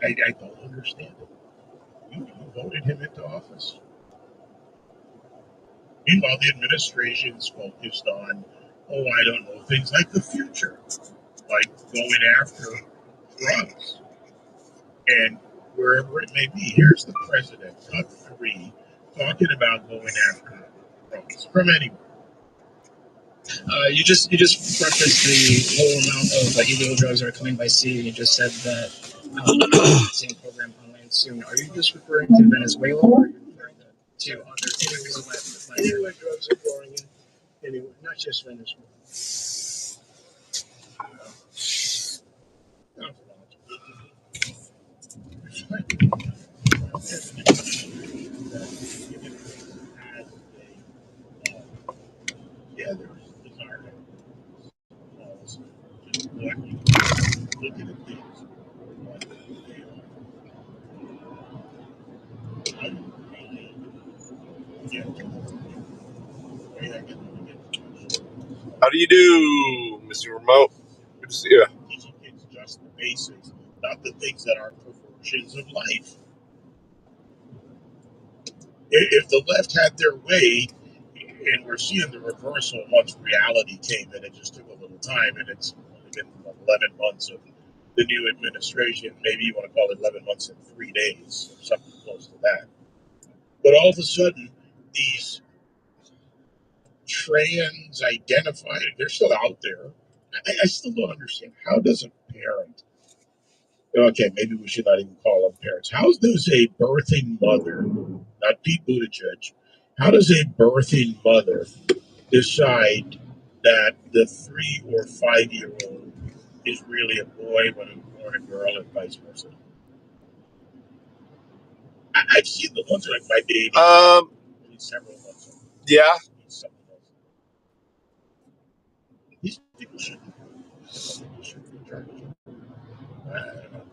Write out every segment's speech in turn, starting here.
I don't understand it. You voted him into office. Meanwhile, the administration's focused on, I don't know, things like the future, like going after drugs. And wherever it may be, here's the president, cut three, talking about going after drugs from anywhere. You just referenced the whole amount of illegal drugs that are coming by sea, and you just said that the same program on land soon. Are you just referring to Venezuela, or are you referring to other areas of land? Anywhere drugs are pouring in, anywhere, not just Venezuela. Yeah, there's bizarre policy. Just looking at things. How do you do, Mr. Remote? Good to see you. Teaching kids just the basics, not the things that are perversions of life. If the left had their way, and we're seeing the reversal once reality came in, it just took a little time, and it's only been 11 months of the new administration. Maybe you want to call it 11 months and 3 days, or something close to that. But all of a sudden, these trans identified, they're still out there. I still don't understand. How does a parent, okay, maybe we should not even call them parents. How does a birthing mother, not Pete Buttigieg, how does a birthing mother decide that the 3 or 5 year old is really a boy when it's born a girl and vice versa? I've seen the ones like my baby. Several months old. Yeah. These people should be charged. I don't know.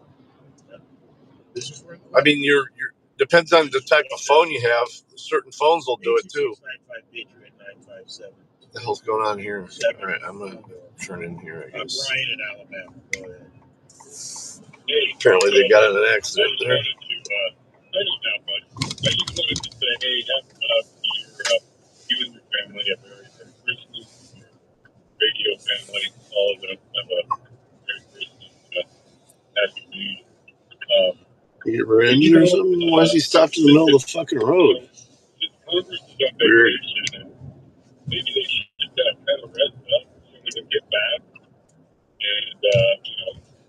This is where I mean, you're depends on the type of phone you have. Certain phones will do it too. What the hell's going on here? All right, I'm gonna turn in here, I guess. Brian in Alabama. Go ahead. Apparently they got in an accident there. I don't know much. I just wanted to say, hey, you and your family have very Merry Christmas. Your radio family, all of them have a Merry Christmas, Happy New Year. You get revenge or something? Why is he stopped in the middle of the fucking road? Congress is on vacation, and maybe they should kind of rest up so we can get back and,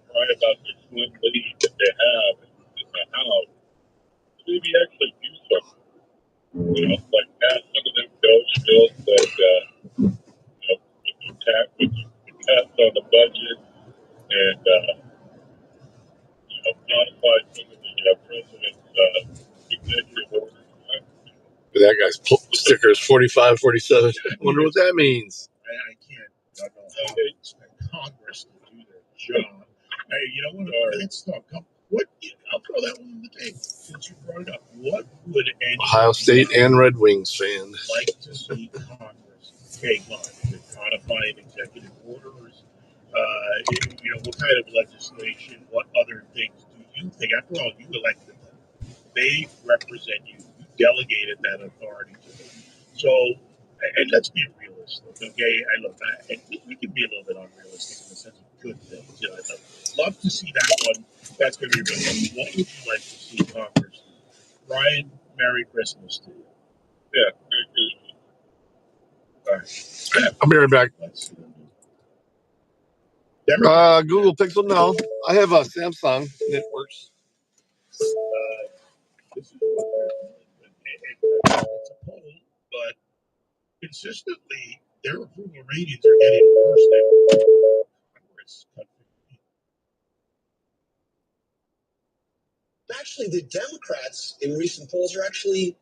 cry about the slim lead that they have in the House. Maybe actually do something. Like pass some of them dope bills that, with the cuts on the budget and, modify some of the president's executive orders. That guy's sticker is 45, 47. I wonder what that means. I can't. I don't know how to expect Congress to do their job. You know what? Let's talk. I'll throw that one on the table since you brought it up. What would any Ohio State and Red Wings fan like to see Congress take on? Is it codifying executive orders? What kind of legislation? What other things do you think? After all, you elected them. They represent you. You delegated that authority to them. So, and let's be realistic, okay? We can be a little bit unrealistic in the sense of good things. I'd love to see that one. That's going to be really good. What would you like to see Congress do? Brian, Merry Christmas to you. Yeah, Merry Christmas. All right. I'll be right back. Let's see. Google Pixel, no. I have a Samsung, and it works. This is what it's a poll, but consistently their approval ratings are getting worse than Congress. Actually, the Democrats in recent polls are actually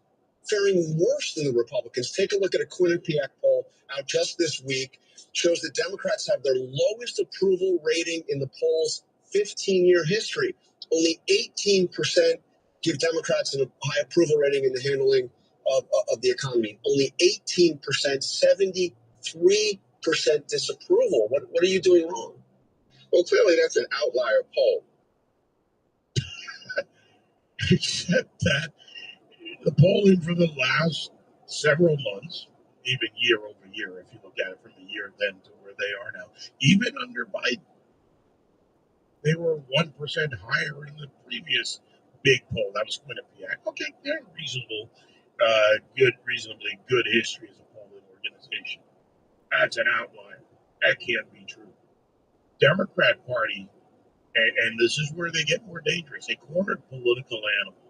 faring worse than the Republicans. Take a look at a Quinnipiac poll out just this week. Shows that Democrats have their lowest approval rating in the poll's 15-year history. Only 18% give Democrats a high approval rating in the handling of the economy. Only 18%, 73% disapproval. What are you doing wrong? Well, clearly that's an outlier poll. except that the polling for the last several months, even year over year, if you look at it from the year then to where they are now, even under Biden, they were 1% higher in the previous big poll. That was Quinnipiac. Okay, they're reasonably good history as a polling organization. That's an outlier. That can't be true. Democrat Party, and this is where they get more dangerous. A cornered political animal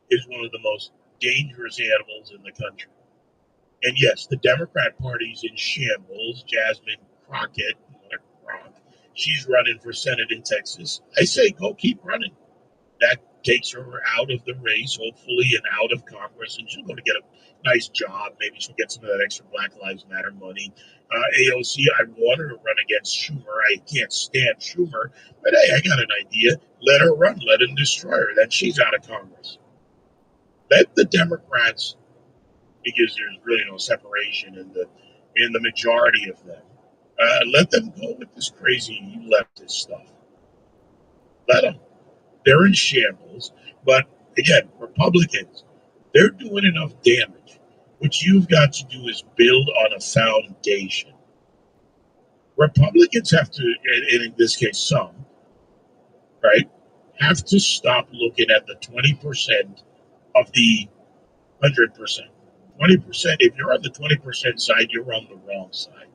is one of the most dangerous animals in the country. And yes, the Democrat Party's in shambles. Jasmine Crockett, she's running for Senate in Texas. I say go keep running. That takes her out of the race, hopefully, and out of Congress, and she'll go to get a nice job. Maybe she'll get some of that extra Black Lives Matter money. AOC, I want her to run against Schumer. I can't stand Schumer, but hey, I got an idea. Let her run. Let him destroy her. Then she's out of Congress. Let the Democrats, because there's really no separation in the majority of them, let them go with this crazy leftist stuff. Let them. They're in shambles. But again, Republicans, they're doing enough damage. What you've got to do is build on a foundation. Republicans have to, and in this case, some, right, have to stop looking at the 20% of the 100%. 20%, if you're on the 20% side, you're on the wrong side.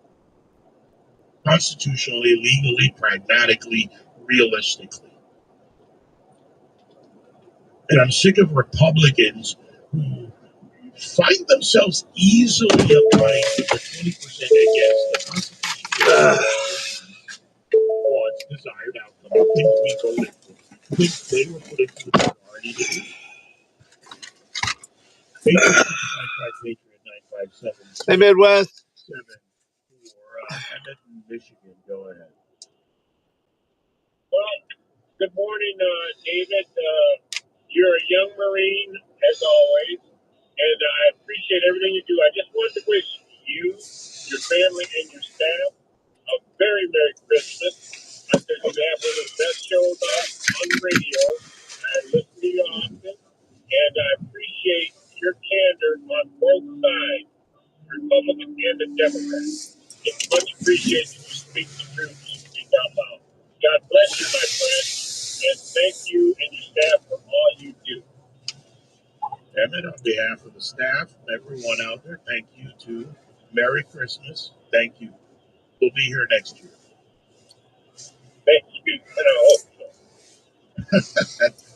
Constitutionally, legally, pragmatically, realistically. And I'm sick of Republicans who find themselves easily applying to the 20% against the Constitution. What's desired outcome, things we voted for, things they were put into the majority to do. Patriot 957. Hey, Midwest. 7 for Edmonton, Michigan. Go ahead. Well, good morning, David. You're a young Marine, as always, and I appreciate everything you do. I just wanted to wish you, your family, and your staff a very Merry Christmas. I said you have one of the best shows on the radio. I listen to you often, and I appreciate your candor on both sides, Republican and the Democrat. It's much appreciated you speak the truth, you speak out loud. God bless you, my friend, and thank you and your staff for all you do. Emmett, on behalf of the staff, everyone out there, thank you too. Merry Christmas. Thank you. We'll be here next year. Thank you, and I hope so.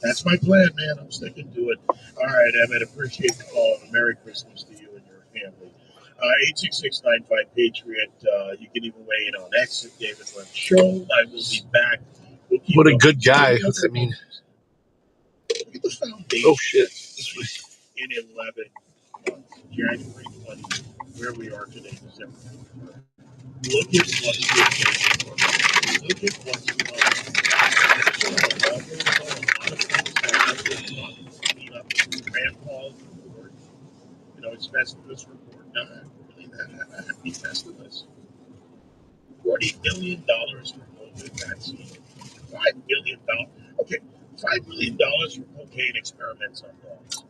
That's my plan, man. I'm sticking to it. All right, Emmett, appreciate the call. Merry Christmas to you and your family. 866-95-PATRIOT. You can even weigh in on X at David Webb Show. I will be back. What a good guy. What's that mean? Look at the foundation. Oh, shit. In 11 months, January 20, where we are today, December 23rd. Look at what's been. Look at what's Rand Paul report, it's Festivus report. No, really, that would be Festivus. $40 million for COVID vaccine. $5 million. Okay, $5 million for cocaine experiments on dogs.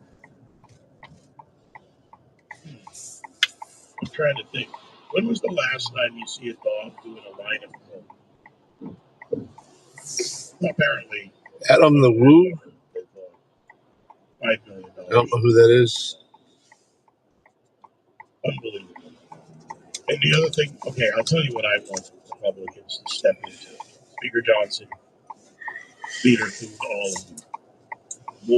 I'm trying to think. When was the last time you see a dog doing a line of coke? Apparently, Adam the Woo. $5 million. I don't know who that is. Unbelievable. And the other thing, okay, I'll tell you what I want Republicans to step into. Speaker Johnson, Leader Thune, all of you.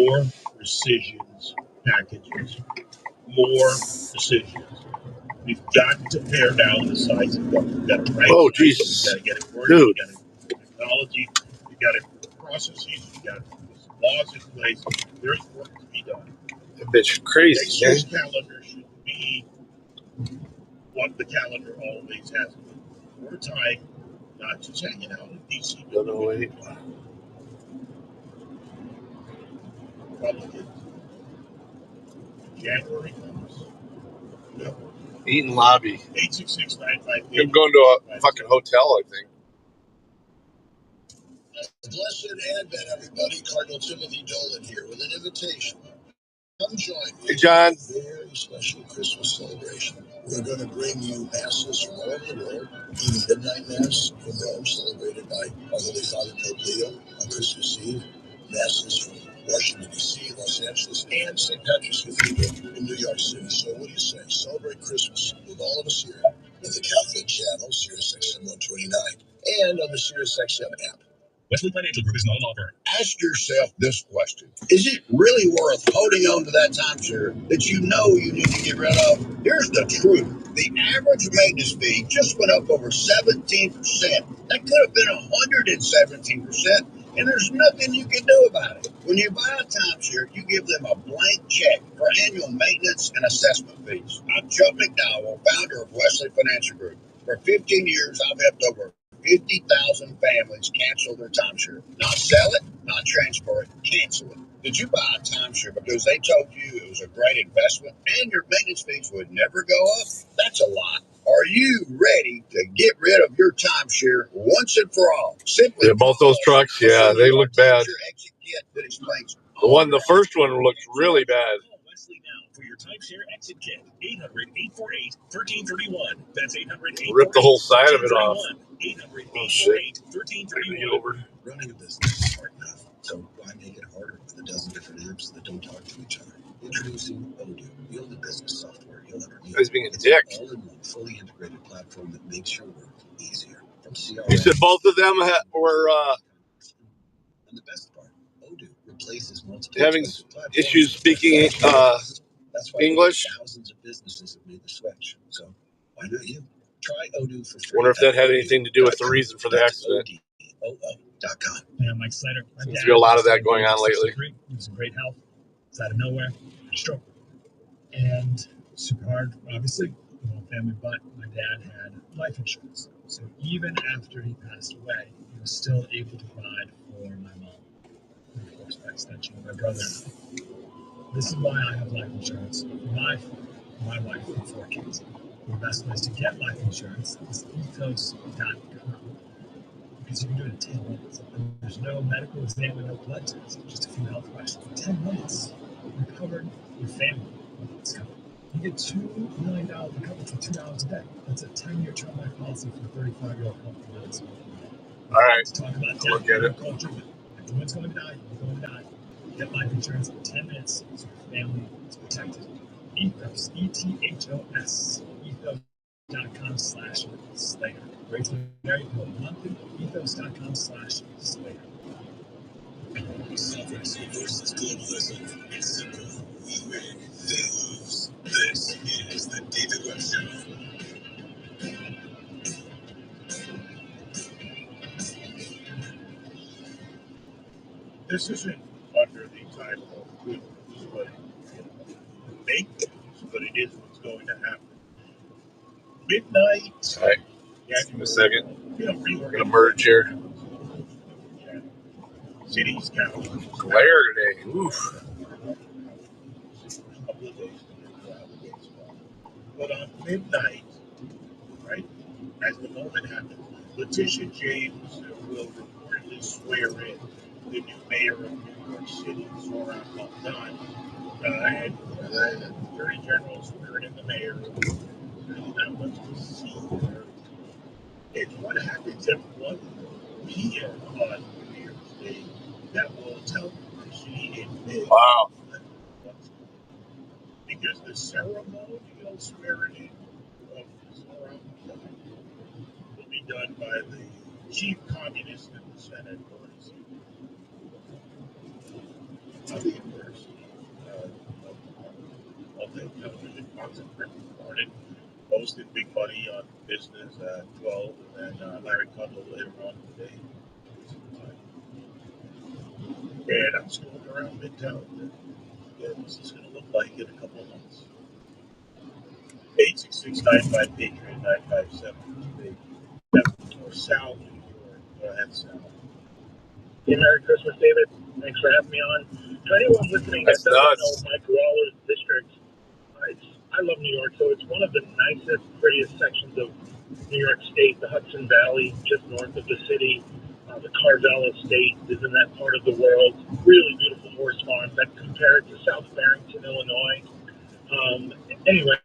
More rescissions packages. More decisions. We've got to pare down the size of government. We've got to write. Oh, Jesus. We've got to get it working. Dude. We've got to do technology. We've got to put processes. We've got to put laws in place. There's work to be done. That bitch crazy, Next year's calendar should be what the calendar always has been. More time, not just hanging out in D.C. No, wait. Republicans. January comes. No. Eaton Lobby. 866-95. I'm going to a fucking hotel, I think. Blessed Advent, everybody. Cardinal Timothy Dolan here with an invitation. Come join me. Hey, John. For a very special Christmas celebration. We're going to bring you masses from all over the world, even midnight mass from Rome, celebrated by our Holy Father Pope Leo on Christmas Eve. Masses from Washington, D.C., Los Angeles, and St. Patrick's Cathedral in New York City. So what do you say? Celebrate Christmas with all of us here on the Catholic channel, Sirius XM 129, and on the Sirius XM app. Wesley Financial Group is not an offer. Ask yourself this question. Is it really worth holding on to that timeshare that you know you need to get rid of? Here's the truth. The average maintenance fee just went up over 17%. That could have been 117%, and there's nothing you can do about it. When you buy a timeshare, you give them a blank check for annual maintenance and assessment fees. I'm Chuck McDowell, founder of Wesley Financial Group. For 15 years, I've helped over 50,000 families cancel their timeshare. Not sell it, not transfer it, cancel it. Did you buy a timeshare because they told you it was a great investment and your maintenance fees would never go up? That's a lie. Are you ready to get rid of your timeshare once and for all? Simply both those trucks, yeah, they look bad. The first one looks really bad. For your timeshare exit kit, 800-848-1331. That's 800-848-1331. Rip the whole side of it off. 800-848-1331. Running a business is hard enough, so why make it harder with a dozen different apps that don't talk to each other? Introducing Odoo, the only business software you'll ever need. He's being a It's dick. an all-in-one, fully integrated platform that makes your work easier. From CRM. He said both of them were And the best part, Odoo replaces multiple having expensive platforms. issues speaking That's why English. thousands of businesses have made the switch. So why not you? Try Odoo for free. Wonder if that had anything to do with the reason for the accident. ODOO.com. Yeah, Mike Snyder. Seems to be a lot of that going on lately. He was in great health. It's out of nowhere. Stroke. And super hard, obviously, the whole family. But my dad had life insurance. So even after he passed away, he was still able to provide for my mom. And of course, by extension, my brother. This is why I have life insurance for my wife, and 4 kids. The best place to get life insurance is inDOCtriNATIONlive, because you can do it in 10 minutes. There's no medical exam and no blood test, just a few health questions. In 10 minutes, you're covered, your family is covered. You get $2 million in coverage for $2 a day. That's a 10-year term life policy for a 35-year-old healthy man. All right, Let's talk about death. look at it. If anyone's going to die, you're going to die. Get life insurance in 10 minutes so your family is protected. Ethos, ETHOS, ethos.com/Slayer. Rates vary per monthly. Ethos.com/Slayer. Self-rescue versus globalism. It's simple. We win. They lose. This is the David Webb Show. This isn't under the title of good news, but fake news, but it is what's going to happen. Midnight. All right, give me a second. We're going to merge here. Cities, counties. Glare today. Oof. But on midnight, right, as the moment happens, Letitia James will reportedly swear in the new mayor of New York City, Zoran Bogdan, and the Attorney General swearing in the mayor. Not much to see there. It's what happens at 1 p.m. on New Year's Day that will tell the she in bed. Wow. Because the ceremonial swearing in of Zoran Bogdan will be done by the chief communist in the Senate, of the University of the television concept recorded, posted big money on business at 12, and then Larry Kudlow later on today. And I'm scrolling around Midtown. Yeah, this is going to look like in a couple of months. 866-95-PATRIOT-957. Or Sal, New York. Go ahead, Sal. Hey, Merry Christmas, David. Thanks for having me on. To anyone listening that doesn't know Mike Waller's district, I love New York, so it's one of the nicest, prettiest sections of New York State, the Hudson Valley, just north of the city. The Carvel Estate is in that part of the world. Really beautiful horse farm that compared to South Barrington, Illinois. Anyway,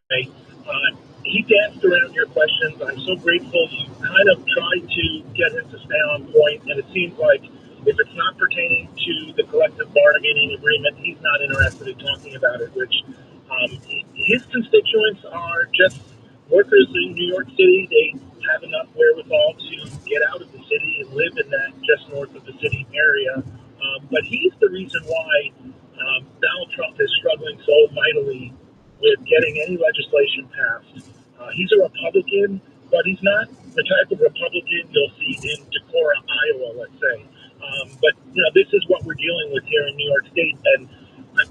he danced around your questions. I'm so grateful you kind of tried to get him to stay on point, and it seems like if it's not pertaining to the collective bargaining agreement, he's not interested in talking about it, which his constituents are just workers in New York City. They have enough wherewithal to get out of the city and live in that just north of the city area. But he's the reason why Donald Trump is struggling so mightily with getting any legislation passed. He's a Republican, but he's not the type of Republican you'll see in Decorah, Iowa, let's say. But this is what we're dealing with here in New York State. And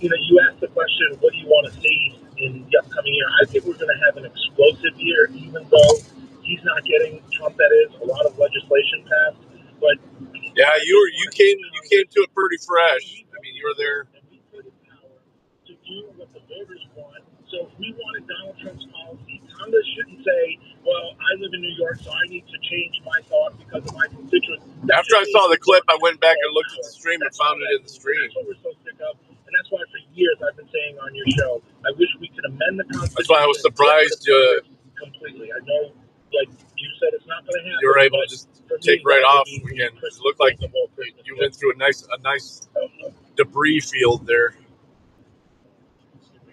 you asked the question, what do you want to see in the upcoming year? I think we're going to have an explosive year, even though he's not getting, Trump that is, a lot of legislation passed. But yeah, you came to it pretty fresh. I mean, you were there. And we put in power to do what the voters want. So if we wanted Donald Trump's policy, Congress shouldn't say, well, I live in New York, so I need to change my thought because of my constituents. After I saw the clip, I went back and looked at the stream and found it in the stream. That's what we're so sick of. And that's why for years I've been saying on your show, I wish we could amend the Constitution. That's why I was surprised completely. I know, like you said, it's not going to happen. You were able to just take right off again. It looked like you went through a nice debris field there.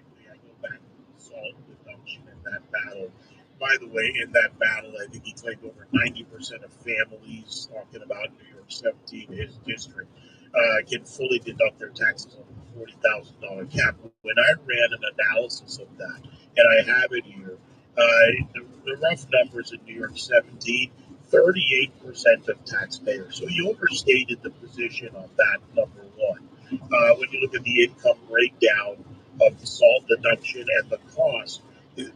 I go back to salt reduction in that battle. By the way, in that battle, I think he claimed over 90% of families, talking about New York 17, his district, can fully deduct their taxes on the $40,000 cap. When I ran an analysis of that, and I have it here, the rough numbers in New York 17, 38% of taxpayers. So you overstated the position on that, number one. When you look at the income breakdown of the SALT deduction and the cost,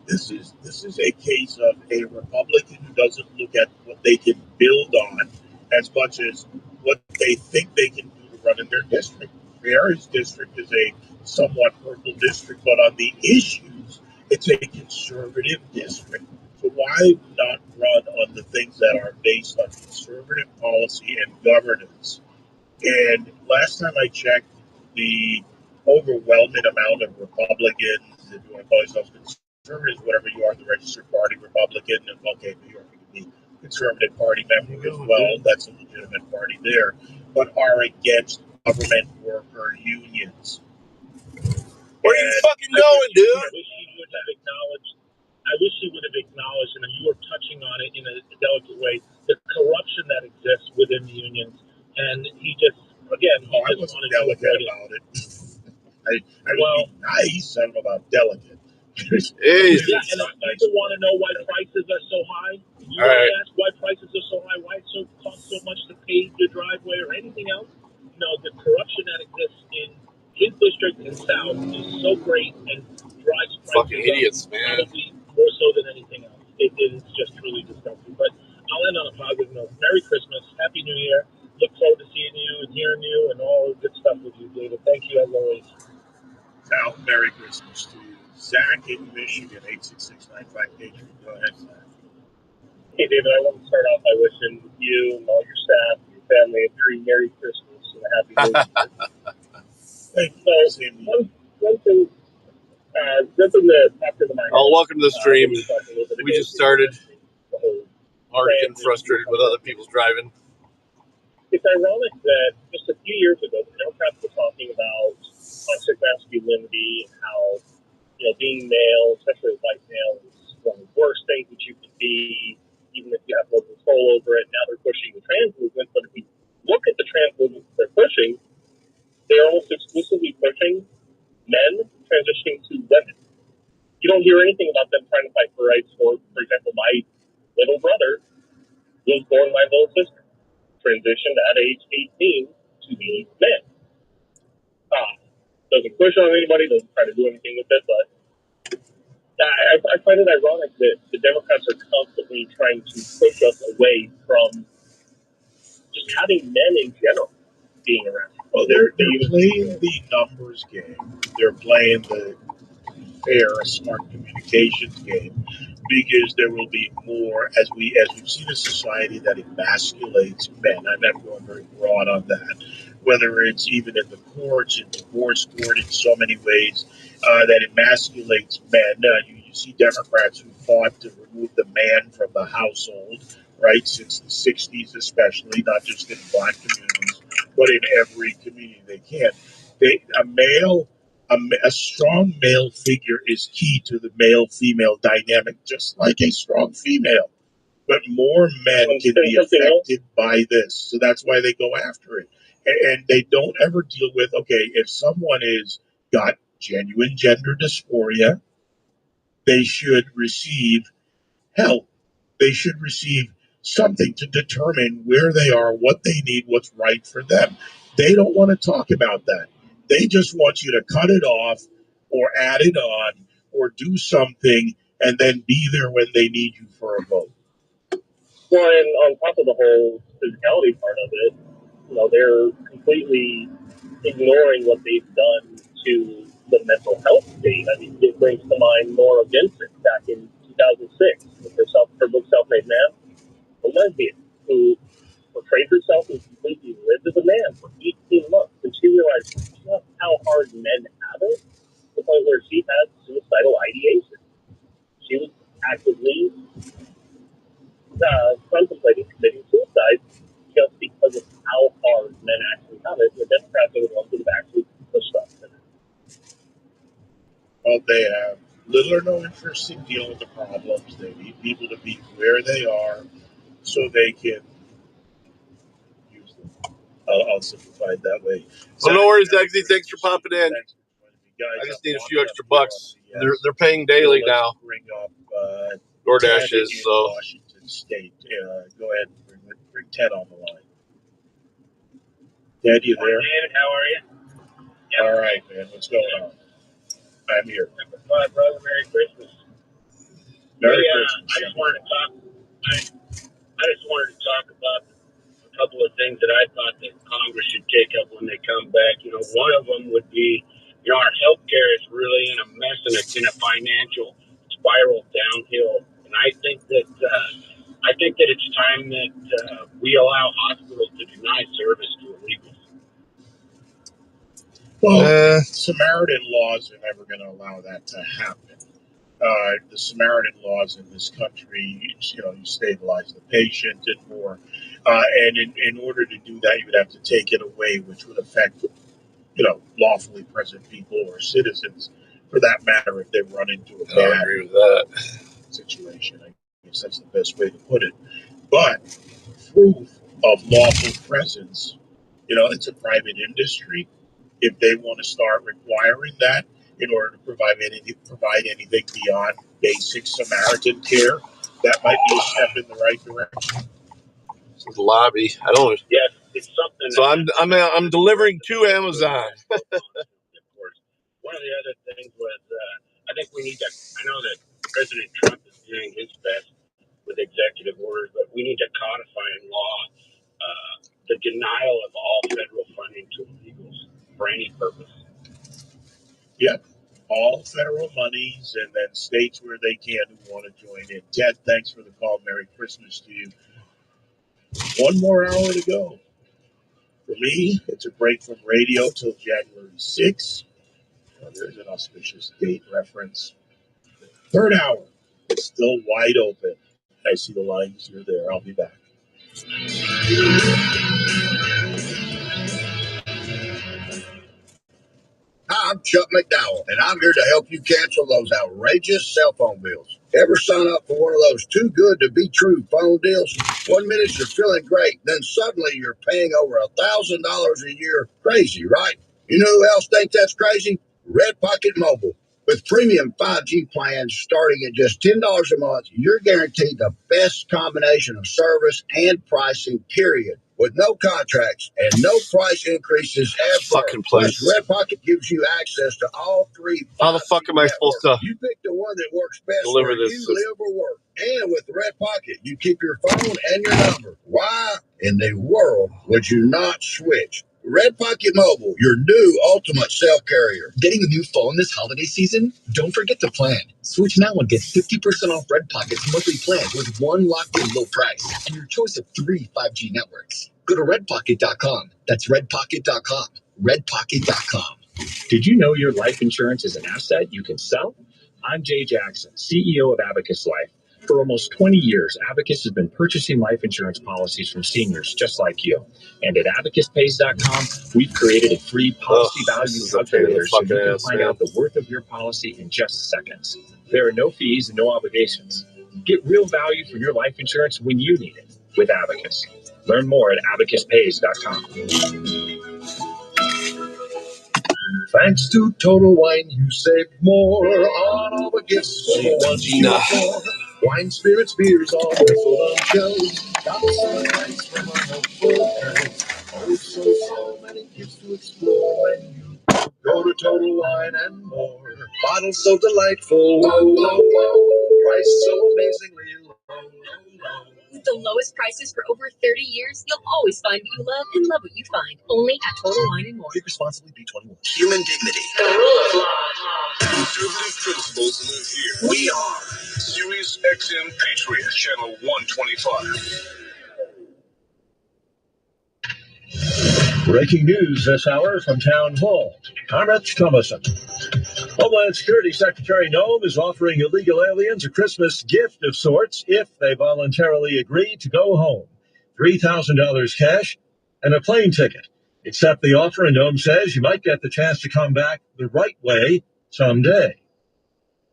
this is a case of a Republican who doesn't look at what they can build on as much as what they think they can do to run in their district. Mary's district is a somewhat purple district, but on the issues, it's a conservative district. So why not run on the things that are based on conservative policy and governance? And last time I checked, the overwhelming amount of Republicans, if you want to call yourselves conservatives, whatever you are, the registered party Republican, and okay, New York can be conservative party member as well, that's a legitimate party there, but are against government worker unions. Where are you fucking going, dude? I wish he would have acknowledged, and you were touching on it in a delicate way, the corruption that exists within the unions. And he just, again, I wasn't delicate about it. I was being nice. I don't know about delicate. Yeah, and people want to know why prices are so high. You ask why prices are so high, why it costs so much to pave your driveway or anything else. The corruption that exists in his district and South is so great and drives prices fucking idiots, up, man. probably more so than anything else. It is just truly disgusting. But I'll end on a positive note. Merry Christmas. Happy New Year. Look forward to seeing you and hearing you and all good stuff with you, David. Thank you as always. Now, Merry Christmas to you. Zach in Michigan, 86695 Patriot. Go ahead, Zach. Hey, David, I want to start off by wishing you and all your staff and your family a very Merry Christmas and a Happy New Year. Thank you. One thing that popped into my head. Oh, welcome to the stream. We just started. Already getting frustrated with other people's driving. It's ironic that just a few years ago, the Democrats were talking about toxic masculinity, how being male, especially white male, is one of the worst things that you can be, even if you have no control over it. Now they're pushing the trans movement, but if you look at the trans movement they're pushing, they're almost exclusively pushing men transitioning to women. You don't hear anything about them trying to fight for rights for example, my little brother was born my little sister, transitioned at age 18 to be men. Doesn't push on anybody, doesn't try to do anything with it, but I find it ironic that the Democrats are constantly trying to push us away from just having men in general being around. Well, they're playing the numbers game. They're playing the fair, smart communications game. because there will be more as we've seen a society that emasculates men. I'm not going very broad on that. Whether it's even in the courts, in divorce court, in so many ways that emasculates men. You see Democrats who fought to remove the man from the household, right, since the 60s especially, not just in black communities, but in every community they can. A strong male figure is key to the male-female dynamic, just like a strong female. But more men can be affected by this, so that's why they go after it. And they don't ever deal with, okay, if someone is got genuine gender dysphoria, they should receive help. They should receive something to determine where they are, what they need, what's right for them. They don't want to talk about that. They just want you to cut it off or add it on or do something and then be there when they need you for a vote. Well, and on top of the whole physicality part of it, they're completely ignoring what they've done to the mental health state. I mean, it brings to mind Nora Vincent back in 2006 with her book Self-Made Man, a lesbian who portrayed herself and completely lived as a man for 18 months. And she realized just how hard men have it, to the point where she had suicidal ideation. She was actively contemplating committing suicide just because of how hard men actually have it. The Democrats are the ones that have actually pushed us. Well, they have little or no interest in dealing with the problems. They need people to be where they are so they can use them. I'll simplify it that way. Well, no worries, Eggsy. Thanks for popping in. I just need a few extra bucks. They're paying daily now. Bring up DoorDash is so. Washington State. Go ahead and bring Ted on the line. Ted, you there? David, how are you? Yep. All right, man. What's going on? I'm here. My brother, Merry Christmas. Merry Christmas. I just wanted to talk about a couple of things that I thought that Congress should take up when they come back. One of them would be, our healthcare is really in a mess and it's in a financial spiral downhill. And I think that it's time that we allow hospitals to deny service to illegals. Well, Samaritan laws are never going to allow that to happen. The Samaritan laws in this country, you stabilize the patient and more. And in order to do that, you would have to take it away, which would affect, lawfully present people or citizens, for that matter, if they run into a bad agree with that situation. I guess that's the best way to put it. But proof of lawful presence, it's a private industry. If they want to start requiring that in order to provide anything beyond basic Samaritan care, that might be a step in the right direction. This is the lobby. I don't. Yes, it's something. So I'm delivering to Amazon. Of course. One of the other things was I think we need to. I know that President Trump is doing his best with executive orders, but we need to codify in law the denial of all federal funding to illegals for any purpose. Yep. All federal monies and then states where they can who want to join in. Ted, thanks for the call. Merry Christmas to you. One more hour to go. For me, it's a break from radio till January 6th. There's an auspicious date reference. Third hour, it's still wide open. I see the lines. You're there. I'll be back. Hi, I'm Chuck McDowell, and I'm here to help you cancel those outrageous cell phone bills. Ever sign up for one of those too good to be true phone deals? 1 minute you're feeling great, then suddenly you're paying over $1,000 a year. Crazy, right? You know who else thinks that's crazy? Red Pocket Mobile. With premium 5G plans starting at just $10 a month, you're guaranteed the best combination of service and pricing, period. With no contracts and no price increases ever. Fucking place. Plus, Red Pocket gives you access to all three. How the fuck am I supposed to You pick the one that works best deliver where this? you live or work. And with Red Pocket, you keep your phone and your number. Why in the world would you not switch? Red Pocket Mobile, your new ultimate cell carrier. Getting a new phone this holiday season? Don't forget to plan. Switch now and get 50% off Red Pocket's monthly plan with one locked-in low price and your choice of 3 5G networks. Go to redpocket.com. That's redpocket.com. redpocket.com. Did you know your life insurance is an asset you can sell? I'm Jay Jackson, CEO of Abacus Life. For almost 20 years, Abacus has been purchasing life insurance policies from seniors just like you. And at abacuspays.com, we've created a free policy value calculator so you can find out the worth of your policy in just seconds. There are no fees and no obligations. Get real value for your life insurance when you need it with Abacus. Learn more at abacuspays.com. Thanks to Total Wine, you save more on all the gifts for once you more. Wine, spirits, beers, all full on shelves. Got some advice from a helpful parent. Oh, so many gifts to explore when you go to Total Wine and More. Bottles so delightful, whoa, whoa, whoa. Price so amazingly low, low, low. With the lowest prices for over 30 years, you'll always find what you love and love what you find. Only at Total Wine and More. Drink responsibly, B21. Human dignity. The rule of law. Conservative principles live here. We are Sirius XM Patriot, Channel 125. Breaking news this hour from Town Hall. I'm Rich Thomason. Homeland Security Secretary Noem is offering illegal aliens a Christmas gift of sorts if they voluntarily agree to go home. $3,000 cash and a plane ticket. Accept the offer, and Noem says you might get the chance to come back the right way someday.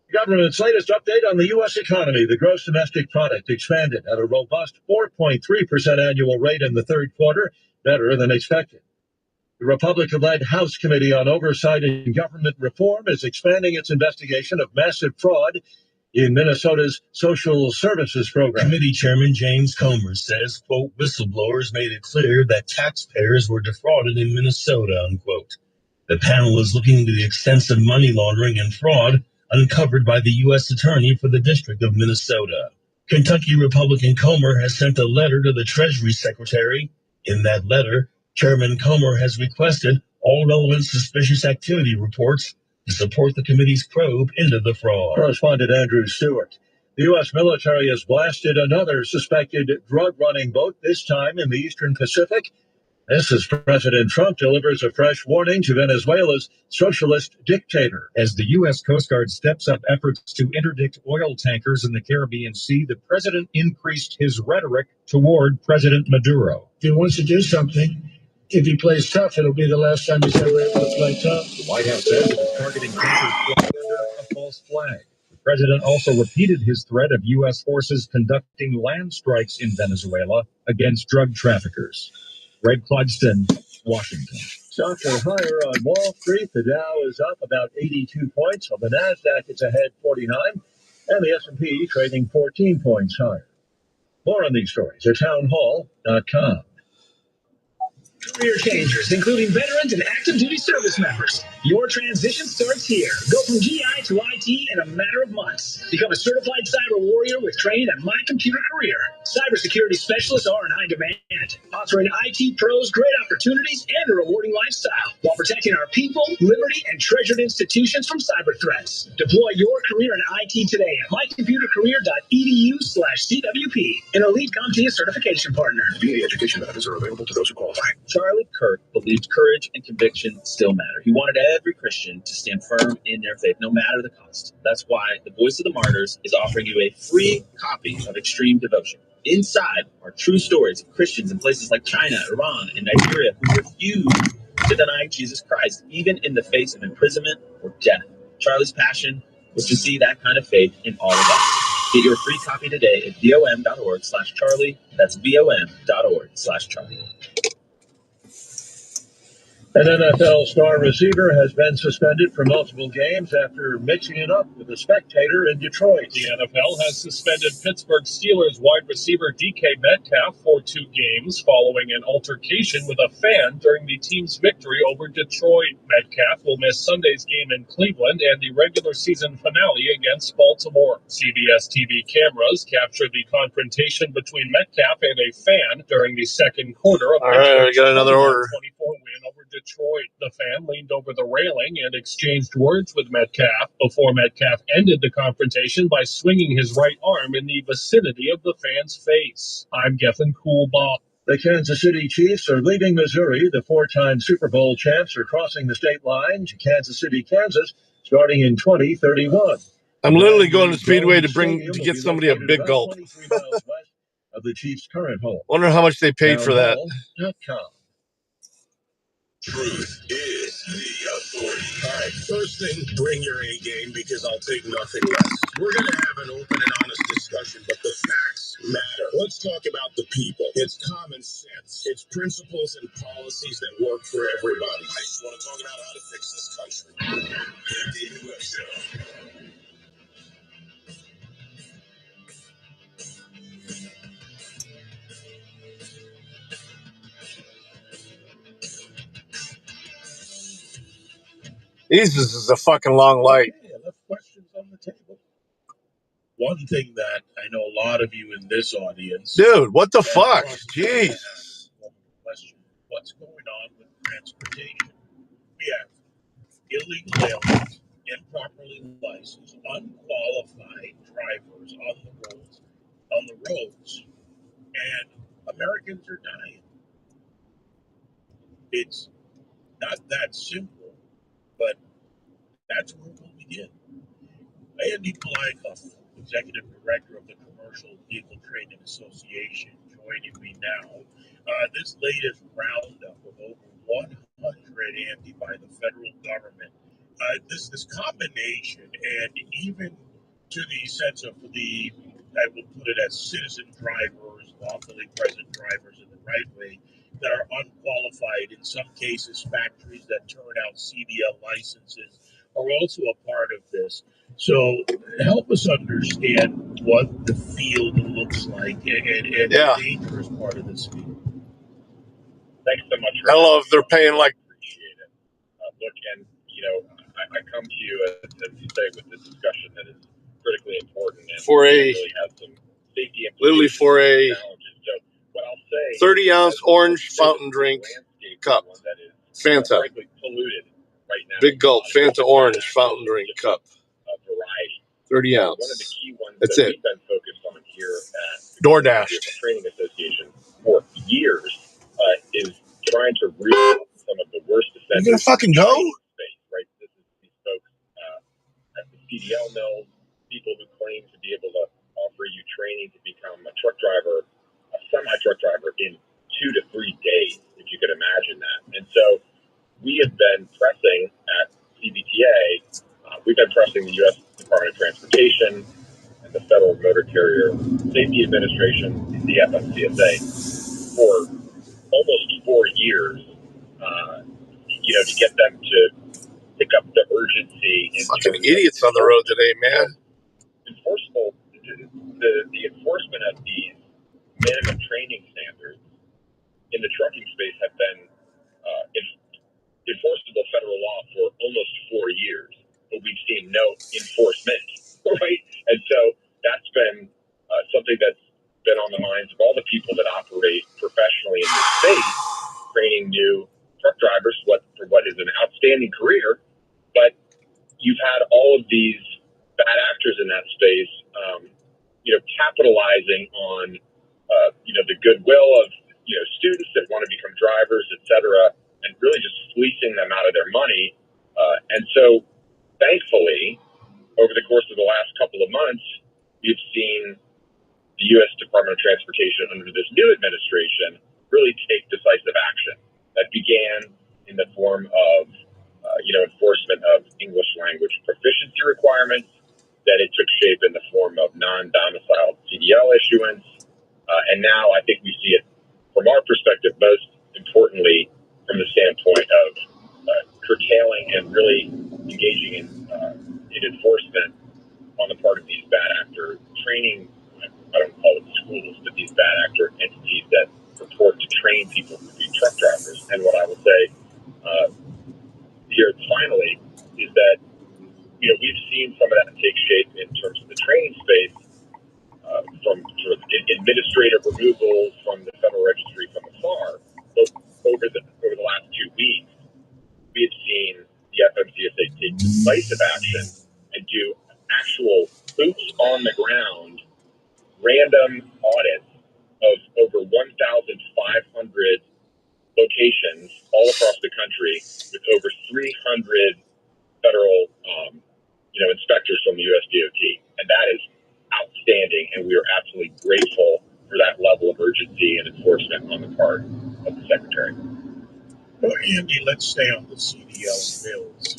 The government's latest update on the U.S. economy. The gross domestic product expanded at a robust 4.3% annual rate in the third quarter, better than expected. The Republican-led House Committee on Oversight and Government Reform is expanding its investigation of massive fraud in Minnesota's social services program. Committee Chairman James Comer says, quote, whistleblowers made it clear that taxpayers were defrauded in Minnesota, unquote. The panel is looking into the extensive money laundering and fraud uncovered by the U.S. Attorney for the District of Minnesota. Kentucky Republican Comer has sent a letter to the Treasury Secretary. In that letter, Chairman Comer has requested all relevant suspicious activity reports to support the committee's probe into the fraud. Correspondent Andrew Stewart. The U.S. military has blasted another suspected drug-running boat, this time in the Eastern Pacific. This as President Trump delivers a fresh warning to Venezuela's socialist dictator. As the U.S. Coast Guard steps up efforts to interdict oil tankers in the Caribbean Sea, the president increased his rhetoric toward President Maduro. If he wants to do something, if he plays tough, it'll be the last time he's ever able to play tough. The White House says it is targeting tankers flying under a false flag. The president also repeated his threat of U.S. forces conducting land strikes in Venezuela against drug traffickers. Greg Clugston, Washington. Stocks are higher on Wall Street. The Dow is up about 82 points. On the NASDAQ, it's ahead 49. And the S&P trading 14 points higher. More on these stories at townhall.com. Career changers, including veterans and active duty service members. Your transition starts here. Go from GI to IT in a matter of months. Become a certified cyber warrior with training at My Computer Career. Cybersecurity specialists are in high demand, offering IT pros great opportunities and a rewarding lifestyle while protecting our people, liberty, and treasured institutions from cyber threats. Deploy your career in IT today at mycomputercareer.edu/CWP, an elite CompTIA certification partner. VA education benefits are available to those who qualify. Charlie Kirk believed courage and conviction still matter. He wanted every Christian to stand firm in their faith, no matter the cost. That's why the Voice of the Martyrs is offering you a free copy of Extreme Devotion. Inside are true stories of Christians in places like China, Iran, and Nigeria who refuse to deny Jesus Christ, even in the face of imprisonment or death. Charlie's passion was to see that kind of faith in all of us. Get your free copy today at vom.org/Charlie. That's vom.org/Charlie. An NFL star receiver has been suspended for multiple games after mixing it up with a spectator in Detroit. The NFL has suspended Pittsburgh Steelers wide receiver DK Metcalf for 2 games following an altercation with a fan during the team's victory over Detroit. Metcalf will miss Sunday's game in Cleveland and the regular season finale against Baltimore. CBS TV cameras captured the confrontation between Metcalf and a fan during the second quarter of Pittsburgh's got another order. 24 win over Detroit. The fan leaned over the railing and exchanged words with Metcalf before Metcalf ended the confrontation by swinging his right arm in the vicinity of the fan's face. I'm Geffen Coolbaugh. The Kansas City Chiefs are leaving Missouri. The 4-time Super Bowl champs are crossing the state line to Kansas City, Kansas, starting in 2031. I'm literally going to Speedway to get somebody a big gulp. 23 miles west of the Chiefs' current home. Wonder how much they paid for that. Townhall.com. Truth is the authority. All right, first thing, bring your A game because I'll take nothing less. We're going to have an open and honest discussion, but the facts matter. Let's talk about the people. It's common sense. It's principles and policies that work for everybody. I just want to talk about how to fix this country. The David Webb Show. Jesus is a fucking long light. Okay, enough questions on the table. One thing that I know a lot of you in this audience... Dude, what the fuck? Jeez. Question, what's going on with transportation? We have illegal aliens, improperly licensed, unqualified drivers on the roads, and Americans are dying. It's not that simple, but that's where we'll begin. Andy Polikoff, Executive Director of the Commercial Vehicle Training Association, joining me now. This latest roundup of over 100, Andy, by the federal government. This combination, and even to the sense of I will put it as citizen drivers, lawfully present drivers in the right way, that are unqualified, in some cases factories that turn out CDL licenses are also a part of this. So help us understand what the field looks like and the dangerous part of this field. Thanks so much. I love they're paying like... Appreciate it. Look, and I come to you as you say with this discussion that is critically important and really has some safety implications. Literally for a So what I'll say 30-ounce orange fountain drink cup. Fanta. Polluted right now. Big gulp. Fanta orange fountain drink cup. Variety. 30 ounce. One of the key ones That's that it. we've been focused on here at the DoorDash Training Association for years is trying to reach some of the worst offenders. You gonna fucking go? Space, right? This is these folks at the CDL mills, people who claim to be able to offer you training to become a truck driver, a semi-truck driver in 2 to 3 days, if you could imagine that. And so we have been pressing at CBTA, we've been pressing the U.S. Department of Transportation and the Federal Motor Carrier Safety Administration, the FMCSA, for almost 4 years, to get them to pick up the urgency. Fucking idiots on the road today, man. The enforcement of these minimum training standards in the trucking space have been enforceable federal law for almost 4 years, but we've seen no enforcement, right? And so that's been something that's been on the minds of all the people that operate professionally in this space, training new truck drivers for what is an outstanding career. But you've had all of these bad actors in that space, capitalizing on, the goodwill of, students that want to become drivers, et cetera, and really just fleecing them out of their money. And so, thankfully, over the course of the last couple of months, we've seen the U.S. Department of Transportation under this new administration really take decisive action. That began in the form of, enforcement of English language proficiency requirements, that it took shape in the form of non-domiciled CDL issuance. And now I think we see it, from our perspective, most importantly, from the standpoint of curtailing and really engaging in enforcement on the part of these bad actor training. I don't call it schools, but these bad actor entities that purport to train people to be truck drivers. And what I will say here finally is that we've seen some of that take shape in terms of the training space, from sort of administrative removal from the federal registry from afar. But over the last 2 weeks, we have seen the FMCSA take decisive action and do actual boots on the ground random audits of over 1,500 locations all across the country with over 300 federal inspectors from the USDOT. And that is outstanding, and we are absolutely grateful for that level of urgency and enforcement on the part of the Secretary. Well, Andy, let's stay on the CDL bills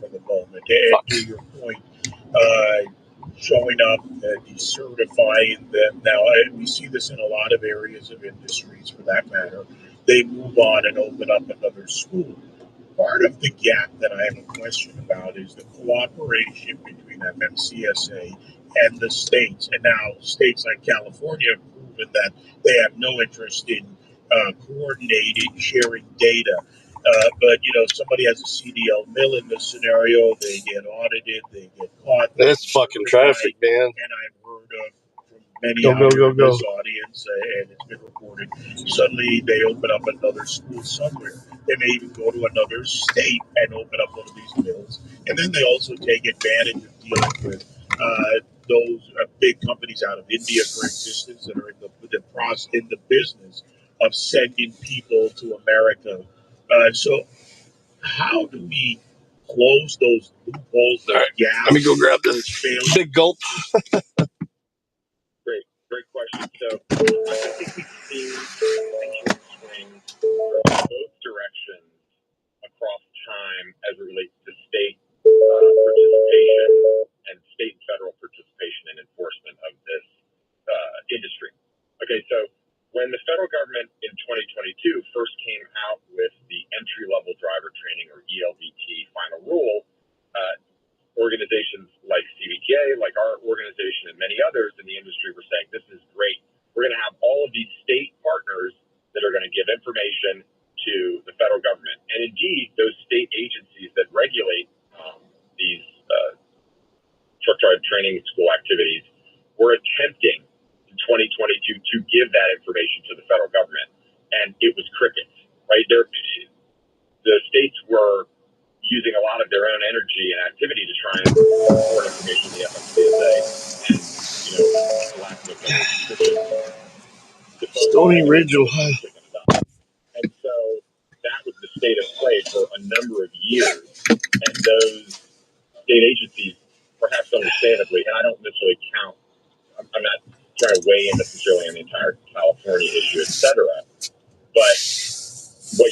for the moment. And to your point, showing up, decertifying them. Now, we see this in a lot of areas of industries, for that matter. They move on and open up another school. Part of the gap that I have a question about is the cooperation between FMCSA and the states. And now states like California have proven that they have no interest in coordinating, sharing data. But, somebody has a CDL mill in this scenario, they get audited, they get caught. That's fucking traffic, man. And I've heard of from many in this audience, and it's been reported, suddenly they open up another school somewhere. They may even go to another state and open up one of these mills. And then they also take advantage of dealing with those big companies out of India, for instance, that are in the business of sending people to America. So how do we close those loopholes, those gaps? Let me go grab this big gulp. Great question. So I think we've seen pendulum swing from both directions across time as it relates to state participation and state and federal participation in enforcement of this industry. Okay, so when the federal government in 2022 first came out with the entry-level driver training, or ELDT, final rule, organizations like CBTA, like our organization, and many others in the industry were saying, this is great. We're going to have all of these state partners that are going to give information to the federal government. And indeed, those state agencies that regulate these truck driver training school activities were attempting in 2022 to give that information to the federal government. And it was crickets, right? The states were using a lot of their own energy and activity to try and report information to the FMCSA, and for lack of a better description, Stony Ridge, Ohio. And so that was the state of play for a number of years, and those state agencies, perhaps understandably, and I don't necessarily count, I'm not trying to weigh in necessarily on the entire California issue, et cetera, but what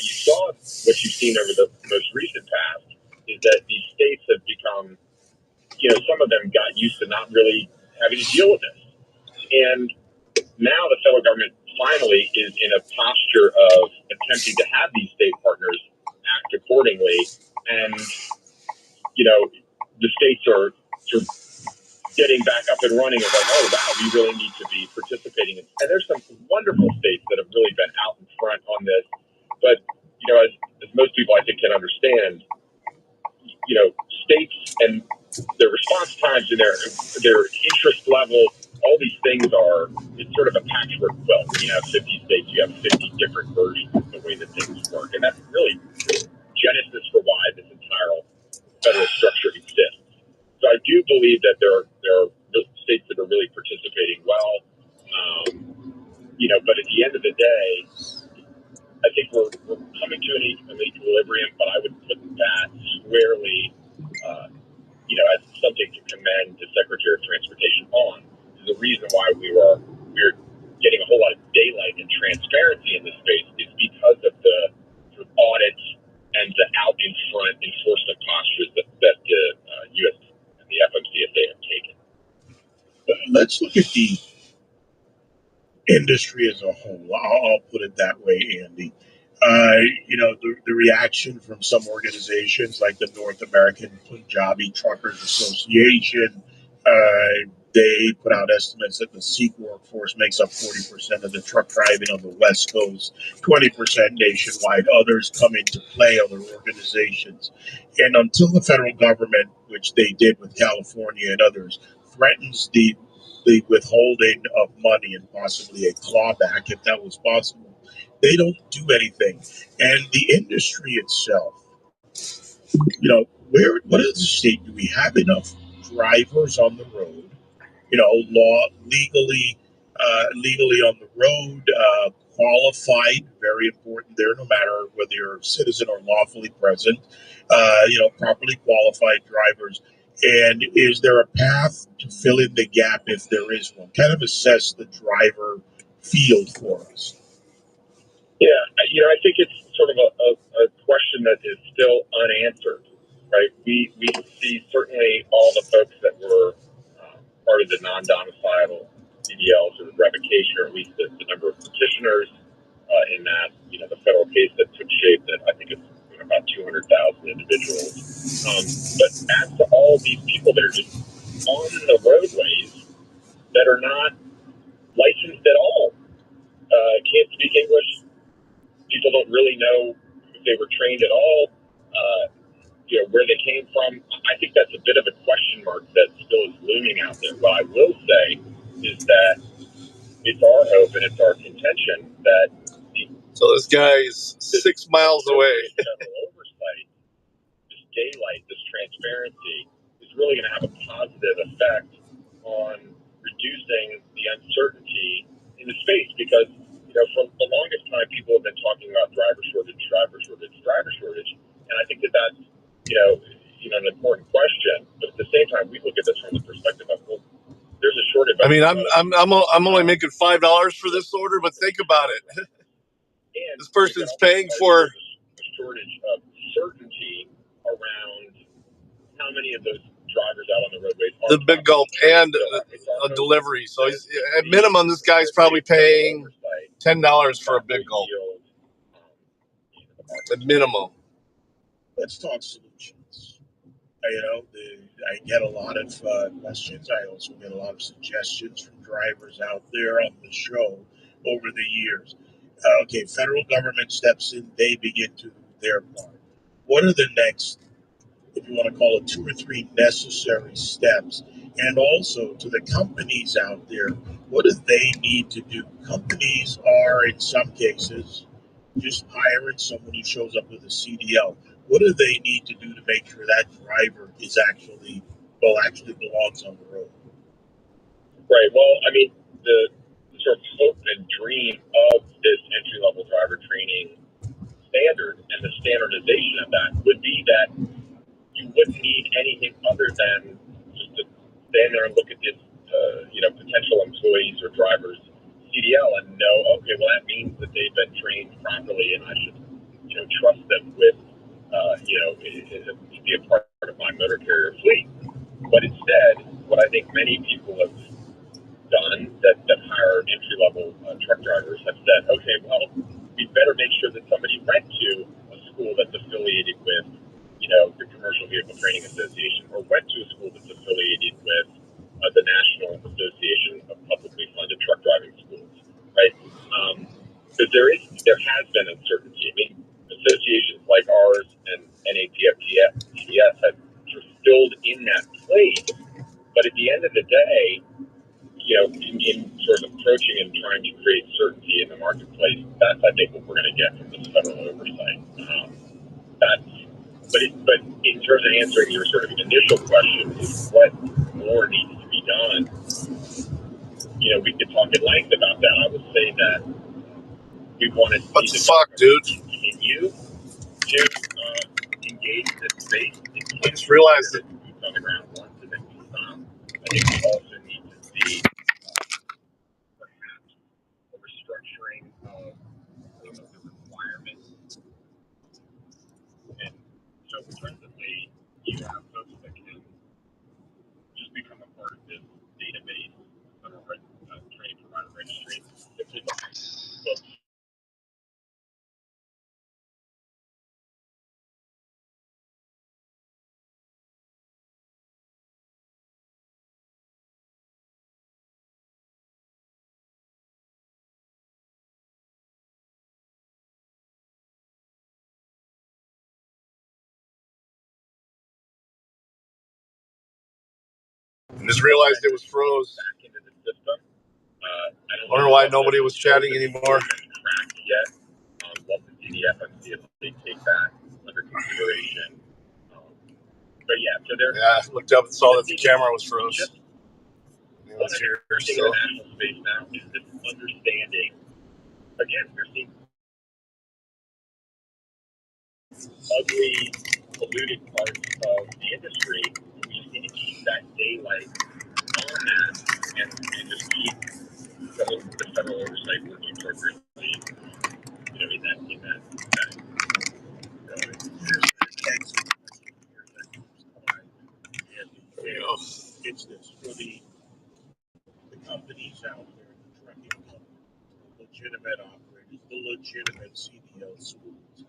you've seen over the most recent past is that these states have become, some of them got used to not really having to deal with this. And now the federal government finally is in a posture of attempting to have these state partners act accordingly. And, the states are sort of getting back up and running and like, oh, wow, we really need to be participating. And there's some wonderful states that have really been out in front on this. But, as most people I think can understand, states and their response times and their interest level, all these things it's sort of a patchwork quilt. When you have 50 states, you have 50 different versions of the way that things work. And that's really genesis for why this entire federal structure exists. So I do believe that there are states that are really participating well. But at the end of the day, I think we're coming to an equilibrium, but I would put that squarely, as something to commend the Secretary of Transportation on. The reason why we're getting a whole lot of daylight and transparency in this space is because of the sort of audits and the out in front enforcement postures that the U.S. and the FMCSA have taken. Let's look at the industry as a whole. I'll put it that way, Andy. The reaction from some organizations like the North American Punjabi Truckers Association, they put out estimates that the Sikh workforce makes up 40% of the truck driving on the West Coast, 20% nationwide. Others come into play, other organizations. And until the federal government, which they did with California and others, threatens the withholding of money and possibly a clawback, if that was possible, they don't do anything. And the industry itself, what is the state? Do we have enough drivers on the road? Legally on the road, qualified, very important there, no matter whether you're a citizen or lawfully present, properly qualified drivers. And is there a path to fill in the gap if there is one? Kind of assess the driver field for us. Yeah, I think it's sort of a question that is still unanswered, right? We see certainly all the folks that were part of the non-domiciled CDLs or the revocation, or at least the number of petitioners in that, the federal case that took shape that I think it's about 200,000 individuals. But as to all these people that are just on the roadways that are not licensed at all, can't speak English, people don't really know if they were trained at all, where they came from. I think that's a bit of a question mark that still is looming out there. What I will say is that it's our hope and it's our contention that So this guy is 6 miles away. Federal oversight, this daylight, this transparency is really going to have a positive effect on reducing the uncertainty in the space, because for the longest time people have been talking about driver shortage, and I think that's an important question. But at the same time, we look at this from the perspective of, well, there's a shortage. I mean, I'm only making $5 for this order, but think about it. And this person's paying for a shortage of certainty around how many of those drivers out on the roadways are the big gulp and a delivery. So he's, at minimum, this guy's probably paying $10 for a big gulp. At minimum. Let's talk solutions. I get a lot of questions. I also get a lot of suggestions from drivers out there on the show over the years. Okay, federal government steps in, they begin to do their part. What are the next, if you want to call it, 2 or 3 necessary steps? And also to the companies out there, what do they need to do? Companies are, in some cases, just hiring someone who shows up with a CDL. What do they need to do to make sure that driver is actually belongs on the road? Right. Well, I mean, the sort of hope and dream of this entry-level driver training standard and the standardization of that would be that you wouldn't need anything other than just to stand there and look at this, potential employees or drivers CDL and know, okay, well, that means that they've been trained properly, and I should, trust them with, to be a part of my motor carrier fleet. But instead, what I think many people have done that hire entry-level truck drivers have said, okay, well, we better make sure that somebody went to a school that's affiliated with, the Commercial Vehicle Training Association, or went to a school that's affiliated with the National Association of Publicly Funded Truck Driving Schools, right? Because there has been uncertainty. I mean, associations like ours and NAPFTS have sort of filled in that place, but at the end of the day, in sort of approaching and trying to create certainty in the marketplace, that's, I think, what we're going to get from this federal oversight. But in terms of answering your sort of initial question, is what more needs to be done? We could talk at length about that. I would say that we want to what the fuck, dude? Continue to engage in this space. I just realized that On the ground once and then we stop. I think we also need to see perhaps a restructuring of the requirements. And so presently, you have folks that can just become a part of this database, federal training provider registry. If folks Just realized it was froze. Back into the system. I don't know why nobody was chatting anymore. Cracked yet. Love to see the FMC if they take that under consideration. But yeah, so they're. Yeah, I looked up and saw that the camera was froze. It was here, so. International space now is this understanding. Again, we're seeing ugly, polluted parts of the industry. We just need to keep that daylight on that and just keep the federal oversight working appropriately. In that. It's this for the companies out there, the trucking companies, the legitimate operators, the legitimate CDL schools.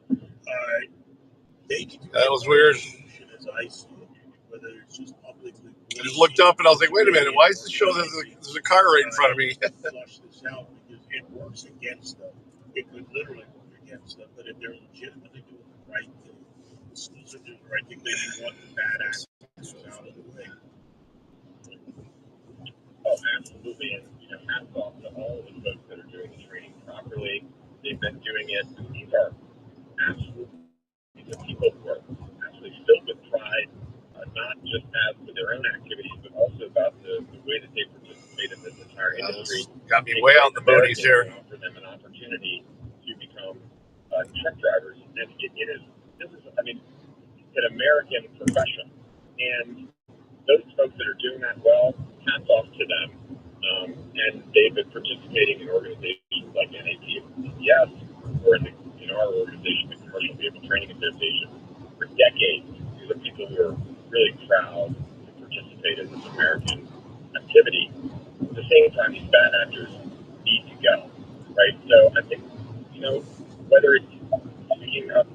That was weird. As I see it, whether it's just publicly. I just looked up and I was like, wait a minute, why does it show that there's a car right in front of me? Flush this out because it works against them. It could literally work against them, but if they're legitimately doing the right thing, the schools are doing the right thing, they want the bad actors out of the way. Oh, absolutely. And, hats off to all of the folks that are doing the training properly. They've been doing it. These are people who are absolutely filled with pride, not just as for their own activities, but also about the way that they participate in this entire industry. Got me way out in the boonies here. Offer them an opportunity to become truck drivers. And this is an American profession. And those folks that are doing that well, hats off to them. And they've been participating in organizations like NAP and CCS, or in our organization, the Commercial Vehicle Training Association, for decades. These are people who are really proud to participate in this American activity. At the same time, these bad actors need to go, right? So I think, whether it's speaking up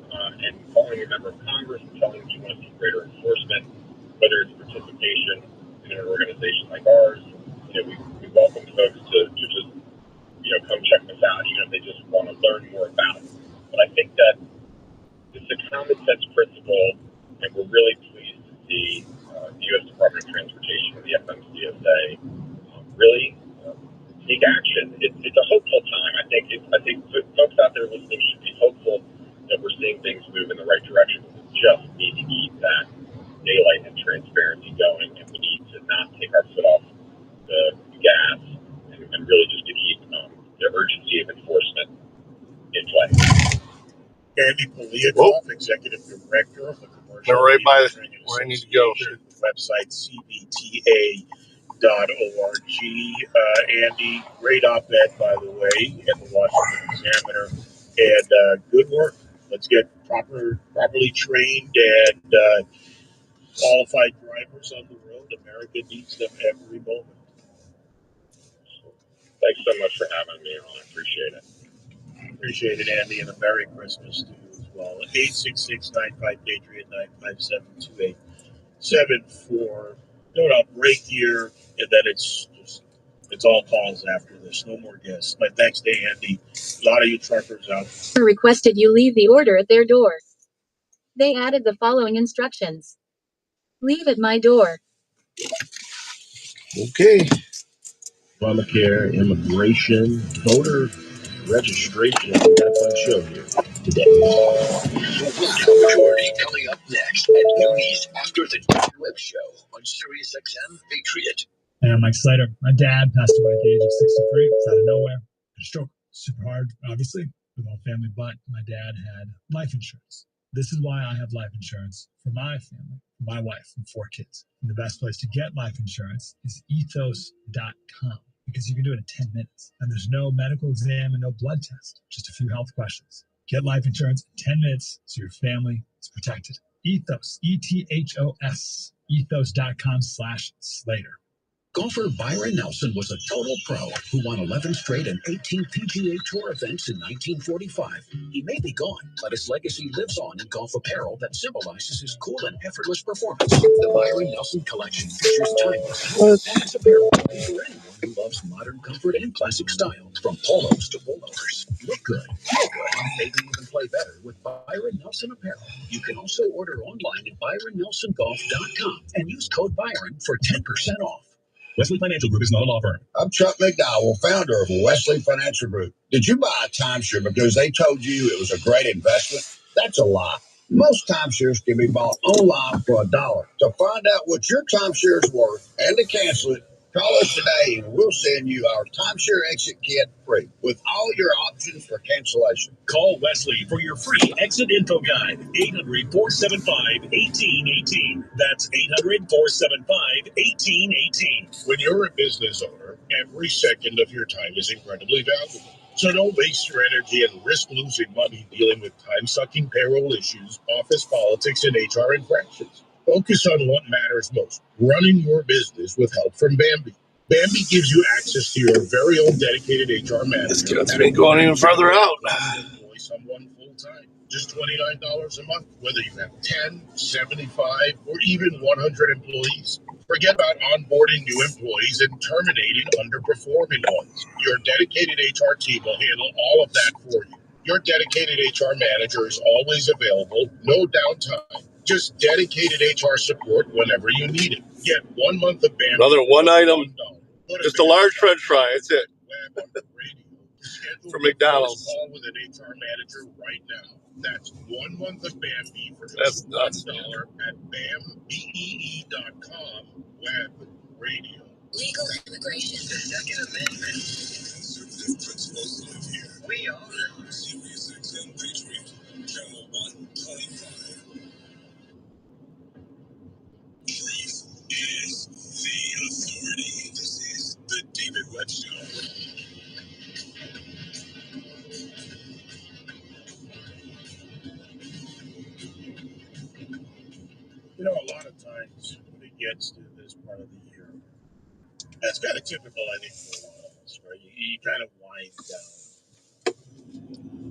and calling a member of Congress and telling them you want to see greater enforcement, whether it's participation in an organization like ours, we welcome folks to just, come check this out, even if they just want to learn more about it. But I think that it's a common sense principle, and we're really pleased to see the U.S. Department of Transportation and the FMCSA really take action. It's a hopeful time. I think folks out there listening should be hopeful that we're seeing things move in the right direction. We just need to keep that daylight and transparency going, and we need to not take our foot off the gas and really just to keep the urgency of enforcement in play. Andy Poliakoff, Executive Director of the Commercial They're right by Training where I need to go. Website cbta.org. Andy, great op-ed, by the way, in the Washington Examiner, and good work. Let's get properly trained and qualified drivers on the road. America needs them every moment. Thanks so much for having me on. I appreciate it. Appreciate it, Andy, and a Merry Christmas to you as well. 866-95-PATRIOT 957-2874. Note I'll break here, and then it's all calls after this. No more guests. My thanks to Andy. A lot of you truckers out. Requested you leave the order at their door. They added the following instructions. Leave at my door. Okay. Obamacare, immigration, voter registration. We've got a fun show here today. Majority coming up next at noon East after the Web Show on SiriusXM Patriot. Hey, I'm Mike Slater. My dad passed away at the age of 63. It's out of nowhere. A stroke. Super hard, obviously, with all family, but my dad had life insurance. This is why I have life insurance for my family, for my wife, and 4 kids. And the best place to get life insurance is ethos.com, because you can do it in 10 minutes. And there's no medical exam and no blood test, just a few health questions. Get life insurance in 10 minutes so your family is protected. Ethos, ETHOS, ethos.com/Slater. Golfer Byron Nelson was a total pro who won 11 straight and 18 PGA Tour events in 1945. He may be gone, but his legacy lives on in golf apparel that symbolizes his cool and effortless performance. The Byron Nelson collection features timeless, fast apparel for anyone who loves modern comfort and classic style. From polos to pullovers, look good, feel good, maybe even play better with Byron Nelson apparel. You can also order online at ByronNelsonGolf.com and use code Byron for 10% off. Wesley Financial Group is not a law firm. I'm Chuck McDowell, founder of Wesley Financial Group. Did you buy a timeshare because they told you it was a great investment? That's a lie. Most timeshares can be bought online for $1. To find out what your timeshare is worth and to cancel it, call us today and we'll send you our timeshare exit kit free with all your options for cancellation. Call Wesley for your free exit info guide. 800-475-1818. That's 800-475-1818. When you're a business owner, every second of your time is incredibly valuable. So don't waste your energy and risk losing money dealing with time-sucking payroll issues, office politics, and HR infractions. Focus on what matters most, running your business with help from Bambi. Bambi gives you access to your very own dedicated HR manager. This gets me going even further out. Employ someone full-time. Just $29 a month, whether you have 10, 75, or even 100 employees. Forget about onboarding new employees and terminating underperforming ones. Your dedicated HR team will handle all of that for you. Your dedicated HR manager is always available, no downtime. Just dedicated HR support whenever you need it. Get 1 month of Bambi. Another one item, $1. just a large French fry. That's it. Web on the radio. Schedule For McDonald's. a call with an HR manager right now. That's 1 month of Bambi for That's just nuts. $1 at BAMBEE.com web radio. Legal immigration. Second Amendment. Conservative principles live here. We are Sirius XM Patriot, Channel 125. Truth is the authority. This is the David Webb Show. You know, a lot of times when it gets to this part of the year, that's kind of typical, I think, for a lot of us, right? You kind of wind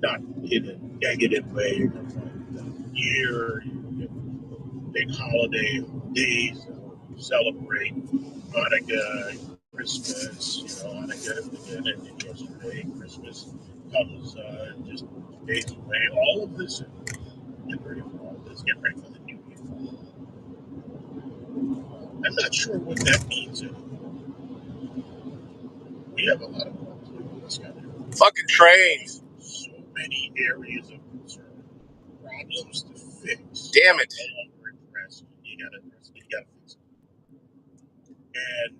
down, not in a negative way. You're going to wind down the year, you get big holiday days, you celebrate Hanukkah, Christmas, Hanukkah again ended yesterday, Christmas comes just days away. All of this, get ready for all of this, get ready for the new year. I'm not sure what that means anymore. We have a lot of problems with this country. Fucking trains. So many areas of concern, problems to fix. Damn it. No longer addressed. You gotta address it. You gotta fix it. And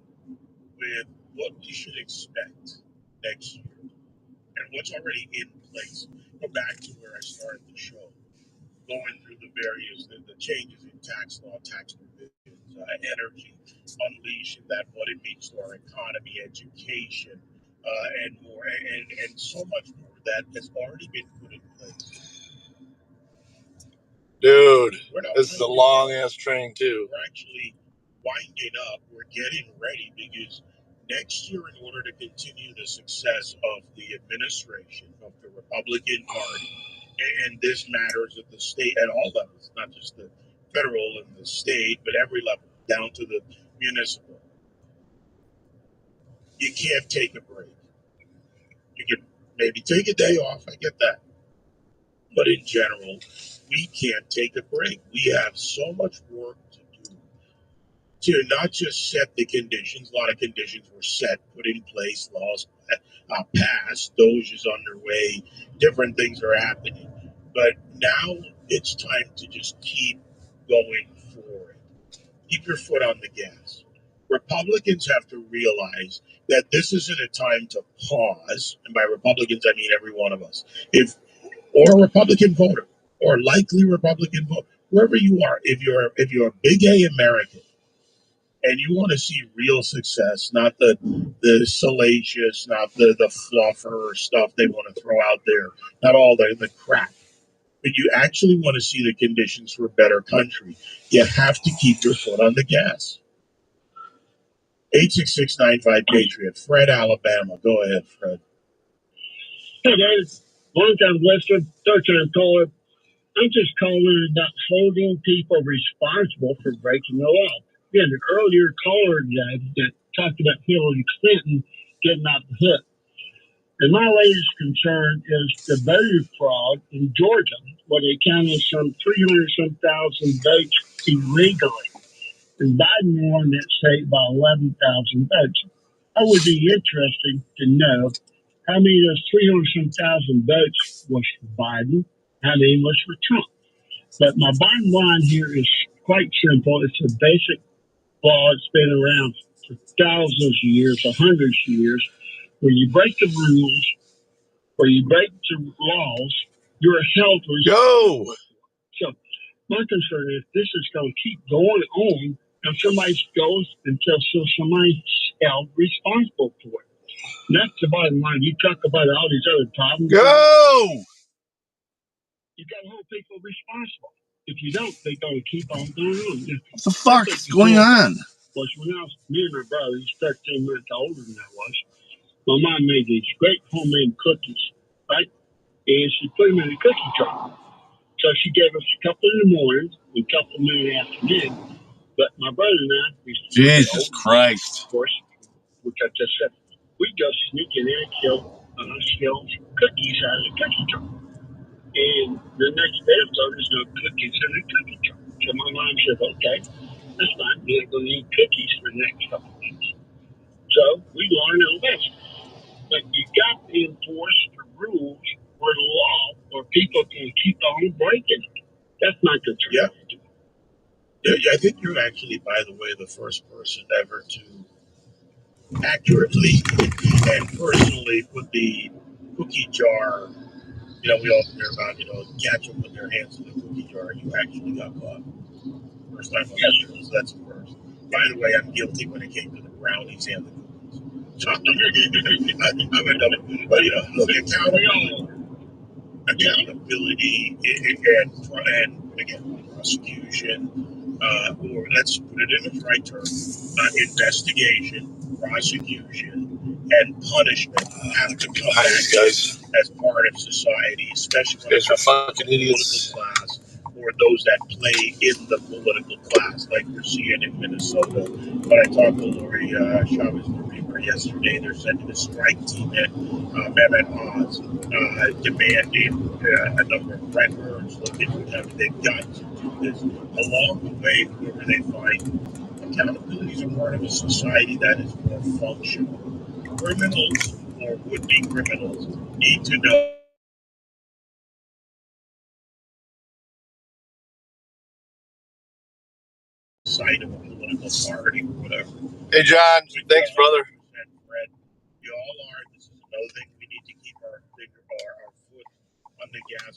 with what we should expect next year and what's already in place, go back to where I started the show, going through the various the changes in tax law, tax provisions, energy, unleashing that, what it means to our economy, education, and more, and so much more that has already been put in place. Dude, this is a long ass train too. We're actually winding up. We're getting ready because next year, in order to continue the success of the administration of the Republican Party, and this matters at the state at all levels, not just the federal and the state, but every level down to the municipal. You can't take a break. You can maybe take a day off. I get that. But in general, we can't take a break. We have so much work to do to not just set the conditions. A lot of conditions were set, put in place, laws passed, DOGE is underway, different things are happening. But now it's time to just keep going forward. Keep your foot on the gas. Republicans have to realize that this isn't a time to pause. And by Republicans, I mean every one of us. Or a Republican voter, or likely Republican voter, wherever you are, if you're a big A American and you want to see real success, not the salacious, not the fluffer stuff they want to throw out there, not all the crap, but you actually want to see the conditions for a better country, you have to keep your foot on the gas. 866-95-PATRIOT. Fred, Alabama. Go ahead, Fred. Hey, guys. Long-time listener, third-time caller. I'm just calling about holding people responsible for breaking the law. Yeah, the earlier caller that talked about Hillary Clinton getting out the hook. And my latest concern is the voter fraud in Georgia, where they counted some 300-some thousand votes illegally. and Biden won that state by 11,000 votes. It would be interesting to know how many of those 300 some thousand votes was for Biden, how many was for Trump. But my bottom line here is quite simple. It's a basic law. It's been around for thousands of years, hundreds of years. When you break the rules or you break the laws, you're held responsible. Go. So my concern is this is going to keep going on and somebody goes until somebody's held responsible for it. And that's the bottom line. You talk about all these other problems. Go. You got to hold people responsible. If you don't, they're going to keep on going on. What the fuck is going on? Was when me and my brother, he's 13 months older than I was, my mom made these great homemade cookies, right? And she put them in a cookie jar. So she gave us a couple in the morning and a couple in the afternoon. But my brother and I, Jesus Christ. of course, which I just said, we'd go sneak in there and steal cookies out of the cookie jar. And the next day or so, there's no cookies in the cookie jar. So my mom said, okay, that's fine. We're going to eat cookies for the next couple of weeks. So we learned a lesson. But you got to enforce the rules or the law, or people can keep on breaking it. That's my concern. Yeah, I think you're actually, by the way, the first person ever to accurately and personally put the cookie jar. We all hear about, catch them with their hands in the cookie jar. You actually got caught. First time on the show, so that's the first. By the way, I'm guilty when it came to the brownies and the cookies. So I'm a double. But, look, accountability and again, prosecution, or let's put it in the right term, investigation, prosecution, and punishment have to come back as part of society, especially when it comes to the political class or those that play in the political class, like we're seeing in Minnesota. When I talked to Lori Chavez yesterday, they're sending a strike team in Mehmet Oz, demanding a number of red birds looking for them. They've got to do this along the way, wherever they find accountability is a part of a society that is more functional. Criminals or would-be criminals need to know side of a political party or whatever. Hey, John. Thanks, brother. Fred, you all are. This is another thing we need to keep our foot on the gas.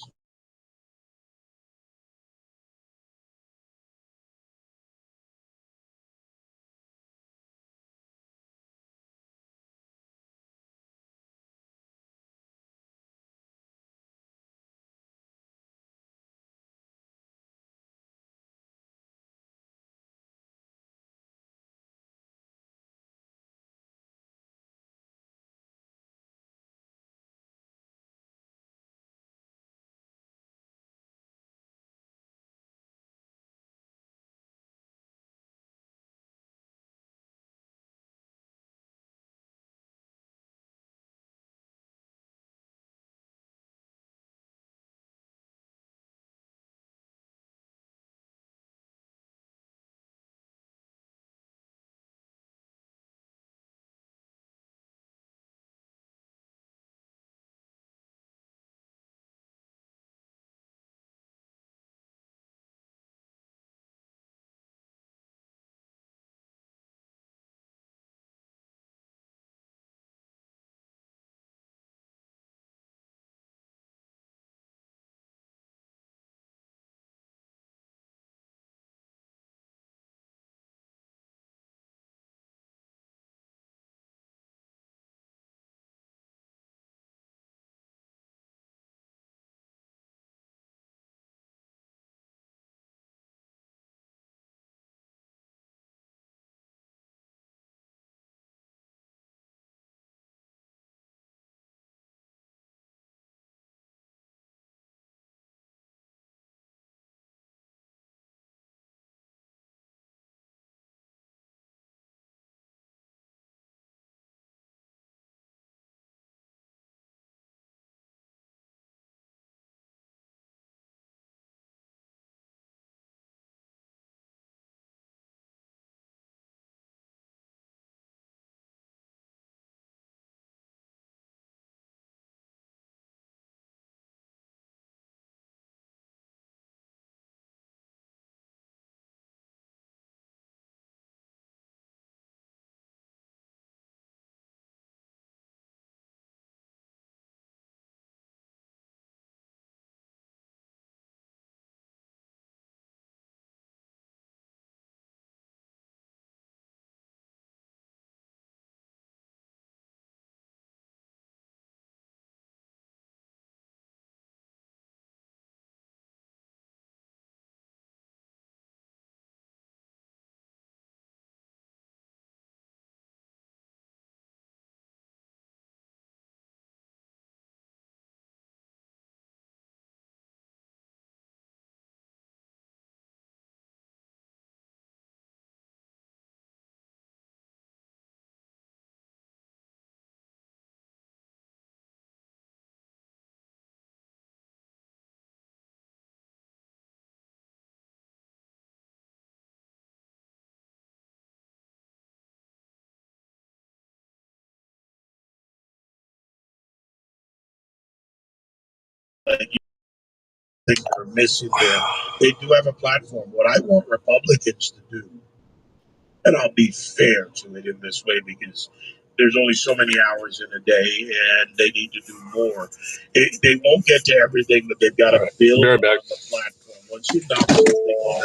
things that are missing there. They do have a platform. What I want Republicans to do, and I'll be fair to it in this way because there's only so many hours in a day and they need to do more. They won't get to everything, but they've got to build on the platform. Once you knock something off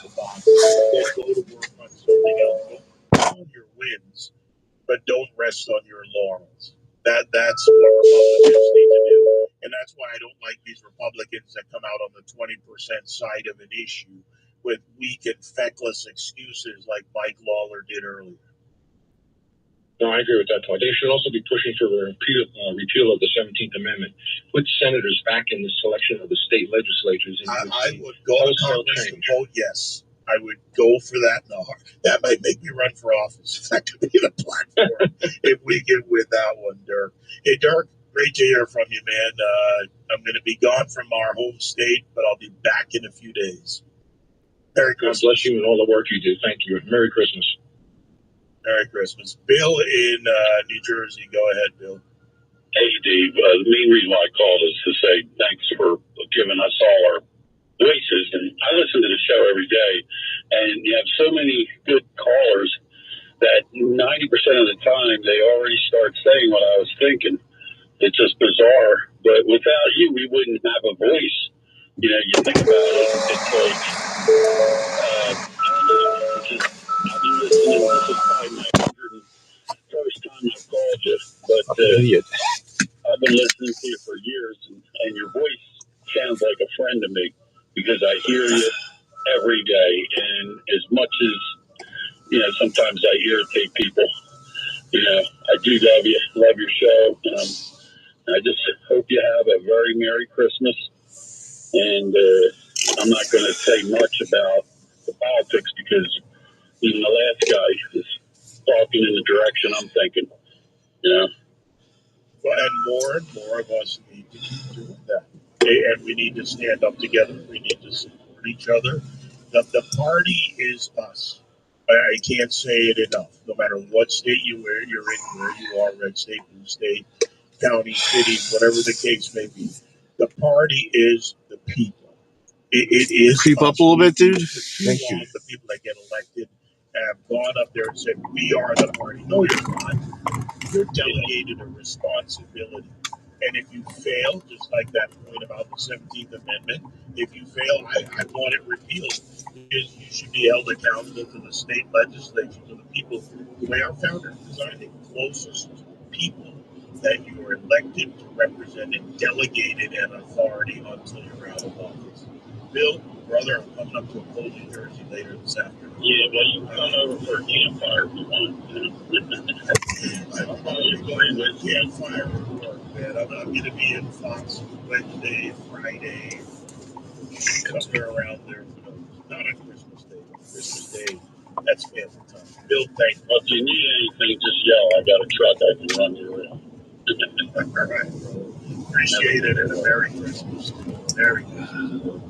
the box, then go to work on something else. Don't on your wins, but don't rest on your laurels. That's what Republicans need to do. And that's why I don't like these Republicans that come out on the 20% side of an issue with weak and feckless excuses like Mike Lawler did earlier. No, I agree with that point. They should also be pushing for the repeal of the 17th Amendment. Put senators back in the selection of the state legislatures. I would go to Congress to vote yes. I would go for that in the heart. That might make me run for office. That could be the platform if we get with that one, Dirk. Hey, Dirk, great to hear from you, man. I'm going to be gone from our home state, but I'll be back in a few days. Merry Christmas. God bless you and all the work you do. Thank you. Merry Christmas. Merry Christmas. Bill in New Jersey. Go ahead, Bill. Hey, Dave. The main reason why I called is to say thanks for giving us all our voices. And I listen to the show every day, and you have so many good callers that 90% of the time they already start saying what I was thinking. It's just bizarre. But without you, we wouldn't have a voice. You know, you think about it, it's like, I don't know. It's just, I've been listening. This is probably my 101st time I've called you. But I've been listening to you for years, and your voice sounds like a friend to me because I hear you every day. And as much as, you know, sometimes I irritate people, you know, I do love your show. I just hope you have a very Merry Christmas. And I'm not going to say much about the politics because even the last guy is talking in the direction I'm thinking, you know. And more of us need to keep doing that. And we need to stand up together. We need to support each other. The party is us. I can't say it enough. No matter what state you're in, where you are, red state, blue state, county, city, whatever the case may be, the party is the people. It is. Creep up a little bit, dude. Thank you. The people that get elected have gone up there and said, "We are the party." No, you're not. You're delegated a responsibility. And if you fail, just like that point about the 17th Amendment, if you fail, I want it repealed. Because you should be held accountable to the state legislature, to the people, the way our founder designed the closest people that you are elected to represent and delegated an authority until you're out of office. Bill, brother, I'm coming up to a poll in Jersey later this afternoon. Yeah, well, you can come over for a campfire if you want. I'm probably going with campfire at work, man. I'm going to be in Fox Wednesday, Friday, somewhere around there. Not on Christmas Day. Christmas Day, that's family time. Bill, thank you. Well, if you need anything, just yell. I got a truck I can run you around. All right, bro. Appreciate it, and a Merry Christmas. Very good.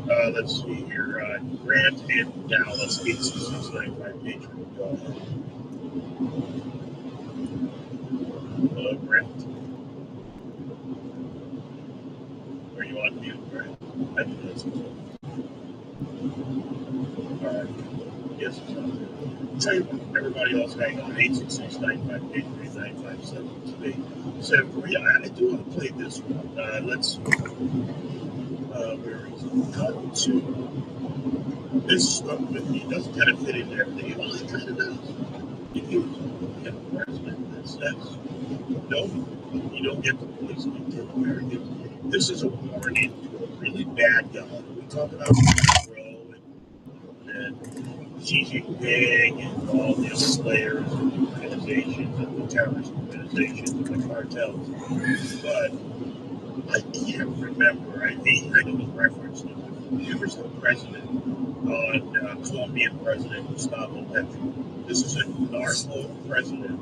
Let's see here. Grant in Dallas, 86695 Patriot. Go ahead. Hello, Grant. Are you on mute, Grant? I think that's cool. All right. Yes, it's on there. Tell you what, everybody else hang on. 86695 Patriot 957 I do want to play this one. Let's where is it? Cut to this stuff, but he doesn't kind of fit into everything. Well, he kind of does. If you get a president that says, no, you don't get the police to kill Americans, this is a warning to a really bad guy. We talk about Castro and Xi Jinping and all the other players and the organizations and the terrorist organizations and the cartels. But I can't remember. I know he referenced it. There was the president on Colombian President Gustavo Petro. This is a narco president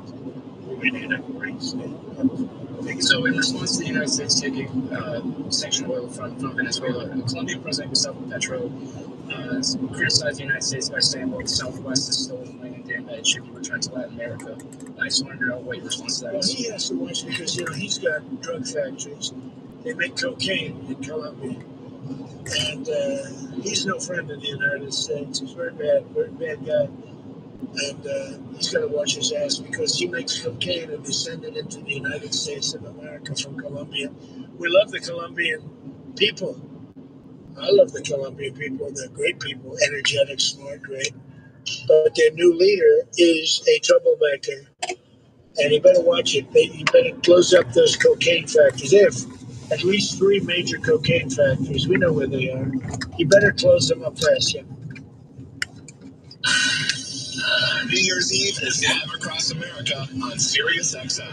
ruining a great state. So, in response to the United States taking sanctioned oil from Venezuela, Colombian President Gustavo Petro criticized the United States by saying, well, the Southwest is stolen land and that it should be returned to Latin America. I just wanted to know what your response to that is. Well, he has to watch because, he's got drug factories. They make cocaine in Colombia. And he's no friend of the United States. He's very bad guy. And he's got to watch his ass because he makes cocaine and they send it into the United States of America from Colombia. We love the Colombian people. I love the Colombian people. They're great people, energetic, smart, great. But their new leader is a troublemaker. And you better watch it. You better close up those cocaine factories. They have at least 3 major cocaine factories. We know where they are. You better close them up fast, yeah. New Year's Eve is live across America on Sirius XM.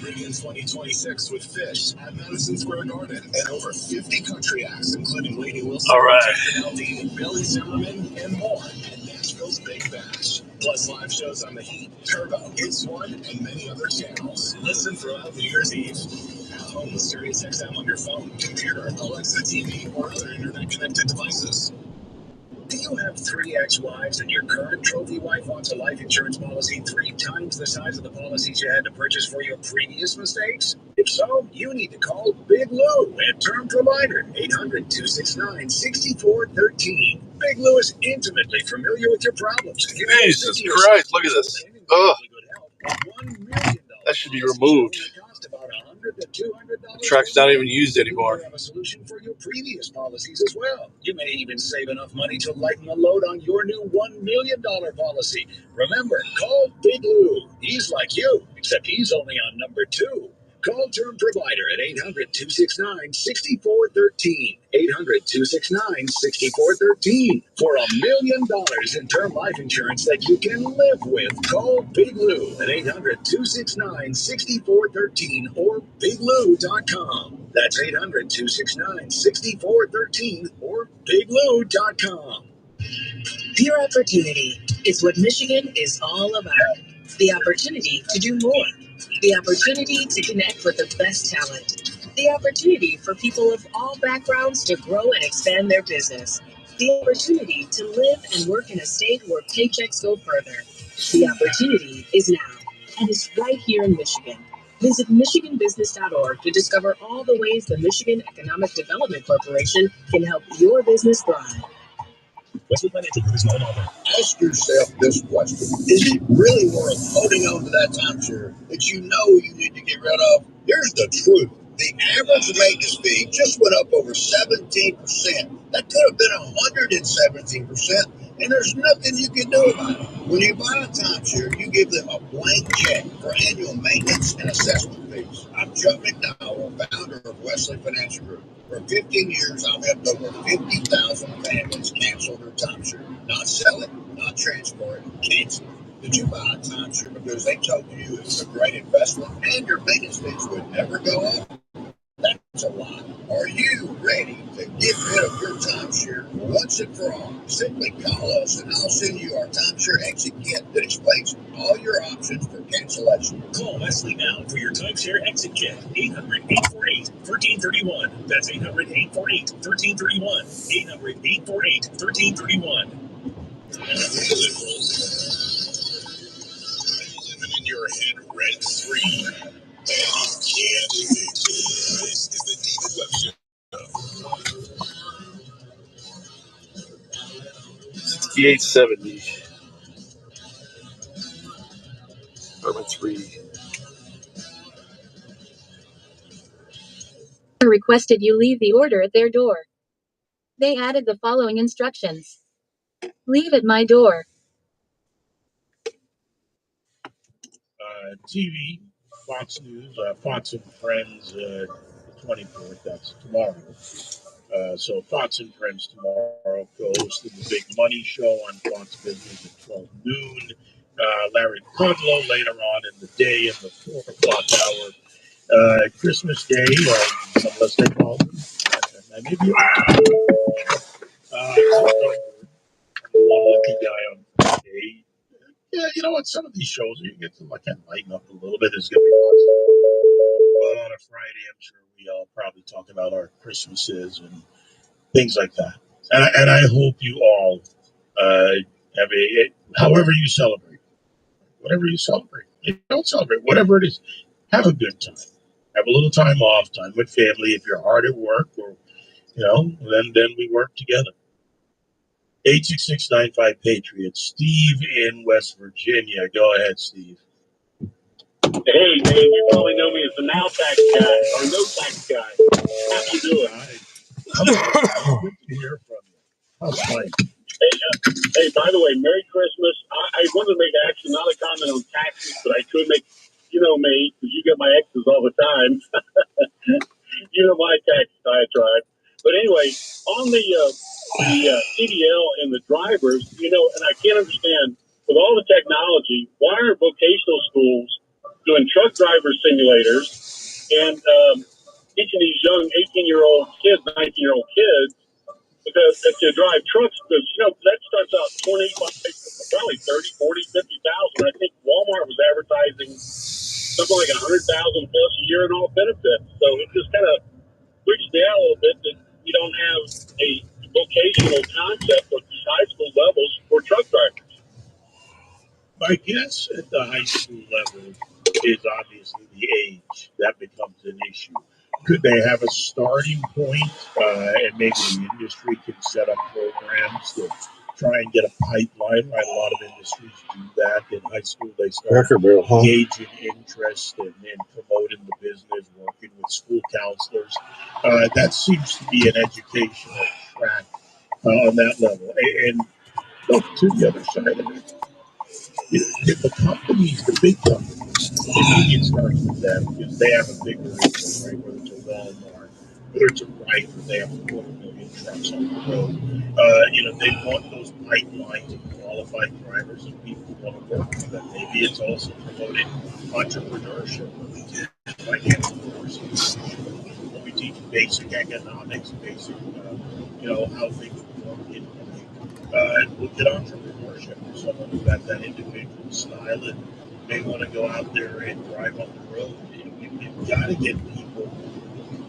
Begin 2026 with Fish at Madison Square Garden and over 50 country acts, including Lady Wilson, All right. Jason Aldean, Billy Zimmerman, and more at Nashville's Big Bash. Plus live shows on The Heat, Turbo, It's One, and many other channels. Listen throughout New Year's Eve. At home with Sirius XM on your phone, computer, Alexa TV, or other internet-connected devices. Do you have 3 ex-wives and your current trophy wife wants a life insurance policy 3 times the size of the policies you had to purchase for your previous mistakes? If so, you need to call Big Lou at Term Provider, 800-269-6413. Big Lou is intimately familiar with your problems. Jesus Christ, look at this. Ugh. That should be removed. The track's not even used anymore. Have a solution for your previous policies as well. You may even save enough money to lighten the load on your new $1 million policy. Remember, call Big Lou. He's like you, except he's only on number 2. Call Term Provider at 800-269-6413. 800-269-6413. For $1 million in term life insurance that you can live with. Call Big Lou at 800-269-6413 or biglou.com. That's 800-269-6413 or biglou.com. Pure opportunity is what Michigan is all about. The opportunity to do more. The opportunity to connect with the best talent. The opportunity for people of all backgrounds to grow and expand their business. The opportunity to live and work in a state where paychecks go further. The opportunity is now, and is right here in Michigan. Visit MichiganBusiness.org to discover all the ways the Michigan Economic Development Corporation can help your business thrive. Westwood Financial Group is not an offer. Ask yourself this question. Is it really worth holding on to that timeshare that you know you need to get rid of? Here's the truth. The average maintenance fee just went up over 17%. That could have been 117%, and there's nothing you can do about it. When you buy a timeshare, you give them a blank check for annual maintenance and assessment fees. I'm Chuck McDowell, founder of Wesley Financial Group. For 15 years, I've helped over 50,000 families cancel their timeshare. Not sell it, not transfer it, cancel it. Did you buy a timeshare because they told you it was a great investment and your maintenance fees would never go up? That's a lie. Are you ready to get rid of your timeshare once and for all? Simply call us and I'll send you our timeshare exit kit that explains all your options for cancellation. Call Wesley now for your timeshare exit kit. 800-848-1331. That's 800-848-1331. 800-848-1331. Living in your head rent free. And you can't fix it. This is the David Webb Show. 6870. Apartment 3. Requested you leave the order at their door. They added the following instructions. Leave at my door. TV, Fox News, Fox and Friends, the 24th, that's tomorrow. So Fox and Friends tomorrow goes to the Big Money Show on Fox Business at 12 noon. Larry Kudlow later on in the day in the 4 o'clock hour. Christmas Day, unless they call me. Maybe I'm one lucky guy on Friday. Yeah, you know what? Some of these shows you get to kind of lighten up a little bit. There's going to be lots of but on a Friday, I'm sure we all probably talk about our Christmases and things like that. And I hope you all have however you celebrate, whatever you celebrate. If you don't celebrate, whatever it is, have a good time. Have a little time off, time with family. If you're hard at work, or then we work together. 866-95-PATRIOT. Steve in West Virginia. Go ahead, Steve. Hey, Dave, you probably know me as the now tax guy or no tax guy. How you doing? Good to hear from you. How's life? Hey, by the way, Merry Christmas. I wanted to make actually not a comment on taxes, but I could make, you know me, because you get my exes all the time. You know my tax diatribe. But anyway, on the CDL and the drivers, and I can't understand, with all the technology, why are vocational schools doing truck driver simulators and teaching these young 18-year-old kids, 19-year-old kids, because to drive trucks, because that starts out 25, probably 30, 40, 50,000. I think Walmart was advertising something like 100,000 plus a year in all benefits. So it just kind of freaks me out a little bit that we don't have a vocational concept of these high school levels for truck drivers. My guess at the high school level is obviously the age. That becomes an issue. Could they have a starting point, and maybe the industry can set up programs to try and get a pipeline? Right, a lot of industries do that in high school. They start gauging interest and promoting the business, working with school counselors. That seems to be an educational track on that level. And look to the other side of it. If the companies, the big companies, maybe it starts with them because they have a bigger reach, right? Whether it's a Walmart, whether it's a Wright, where they have 250,000 trucks on the road. They want those pipelines of qualified drivers and people who want to work for them. Maybe it's also promoting entrepreneurship. Financial literacy. We teach basic economics, basic, how things work in look at entrepreneurship. For someone who got that individual style and may want to go out there and drive on the road, you've got to get people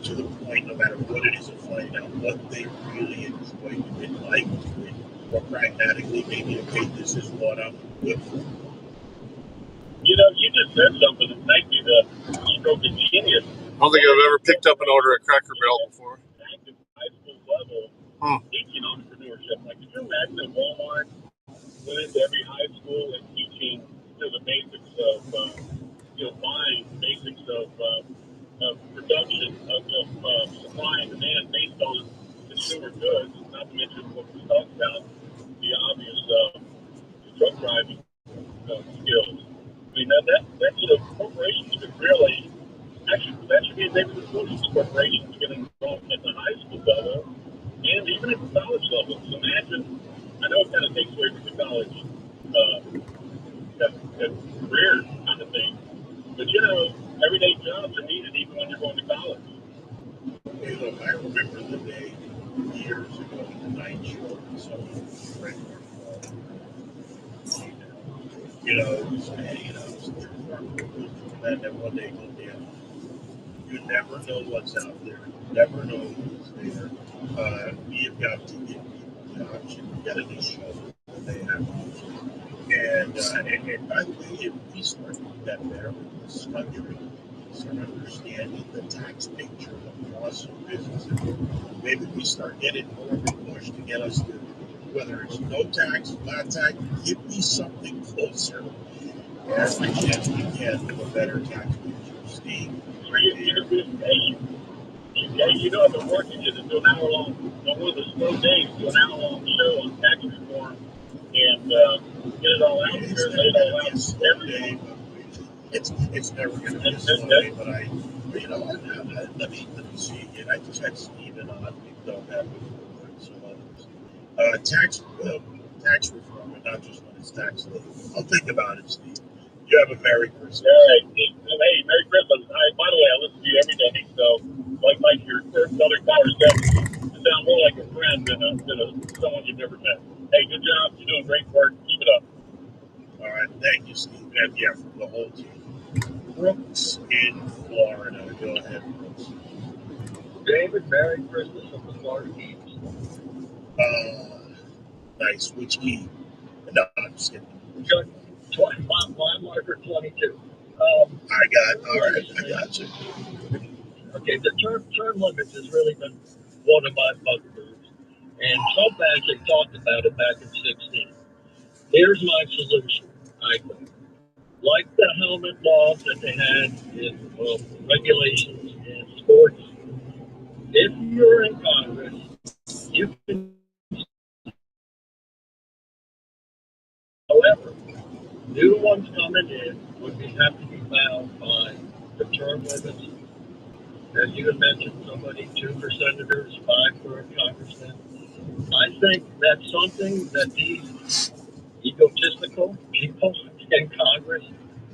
to the point, no matter what it is, of finding out what they really enjoy, what they like, or pragmatically, maybe, okay, this is what I'm good for. You just said something that might be the stroke of genius. I don't think I've ever picked up an order at Cracker Barrel before. Active high school level teaching entrepreneurship. Like, could you imagine that Walmart went into every high school and teaching the basics of buying, basics of production, of supply and demand based on consumer goods, not to mention what we talked about, the obvious truck driving skills. I mean, that corporations could really, actually, that should be maybe the closest corporations get involved at the high school level and even at the college level. So imagine, I know it kind of takes away from the college that career kind of thing, but everyday jobs are needed even when you're going to college. I remember the day years ago in the night show when someone read it was, and then one day go down. You never know what's out there. You never know who's there. We have got to give people the option. We've got to do shows that they have options. And by the way, if we start doing that better in this country, start understanding the tax picture across our businesses, maybe we start getting more of a push to get us to, whether it's no tax, flat tax, give me something closer every chance we can to a better tax picture. Steve, right there. I've been working just to do an hour-long, on one of the slow days, do an hour-long show on tax reform and get it all out there, lay it all out every day. It's never going to be a slow day, but let me see again. I just had Stephen on. We've done that before and some others. Tax reform, and not just when it's tax day. I'll think about it, Steve. You have a Merry Christmas. Hey, Merry Christmas. By the way, I listen to you every day, so like your Southern conversation, you sound more like a friend than someone you've never met. Hey, good job. You're doing great work. Keep it up. All right, thank you, Steve. And yeah, from the whole team. Brooks in Florida. Go ahead, Brooks. David, Merry Christmas from the Florida Keys. Nice. Which key? No, I'm just kidding. Mile marker 22. All right, I got you. Okay, the term limits has really been one of my bugaboo. And Trump actually talked about it back in 16. Here's my solution, I think. Like the helmet laws that they had in regulations in sports, if you're in Congress, you can. However, new ones coming in would have to be bound by the term limits. As you had mentioned, somebody 2 for senators, 5 for a congressman. I think that's something that these egotistical people in Congress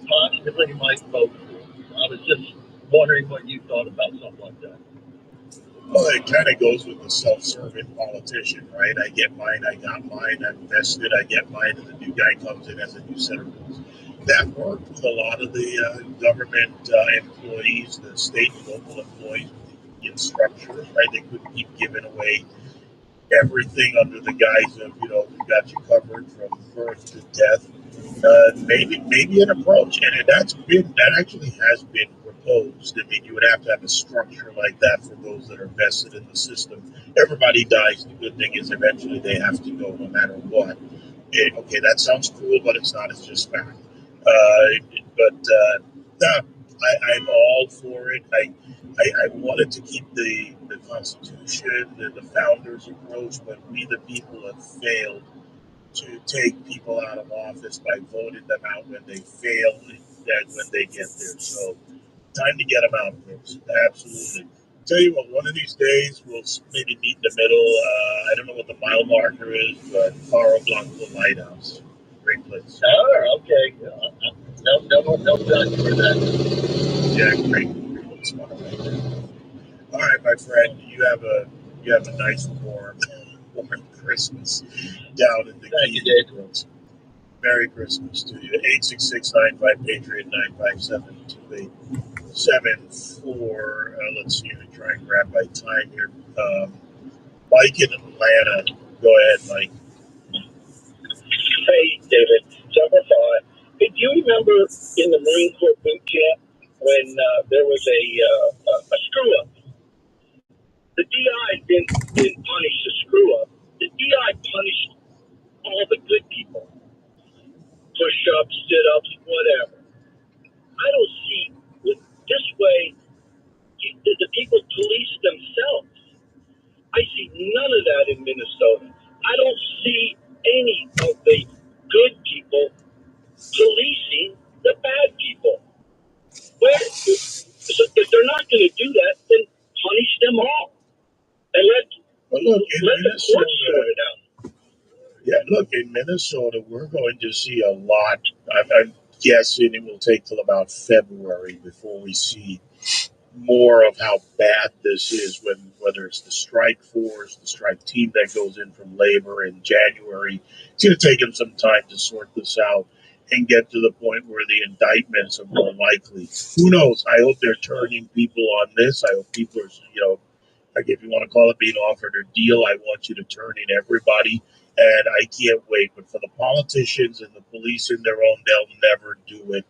possibly might vote for. I was just wondering what you thought about something like that. Well, it kind of goes with the self-serving politician, right? I get mine, I got mine, I'm vested, I get mine, and the new guy comes in as a new set of rules. That worked with a lot of the government employees, the state and local employees, the structures, right? They couldn't keep giving away everything under the guise of, we got you covered from birth to death. Maybe an approach, and that actually has been proposed. I mean, you would have to have a structure like that for those that are vested in the system. Everybody dies. The good thing is eventually they have to go no matter what. Okay, that sounds cool, but it's not. It's just fact. No, I'm all for it. I wanted to keep the Constitution, the founders' approach, but we, the people, have failed to take people out of office by voting them out when they fail and when they get there. So, time to get them out, folks. Absolutely. Tell you what, one of these days we'll maybe meet in the middle. I don't know what the mile marker is, but Faro Blanco Lighthouse. Great place. Oh, okay. No time for that. Yeah, great spot right there. All right, my friend, you have a nice warm Christmas down in the Keys. Merry Christmas to you. 866-95-PATRIOT 957-2874. Let's see. I'm try and grab my time here. Mike in Atlanta. Go ahead, Mike. Hey, David. Number 5. Do you remember in the Marine Corps boot camp when there was a screw up? The DI didn't punish the screw up. The DI punished all the good people. Push ups, sit ups, whatever. I don't see this way. The people police themselves. I see none of that in Minnesota. I don't see any of the good people policing the bad people. So if they're not going to do that, then punish them all and let the courts sort it out. Yeah, look, in Minnesota, we're going to see a lot. I'm guessing it will take till about February before we see more of how bad this is, whether it's the strike force, the strike team that goes in from labor in January. It's going to take them some time to sort this out and get to the point where the indictments are more likely. Who knows? I hope they're turning people on this. I hope people are, like if you want to call it being offered a deal, I want you to turn in everybody. And I can't wait. But for the politicians and the police in their own, they'll never do it.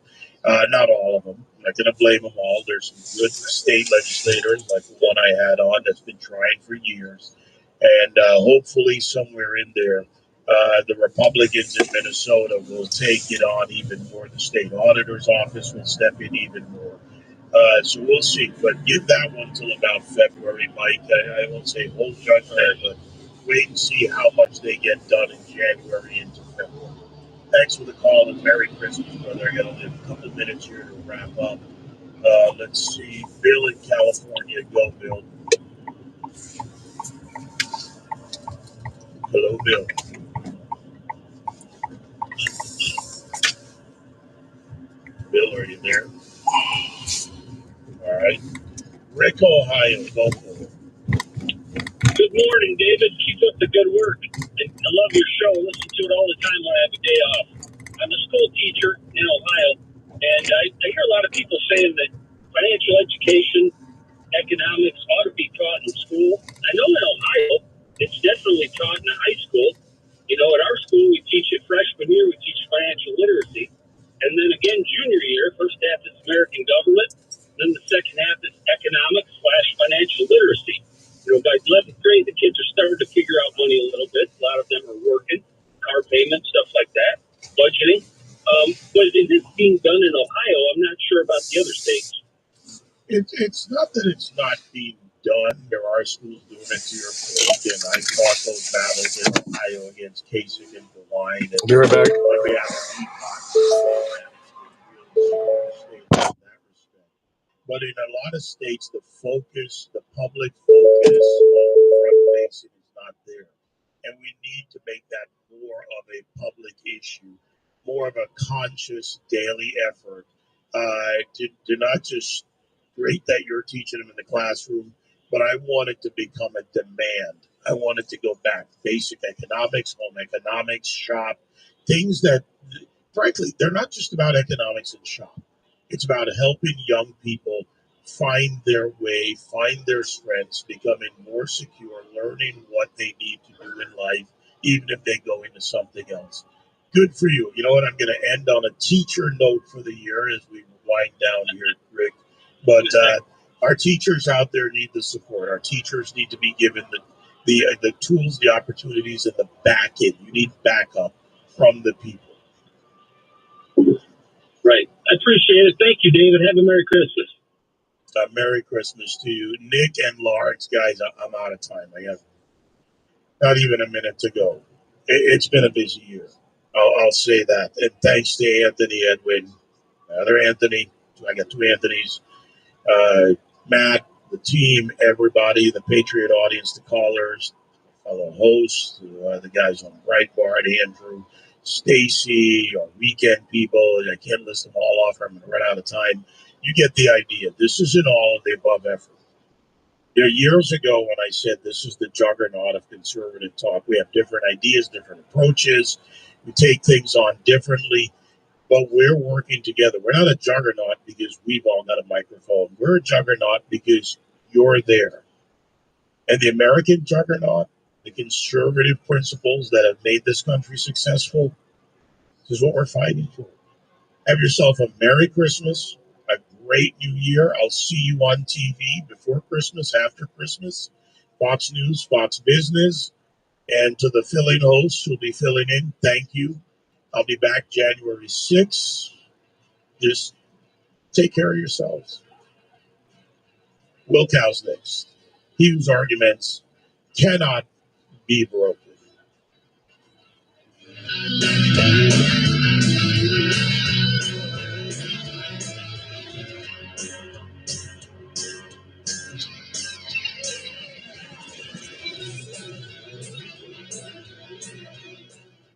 Not all of them. I'm not going to blame them all. There's some good state legislators, like the one I had on, that's been trying for years. And hopefully, somewhere in there, the Republicans in Minnesota will take it on even more. The state auditor's office will step in even more. So we'll see. But give that one till about February, Mike. I won't say hold judgment, but wait and see how much they get done in January into February. Thanks for the call and Merry Christmas, brother. I got only a couple minutes here to wrap up. Let's see. Bill in California. Go, Bill. Hello, Bill. Bill, are you there? All right. Rick, Ohio. Go for it. Good morning, David. Keep up the good work. I love your show. I listen to it all the time when I have a day off. I'm a school teacher in Ohio, and I hear a lot of people saying that financial education, economics ought to be taught in school. I know in Ohio, it's definitely taught in high school. At our school, we teach it freshman year, we teach financial literacy. And then again, junior year, first half is American government. Then the second half is economics / financial literacy. By 11th grade, the kids are starting to figure out money a little bit. A lot of them are working, car payments, stuff like that, budgeting. But it is being done in Ohio. I'm not sure about the other states. It's not that it's not being done. There are schools doing it, to your point, and I fought those battles in Ohio against Kasich and DeWine. And Be right back. we have but in a lot of states, the public focus on front facing is not there. And we need to make that more of a public issue, more of a conscious daily effort to not just great that you're teaching them in the classroom, but I want it to become a demand. I want it to go back. Basic economics, home economics, shop, things that, frankly, they're not just about economics and shop. It's about helping young people find their way, find their strengths, becoming more secure, learning what they need to do in life, even if they go into something else. Good for you. You know what? I'm going to end on a teacher note for the year as we wind down here, Rick. But our teachers out there need the support. Our teachers need to be given the tools, the opportunities, and the backing. You need backup from the people. Right. I appreciate it. Thank you, David. Have a Merry Christmas. Merry Christmas to you. Nick and Lawrence, guys, I'm out of time. I have not even a minute to go. It's been a busy year. I'll say that. And thanks to Anthony Edwin, other Anthony. I got two Anthonys. Matt, the team, everybody, the Patriot audience, the callers, fellow hosts, the guys on Breitbart, Andrew, Stacy, our weekend people. I can't list them all off. I'm going to run out of time. You get the idea. This is an all of the above effort. Years ago when I said this is the juggernaut of conservative talk, we have different ideas, different approaches. We take things on differently, but we're working together. We're not a juggernaut because we've all got a microphone. We're a juggernaut because you're there. And the American juggernaut, the conservative principles that have made this country successful, this is what we're fighting for. Have yourself a Merry Christmas, a great New Year. I'll see you on TV before Christmas, after Christmas, Fox News, Fox Business, and to the filling hosts who'll be filling in, thank you. I'll be back January 6th. Just take care of yourselves. Will Cow's next. He whose arguments cannot be broken.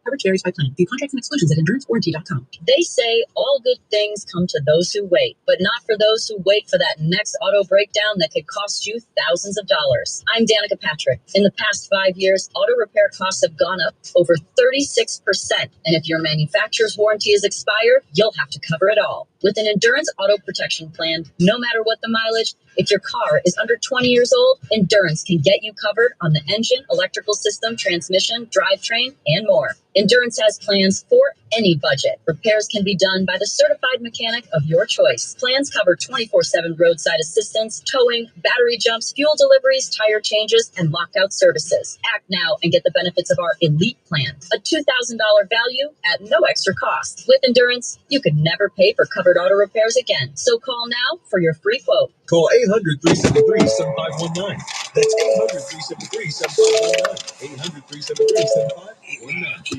Coverage varies by plan. View contracts and exclusions at endurancewarranty.com. They say all good things come to those who wait, but not for those who wait for that next auto breakdown that could cost you thousands of dollars. I'm Danica Patrick. In the past 5 years, auto repair costs have gone up over 36%. And if your manufacturer's warranty is expired, you'll have to cover it all. With an Endurance Auto Protection Plan, no matter what the mileage, if your car is under 20 years old, Endurance can get you covered on the engine, electrical system, transmission, drivetrain, and more. Endurance has plans for any budget. Repairs can be done by the certified mechanic of your choice. Plans cover 24/7 roadside assistance, towing, battery jumps, fuel deliveries, tire changes, and lockout services. Act now and get the benefits of our Elite Plan, a $2,000 value at no extra cost. With Endurance, you could never pay for covered auto repairs again. So call now for your free quote. Call 800-373-7519. That's 800-373-7519. 800-373-7519. I am Joe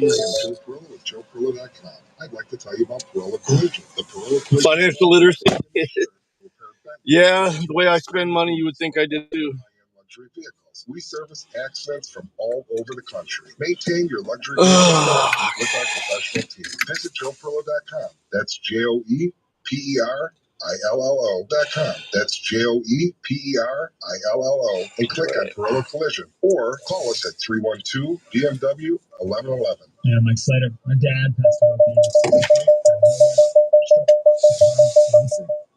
Perella with JoePerella.com. I'd like to tell you about Perella Collision. The Perella Collision. Financial literacy. Yeah, the way I spend money, you would think I did too. Luxury vehicles. We service accidents from all over the country. Maintain your luxury vehicle with our professional team. Visit JoePerella.com. That's JoePerilla.com. That's JoePerilla. And click on Perella Collision. Or call us at 312 BMW 1111. Yeah, Mike Slater. My dad passed away at the age of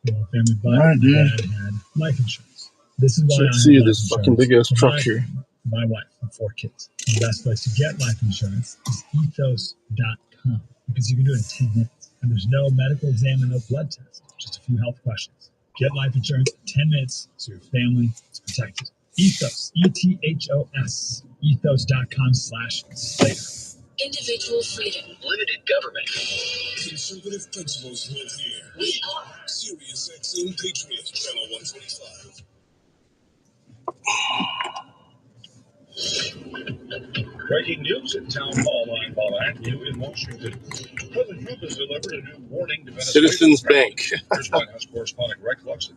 63. Family buddy. My dad had life insurance. This is why I see this fucking big ass truck here. My wife and 4 kids. The best place to get life insurance is ethos.com because you can do it in 10 minutes. And there's no medical exam and no blood test, just a few health questions. Get life insurance in 10 minutes so your family is protected. Ethos, ETHOS, ethos.com/Slater. Individual freedom. Limited government. Conservative principles live here. We are Sirius XM Patriot, Channel 125. Breaking news at Town Hall on Ball Avenue in Washington. President Trump has delivered a new warning to Venezuela. Citizens Bank. Here's White House correspondent Greg Luxon.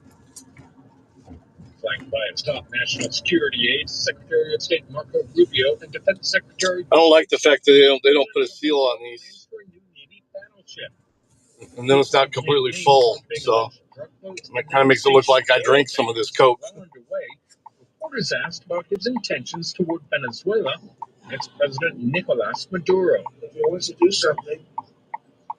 Flanked by its top national security aides, Secretary of State Marco Rubio and Defense Secretary. I don't like the fact that they don't put a seal on these. And then it's not completely full, so it kind of makes it look like I drank some of this Coke. Reporters asked about his intentions toward Venezuela against President Nicolas Maduro. If he wants to do something,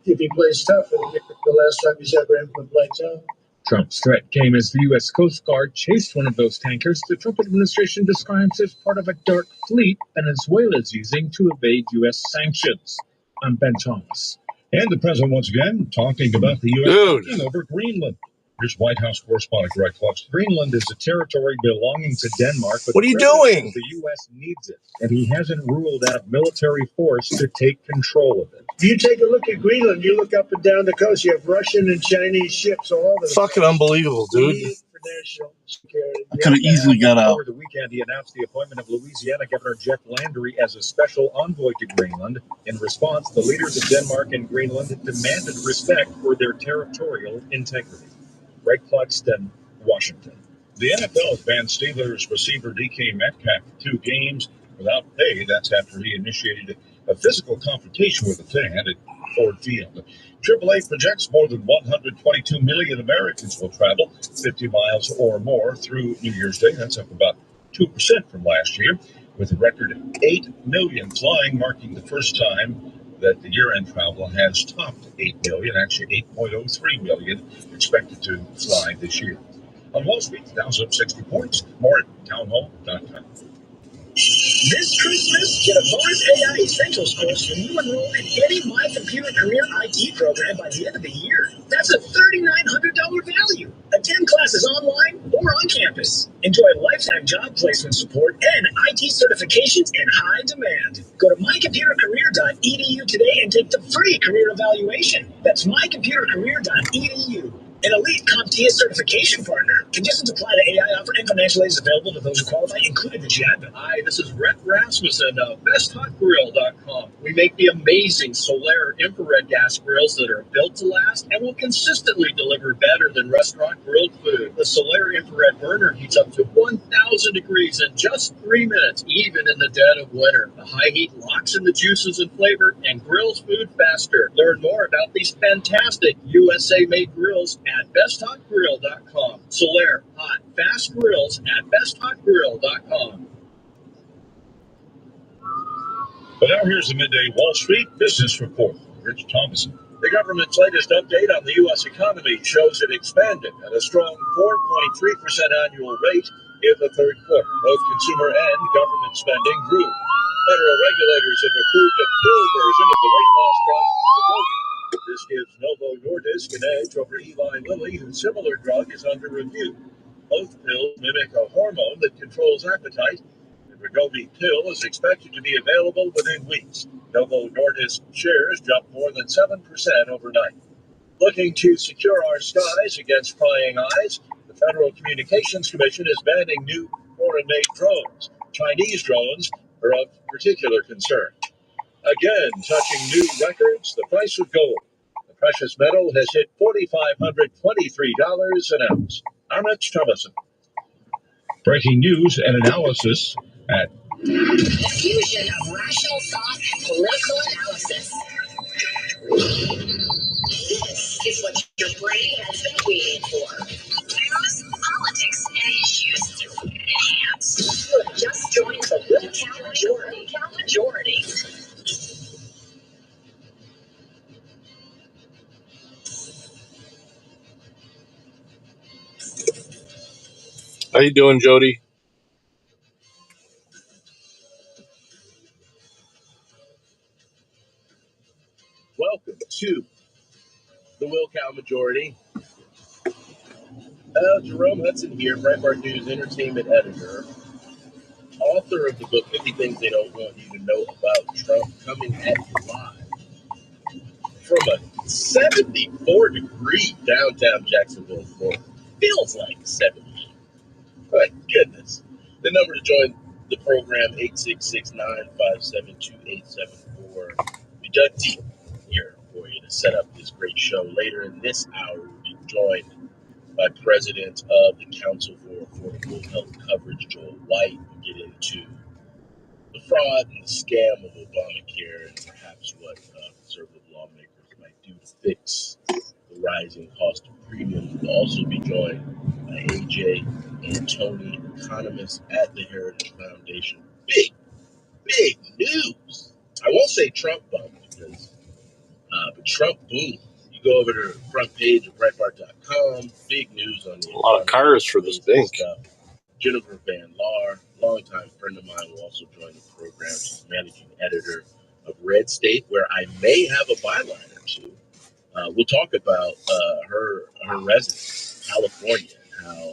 if he plays tough, it'll be the last time he's ever in for play tough. Trump's threat came as the U.S. Coast Guard chased one of those tankers the Trump administration describes as part of a dark fleet Venezuela is using to evade U.S. sanctions. I'm Ben Thomas. And the president once again talking about the U.S. taking over Greenland. Here's White House correspondent Greg Luxon. Greenland is a territory belonging to Denmark, but what are you doing? The U.S. needs it, and he hasn't ruled out military force to take control of it. If you take a look at Greenland, you look up and down the coast, you have Russian and Chinese ships all over the Fucking place. unbelievable, dude. I could have easily got out. Over the weekend, he announced the appointment of Louisiana Governor Jeff Landry as a special envoy to Greenland. In response, the leaders of Denmark and Greenland demanded respect for their territorial integrity. Greg Cluxton, Washington. The NFL has banned Steelers receiver DK Metcalf for 2 games without pay. That's after he initiated a physical confrontation with a fan at Ford Field. AAA projects more than 122 million Americans will travel 50 miles or more through New Year's Day. That's up about 2% from last year, with a record 8 million flying, marking the first time that the year-end travel has topped 8 million, actually 8.03 million expected to fly this year. On Wall Street, the Dow's up 60 points. More at townhall.com. This Christmas, get a bonus AI Essentials course when you enroll in any My Computer Career IT program by the end of the year. That's a $3,900 value. Attend classes online or on campus. Enjoy lifetime job placement support and IT certifications in high demand. Go to mycomputercareer.edu today and take the free career evaluation. That's mycomputercareer.edu. An elite CompTIA certification partner. Conditions apply to AI offer and financial aid is available to those who qualify, including the GAD. Hi, this is Rhett Rasmussen of BestHotGrill.com. We make the amazing Solaire infrared gas grills that are built to last and will consistently deliver better than restaurant grilled food. The Solaire infrared burner heats up to 1,000 degrees in just 3 minutes, even in the dead of winter. The high heat locks in the juices and flavor and grills food faster. Learn more about these fantastic USA-made grills at BestHotGrill.com. Solaire, hot, fast grills at BestHotGrill.com. But now here's the midday Wall Street Business Report. Rich Thomason. The government's latest update on the U.S. economy shows it expanded at a strong 4.3% annual rate in the third quarter. Both consumer and government spending grew. Federal regulators have approved a pill version of the weight loss drug Wegovy. This gives Novo Nordisk an edge over Eli Lilly, whose similar drug is under review. Both pills mimic a hormone that controls appetite. The Wegovy pill is expected to be available within weeks. Novo Nordisk shares jumped more than 7% overnight. Looking to secure our skies against prying eyes, the Federal Communications Commission is banning new foreign-made drones. Chinese drones are of particular concern. Again, touching new records, the price of gold. The precious metal has hit $4,523 an ounce. I'm Rich Thomason. Breaking news and analysis at The fusion of rational thought and political analysis. This is what your brain has been waiting for. News, politics, and issues enhanced. You have just joined the Count Majority. How you doing, Jody? Welcome to the will cow majority. Jerome Hudson here, Breitbart News entertainment editor, author of the book 50 Things They Don't Want You to Know About Trump, coming at you live from a 74-degree downtown Jacksonville, Florida. Feels like 70. My goodness. The number to join the program, 866-957-2874. We dug deep here for you to set up this great show. Later in this hour, we'll be joined by President of the Council for Affordable Health Coverage, Joel White. We'll get into the fraud and the scam of Obamacare and perhaps what conservative lawmakers might do to fix the rising cost of premiums. We'll also be joined by AJ and Tony, economists at the Heritage Foundation. Big news. I won't say Trump bump because, but Trump boom. You go over to the front page of Breitbart.com. Big news on the A lot of cars for this bank. stuff. Jennifer Van Laar, longtime friend of mine, will also join the program. She's managing editor of Red State, where I may have a byline or two. We'll talk about her residence, California, and how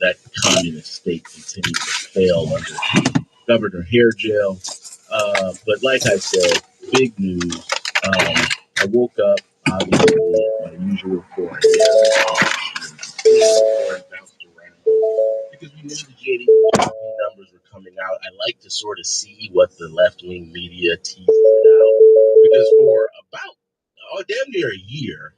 that communist state continues to fail under Governor Hair Gel. But like I said, big news. I woke up, obviously, at my usual 4 a.m. Bounced around because we knew the GDP numbers were coming out. I like to sort of see what the left-wing media teased out because for about damn near a year,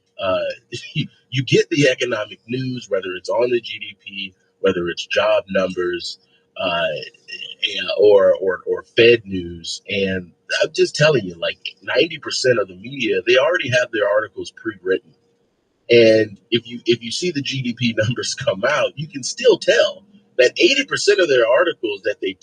you get the economic news, whether it's on the GDP, whether it's job numbers, or Fed news, and I'm just telling you, like 90% of the media, they already have their articles pre-written, and if you see the GDP numbers come out, you can still tell that 80% of their articles that they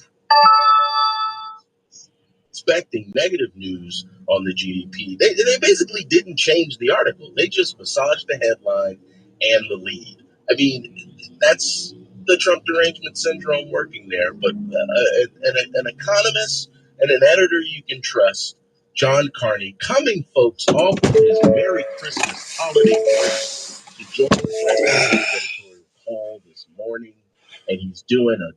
expecting negative news on the GDP. They basically didn't change the article. They just massaged the headline and the lead. I mean, that's the Trump derangement syndrome working there. But an economist and an editor you can trust, John Carney, coming, folks, off of his Merry Christmas holiday break to join the editorial call this morning. And he's doing a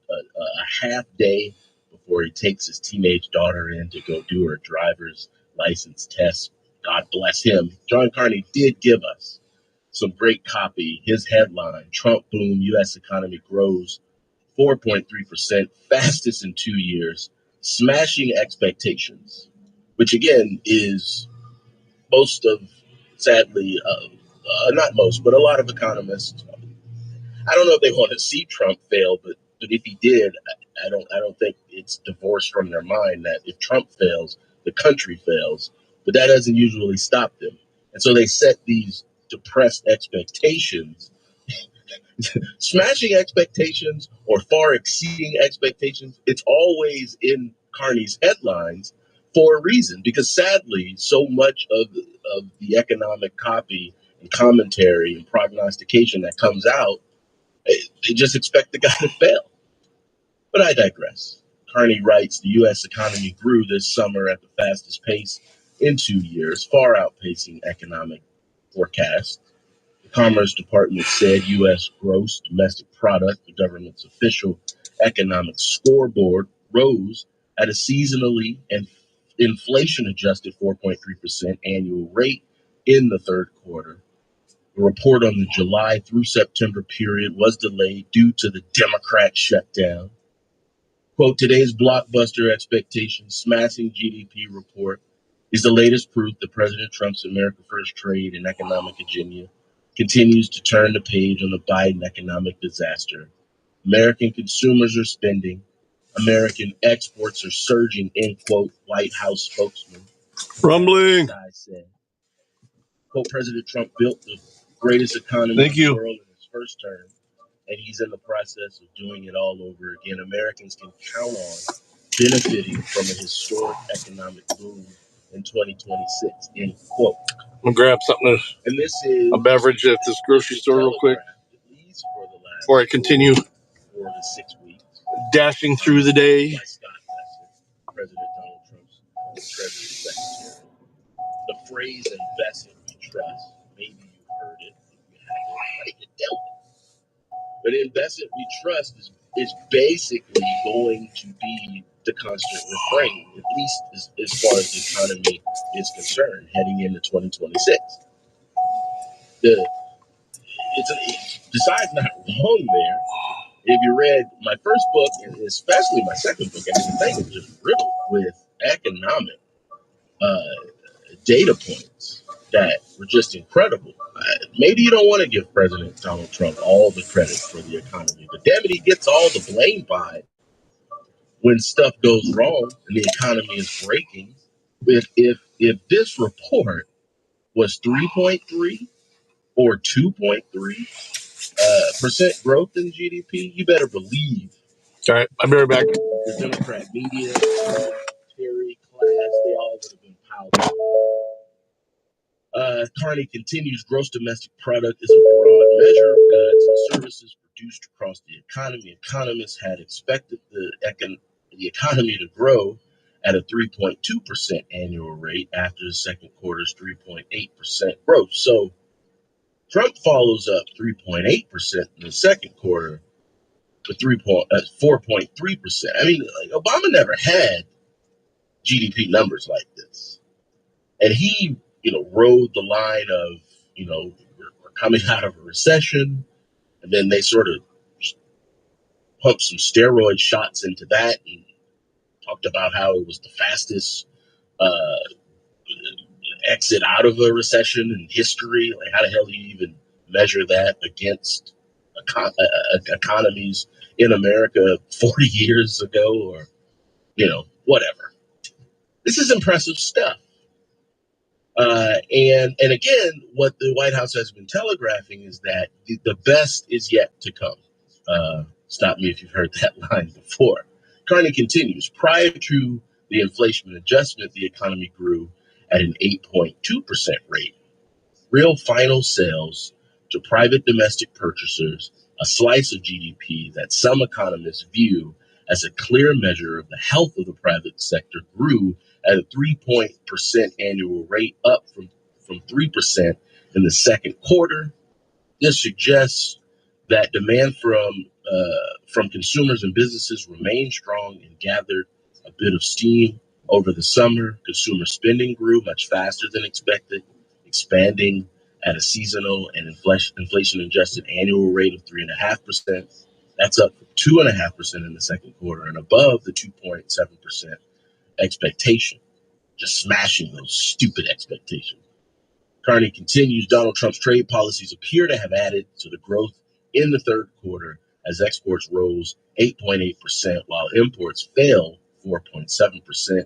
half day before he takes his teenage daughter in to go do her driver's license test. God bless him. John Carney did give us some great copy. His headline, Trump boom, U.S. economy grows 4.3%, fastest in 2 years, smashing expectations, which again is most of, sadly, not most, but a lot of economists. I don't know if they want to see Trump fail, but if he did, I don't think it's divorced from their mind that if Trump fails, the country fails. But that doesn't usually stop them, and so they set these depressed expectations, smashing expectations or far exceeding expectations. It's always in Carney's headlines for a reason, because sadly, so much of the economic copy and commentary and prognostication that comes out, they just expect the guy to fail. But I digress. Carney writes, the U.S. economy grew this summer at the fastest pace in 2 years, far outpacing economic forecasts. The Commerce Department said U.S. gross domestic product, the government's official economic scoreboard, rose at a seasonally and inflation-adjusted 4.3% annual rate in the third quarter. The report on the July through September period was delayed due to the Democrat shutdown. Quote, today's blockbuster expectations smashing GDP report is the latest proof that President Trump's America First trade and economic agenda continues to turn the page on the Biden economic disaster. American consumers are spending. American exports are surging, end quote, White House spokesman. Rumbling. Said. Quote, President Trump built the greatest economy in the world in his first term, and he's in the process of doing it all over again. Americans can count on benefiting from a historic economic boom in 2026, end quote. I'm going to grab something, and this is a beverage at this grocery store real quick before I continue 4 to 6 weeks. Dashing through the day. President Donald Trump's Treasury Secretary. The phrase investing Trust. Maybe you've heard it. If you haven't, write it down. But Investment We Trust is basically going to be the constant refrain, at least as far as the economy is concerned, heading into 2026. Besides not wrong there, if you read my first book, and especially my second book, I mean, the thing is just riddled with economic data points that were just incredible. Maybe you don't want to give President Donald Trump all the credit for the economy, but damn it, he gets all the blame by it when stuff goes wrong and the economy is breaking. If this report was 3.3 or 2.3% growth in GDP, you better believe. All right, I'll be right back. The Democrat media, Terry, class, they all would have been piled up. Carney continues, gross domestic product is a broad measure of goods and services produced across the economy. Economists had expected the economy to grow at a 3.2% annual rate after the second quarter's 3.8% growth. So Trump follows up 3.8% in the second quarter with 4.3%. I mean, Obama never had GDP numbers like this. And he, rode the line of, we're coming out of a recession. And then they sort of pumped some steroid shots into that and talked about how it was the fastest exit out of a recession in history. Like, how the hell do you even measure that against economies in America 40 years ago, or, whatever. This is impressive stuff. And again, what the White House has been telegraphing is that the best is yet to come. Stop me if you've heard that line before. Carney continues, prior to the inflation adjustment, the economy grew at an 8.2% rate. Real final sales to private domestic purchasers, a slice of GDP that some economists view as a clear measure of the health of the private sector, grew at a 3% annual rate, up from 3% in the second quarter. This suggests that demand from consumers and businesses remained strong and gathered a bit of steam over the summer. Consumer spending grew much faster than expected, expanding at a seasonal and inflation-adjusted annual rate of 3.5%. That's up from 2.5% in the second quarter and above the 2.7% expectation. Just smashing those stupid expectations. Carney continues, Donald Trump's trade policies appear to have added to the growth in the third quarter as exports rose 8.8%, while imports fell 4.7%.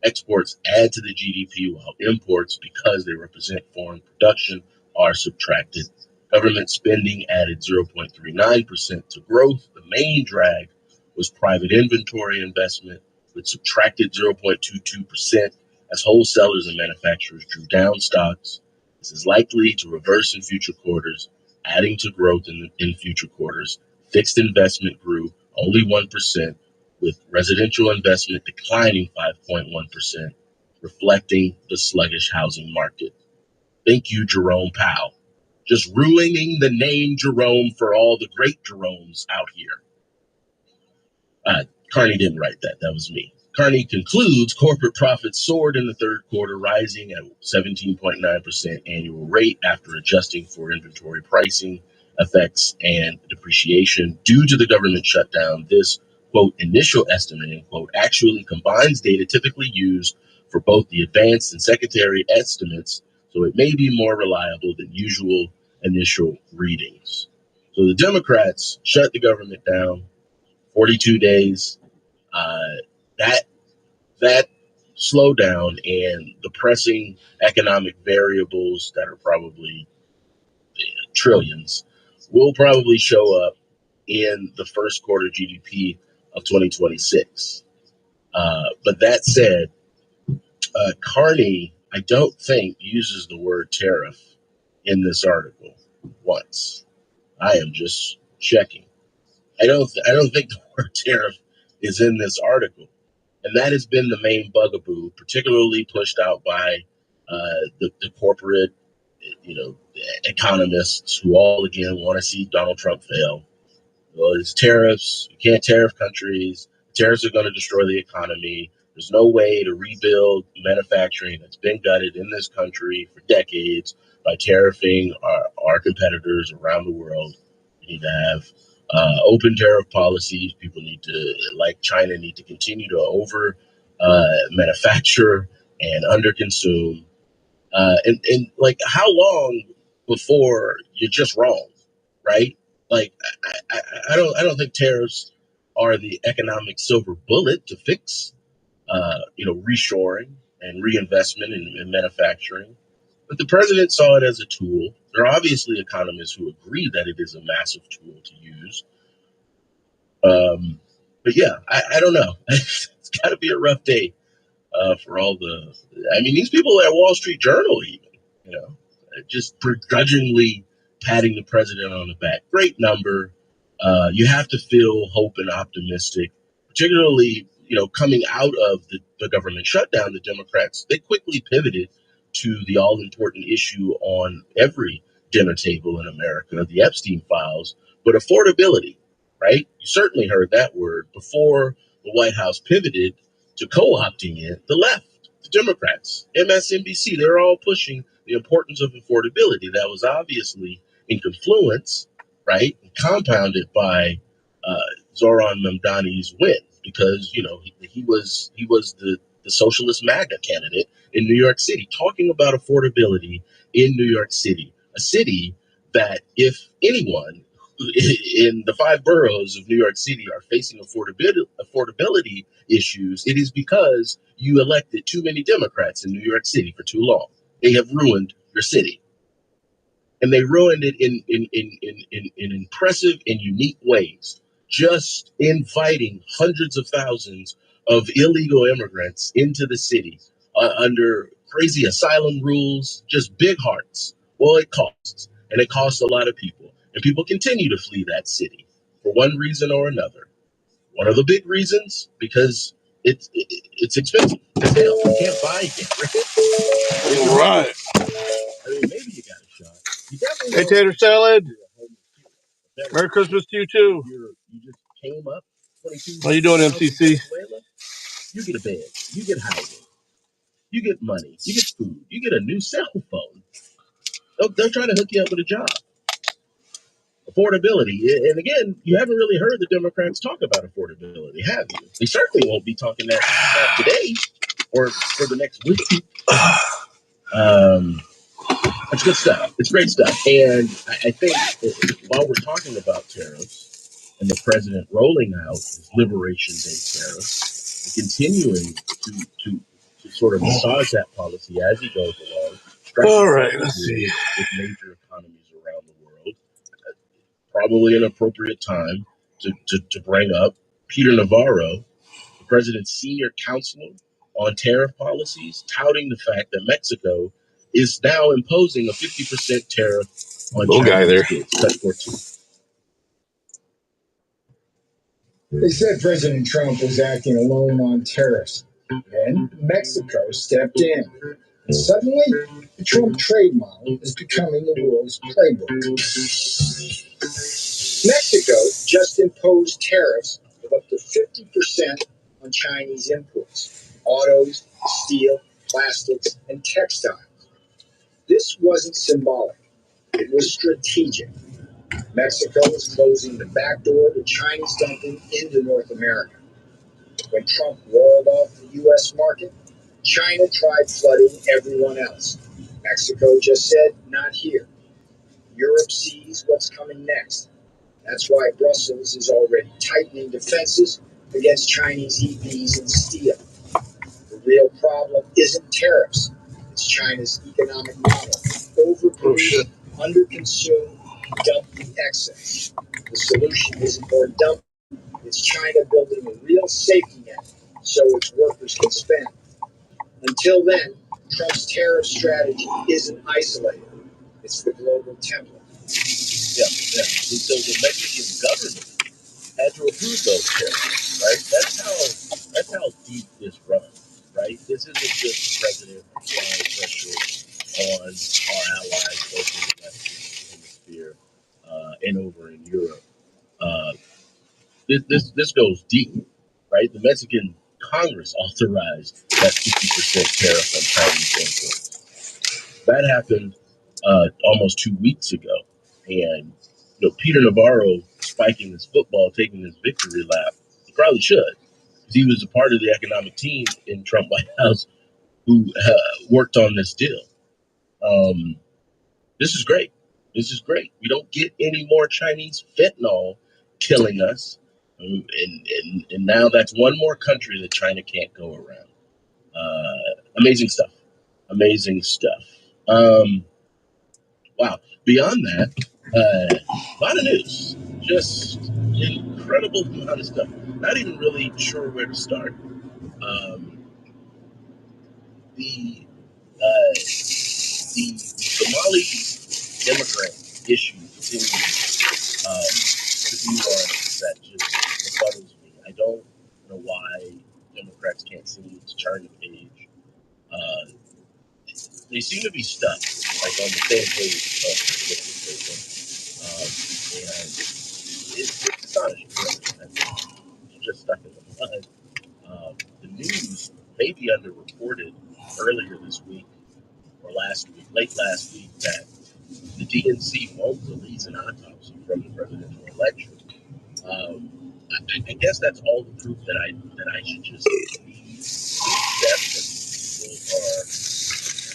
Exports add to the GDP, while imports, because they represent foreign production, are subtracted. Government spending added 0.39% to growth. The main drag was private inventory investment, which subtracted 0.22% as wholesalers and manufacturers drew down stocks. This is likely to reverse in future quarters, adding to growth in future quarters. Fixed investment grew only 1%, with residential investment declining 5.1%, reflecting the sluggish housing market. Thank you, Jerome Powell. Just ruining the name Jerome for all the great Jeromes out here. Carney didn't write that. That was me. Carney concludes, corporate profits soared in the third quarter, rising at 17.9% annual rate after adjusting for inventory pricing effects and depreciation due to the government shutdown. This, quote, initial estimate, end quote, actually combines data typically used for both the advanced and secondary estimates, so it may be more reliable than usual initial readings. So the Democrats shut the government down, 42 days. That slowdown and the pressing economic variables that are probably trillions will probably show up in the first quarter GDP of 2026. But that said, Carney, I don't think, uses the word tariff in this article once. I am just checking. I don't think the word tariff is in this article. And that has been the main bugaboo, particularly pushed out by the corporate economists who all again want to see Donald Trump fail. Well, it's tariffs. You can't tariff countries. Tariffs are going to destroy the economy. There's no way to rebuild manufacturing that's been gutted in this country for decades by tariffing our competitors around the world. We need to have open tariff policies. People need to, like China, need to continue to over manufacture and under consume. And like, how long before you're just wrong, right? Like, I don't think tariffs are the economic silver bullet to fix, reshoring and reinvestment in manufacturing. But the president saw it as a tool. There are obviously economists who agree that it is a massive tool to use. But yeah, I don't know. It's got to be a rough day for all the. I mean, these people at Wall Street Journal, even, just begrudgingly patting the president on the back. Great number. You have to feel hope and optimistic, particularly, coming out of the government shutdown. The Democrats, they quickly pivoted to the all important issue on every dinner table in America, the Epstein files, but affordability, right? You certainly heard that word before the White House pivoted to co-opting it. The left, the Democrats, MSNBC, they're all pushing the importance of affordability. That was obviously in confluence, right, compounded by Zoran Mamdani's win, because he was the socialist MAGA candidate in New York City, talking about affordability in New York City, a city that, if anyone in the 5 boroughs of New York City are facing affordability issues, it is because you elected too many Democrats in New York City for too long. They have ruined your city. And they ruined it in impressive and unique ways, just inviting hundreds of thousands of illegal immigrants into the city under crazy asylum rules, just big hearts. Well, it costs, and it costs a lot of people. And people continue to flee that city for one reason or another. One of the big reasons, because it's expensive as hell. You can't buy it. All right. I mean, maybe you got a shot. You definitely Hey, tater salad. Merry Christmas to you too. You just came up 22. How you doing, MCC? You get a bed. You get housing. You get money. You get food. You get a new cell phone. They'll try to hook you up with a job. Affordability. And again, you haven't really heard the Democrats talk about affordability, have you? They certainly won't be talking that today or for the next week. It's good stuff. It's great stuff. And I think while we're talking about tariffs and the president rolling out his Liberation Day tariffs and continuing to sort of massage that policy as he goes along. All right, let's see. With major economies around the world, probably an appropriate time to bring up Peter Navarro, the president's senior counselor on tariff policies, touting the fact that Mexico is now imposing a 50% tariff on Chinese goods. Cut 14. They said President Trump was acting alone on tariffs. Then Mexico stepped in. And suddenly, the Trump trade model is becoming the world's playbook. Mexico just imposed tariffs of up to 50% on Chinese imports: autos, steel, plastics, and textiles. This wasn't symbolic. It was strategic. Mexico was closing the back door to Chinese dumping into North America. When Trump walled off the U.S. market, China tried flooding everyone else. Mexico just said, not here. Europe sees what's coming next. That's why Brussels is already tightening defenses against Chinese EVs and steel. The real problem isn't tariffs. It's China's economic model. Overproduce, underconsume, dump the excess. The solution isn't more dumping. It's China building a real safety net so its workers can spend. Until then, Trump's tariff strategy isn't isolated. It's the global template. Yeah. So the Mexican government had to approve those tariffs, right? That's how deep this runs, right? This isn't just the president applying pressure on our allies both in the Western Hemisphere and over in Europe. This goes deep, right? The Mexican Congress authorized that 50% tariff on Chinese imports. That happened almost 2 weeks ago, and Peter Navarro spiking his football, taking his victory lap. He probably should, because he was a part of the economic team in Trump White House who worked on this deal. This is great. This is great. We don't get any more Chinese fentanyl killing us. And now that's one more country that China can't go around. Amazing stuff. Amazing stuff. Wow. Beyond that, a lot of news. Just incredible amount of stuff. Not even really sure where to start. The Somali immigrant issue continues to be one that just befuddles me. I don't know why Democrats can't seem to turn the page. They seem to be stuck, like on the same page and it's astonishing. They're just stuck in the mud. The news may be underreported earlier this week or late last week, that the DNC won't release an autopsy from the presidential election. I guess that's all the proof that I should just accept that people are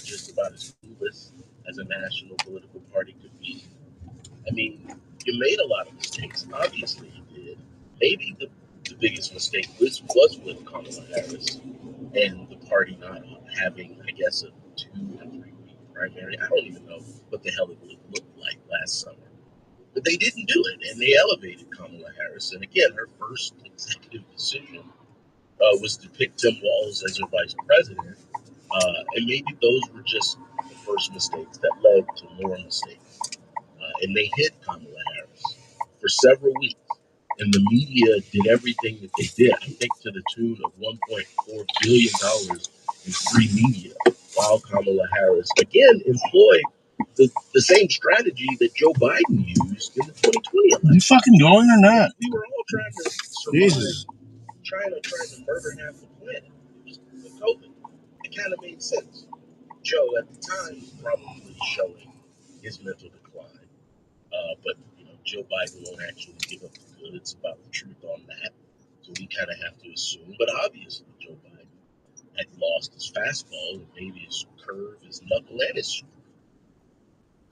just about as clueless as a national political party could be. I mean, you made a lot of mistakes. Obviously, you did. Maybe the biggest mistake was with Kamala Harris and the party not having, I guess, a 2 or 3 week primary. I don't even know what the hell it would look like last summer. But they didn't do it, and they elevated Kamala Harris. And again, her first executive decision was to pick Tim Walz as her vice president. And maybe those were just the first mistakes that led to more mistakes. And they hit Kamala Harris for several weeks. And the media did everything that they did, I think to the tune of $1.4 billion in free media, while Kamala Harris, again, employed the same strategy that Joe Biden used in the 2020 election. Are you fucking going or not? We were all trying to survive, Jesus. trying to murder half the planet. It was with COVID. It kind of made sense. Joe, at the time, was probably showing his mental decline. But Joe Biden won't actually give up the goods about the truth on that. So we kind of have to assume. But obviously, Joe Biden had lost his fastball and maybe his curve, his knuckle, and his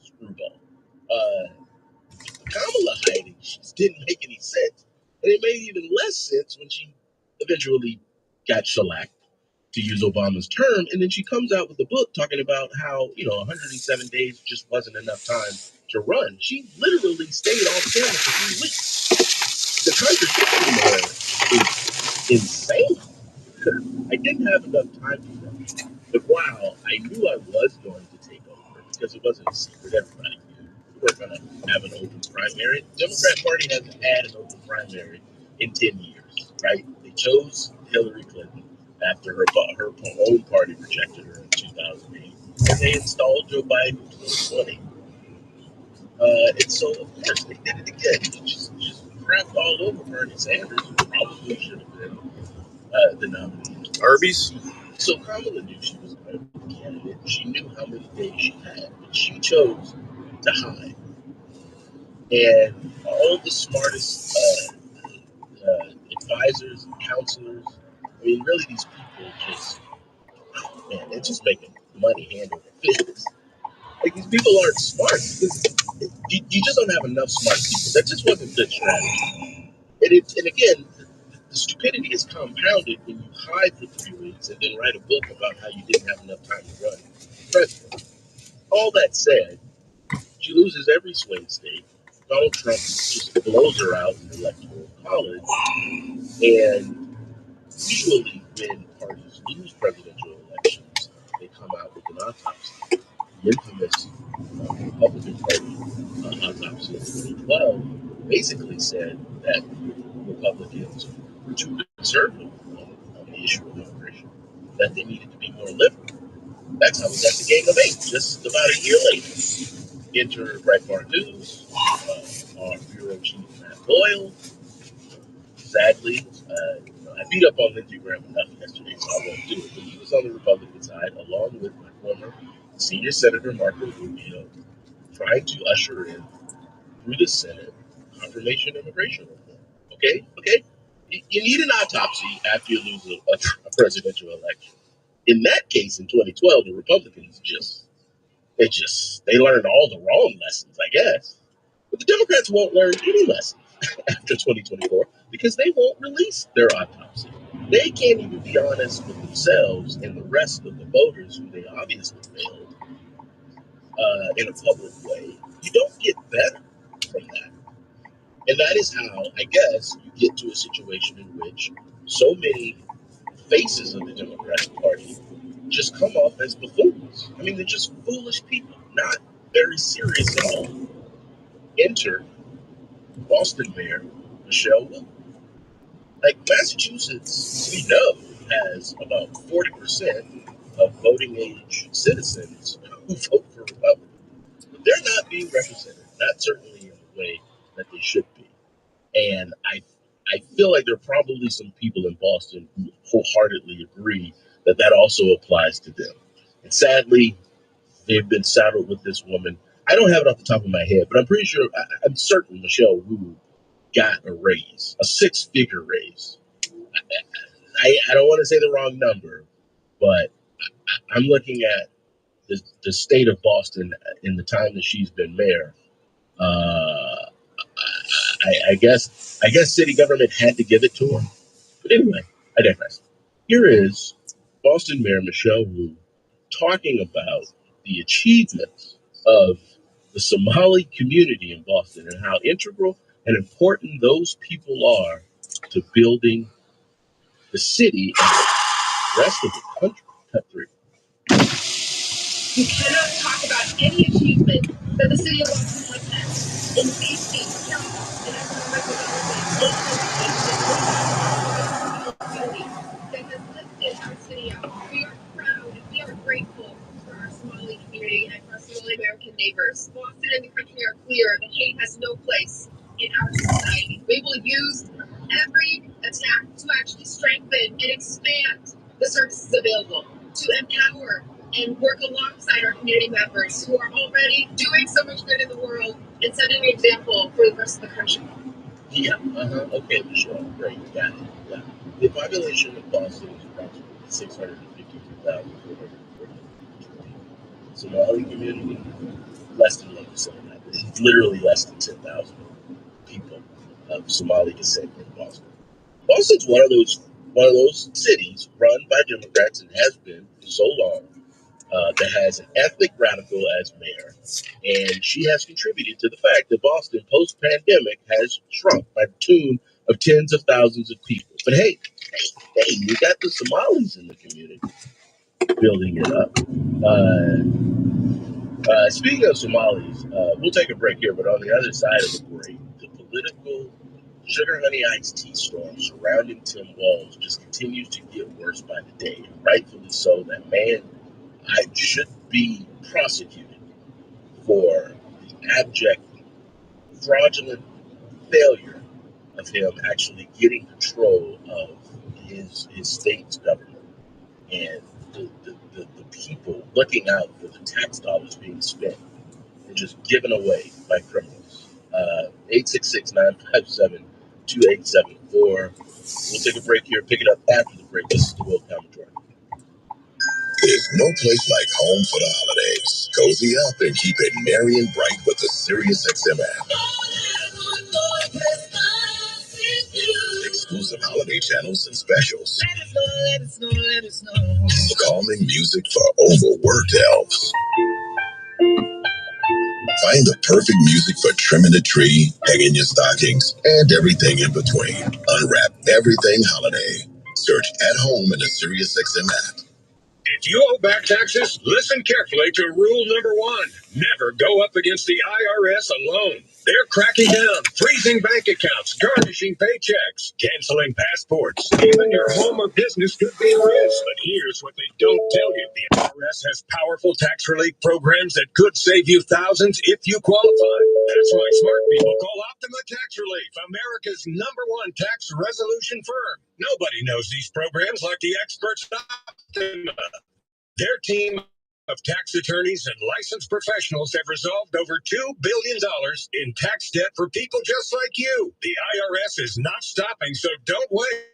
screwball. Kamala hiding just didn't make any sense. And it made even less sense when she eventually got shellacked, to use Obama's term, and then she comes out with a book talking about how 107 days just wasn't enough time to run. She literally stayed off camera for 3 weeks. The contradiction there is insane. I didn't have enough time to run, but wow, I knew I was going to take over because it wasn't a secret. Everybody knew we weren't going to have an open primary. The Democrat Party hasn't had an open primary in 10 years, right? They chose Hillary Clinton after her own party rejected her in 2008, and they installed Joe Biden in 2020. And so, of course, they did it again. They just crapped all over Bernie Sanders, who probably should have been the nominee. Arby's? So Kamala knew she was going to be the candidate. She knew how many days she had, but she chose to hide. And all the smartest advisors and counselors, I mean, really, these people just, man, they're just making money hand over fist. Like, these people aren't smart because you just don't have enough smart people. That just wasn't good strategy. And again, the stupidity is compounded when you hide for 3 weeks and then write a book about how you didn't have enough time to run president. All that said, she loses every swing state. Donald Trump just blows her out in the electoral college. And usually when parties lose presidential elections, they come out with an autopsy. The infamous Republican Party autopsy in 2012 basically said that Republicans were too conservative on the issue of immigration, that they needed to be more liberal. That's how we got the Gang of Eight, just about a year later. Enter Breitbart News, our bureau chief, Matt Boyle. Sadly, I beat up on Lindsey Graham enough yesterday, so I won't do it. But he was on the Republican side, along with my former senior senator, Marco Rubio, trying to usher in, through the Senate, confirmation immigration reform. Okay? You need an autopsy after you lose a presidential election. In that case, in 2012, the Republicans they learned all the wrong lessons, I guess. But the Democrats won't learn any lessons after 2024 because they won't release their autopsy. They can't even be honest with themselves and the rest of the voters who they obviously failed in a public way. You don't get better from that. And that is how, I guess, you get to a situation in which so many faces of the Democratic Party just come off as buffoons. I mean, they're just foolish people, not very serious at all. Enter Boston Mayor Michelle Wu. Like Massachusetts, we know, has about 40% of voting age citizens who vote for Republicans. But they're not being represented, not certainly in the way that they should be. And I feel like there are probably some people in Boston who wholeheartedly agree that that also applies to them. And sadly, they've been saddled with this woman. I don't have it off the top of my head, but I'm pretty sure, I'm certain Michelle Wu got a raise, a 6-figure raise. I don't want to say the wrong number, but I'm looking at the state of Boston in the time that she's been mayor. I guess city government had to give it to her. But anyway, I digress. Here is Boston Mayor Michelle Wu talking about the achievements of the Somali community in Boston and how integral and important those people are to building the city and the rest of the country. Cut through. You cannot talk about any achievement that the city of Boston has had in safety, health, and economic development that has lifted our city up. We are proud and we are grateful for our Somali community and for our Somali American neighbors. Boston and the country are clear that hate has no place in our society. We will use every attack to actually strengthen and expand the services available, to empower and work alongside our community members who are already doing so much good in the world and setting an example for the rest of the country. Yeah, okay, Michelle, great, got it. Yeah. The population of Boston is approximately 652,440. Somali community, less than 1% of that. It's literally less than 10,000 people of Somali descent in Boston. Boston's one of those cities run by Democrats and has been for so long. That has an ethnic radical as mayor, and she has contributed to the fact that Boston, post-pandemic, has shrunk by the tune of tens of thousands of people. But hey, you got the Somalis in the community building it up. Speaking of Somalis, we'll take a break here, but on the other side of the break, the political sugar honey iced tea storm surrounding Tim Walz just continues to get worse by the day, and rightfully so. That man should be prosecuted for the abject, fraudulent failure of him actually getting control of his state's government and the people looking out for the tax dollars being spent and just given away by criminals. 866-957-2874. We'll take a break here, pick it up after the break. This is the World Commentary. There's no place like home for the holidays. Cozy up and keep it merry and bright with the SiriusXM app. Exclusive holiday channels and specials. Let us know. Calming music for overworked elves. Find the perfect music for trimming the tree, hanging your stockings, and everything in between. Unwrap everything holiday. Search at home in the SiriusXM app. If you owe back taxes, listen carefully to rule number 1. Never go up against the IRS alone. They're cracking down, freezing bank accounts, garnishing paychecks, canceling passports. Even your home or business could be at risk. But here's what they don't tell you. The IRS has powerful tax relief programs that could save you thousands if you qualify. That's why smart people call Optima Tax Relief, America's #1 tax resolution firm. Nobody knows these programs like the experts at Optima. Their team of tax attorneys and licensed professionals have resolved over $2 billion in tax debt for people just like you. The IRS is not stopping, so don't wait.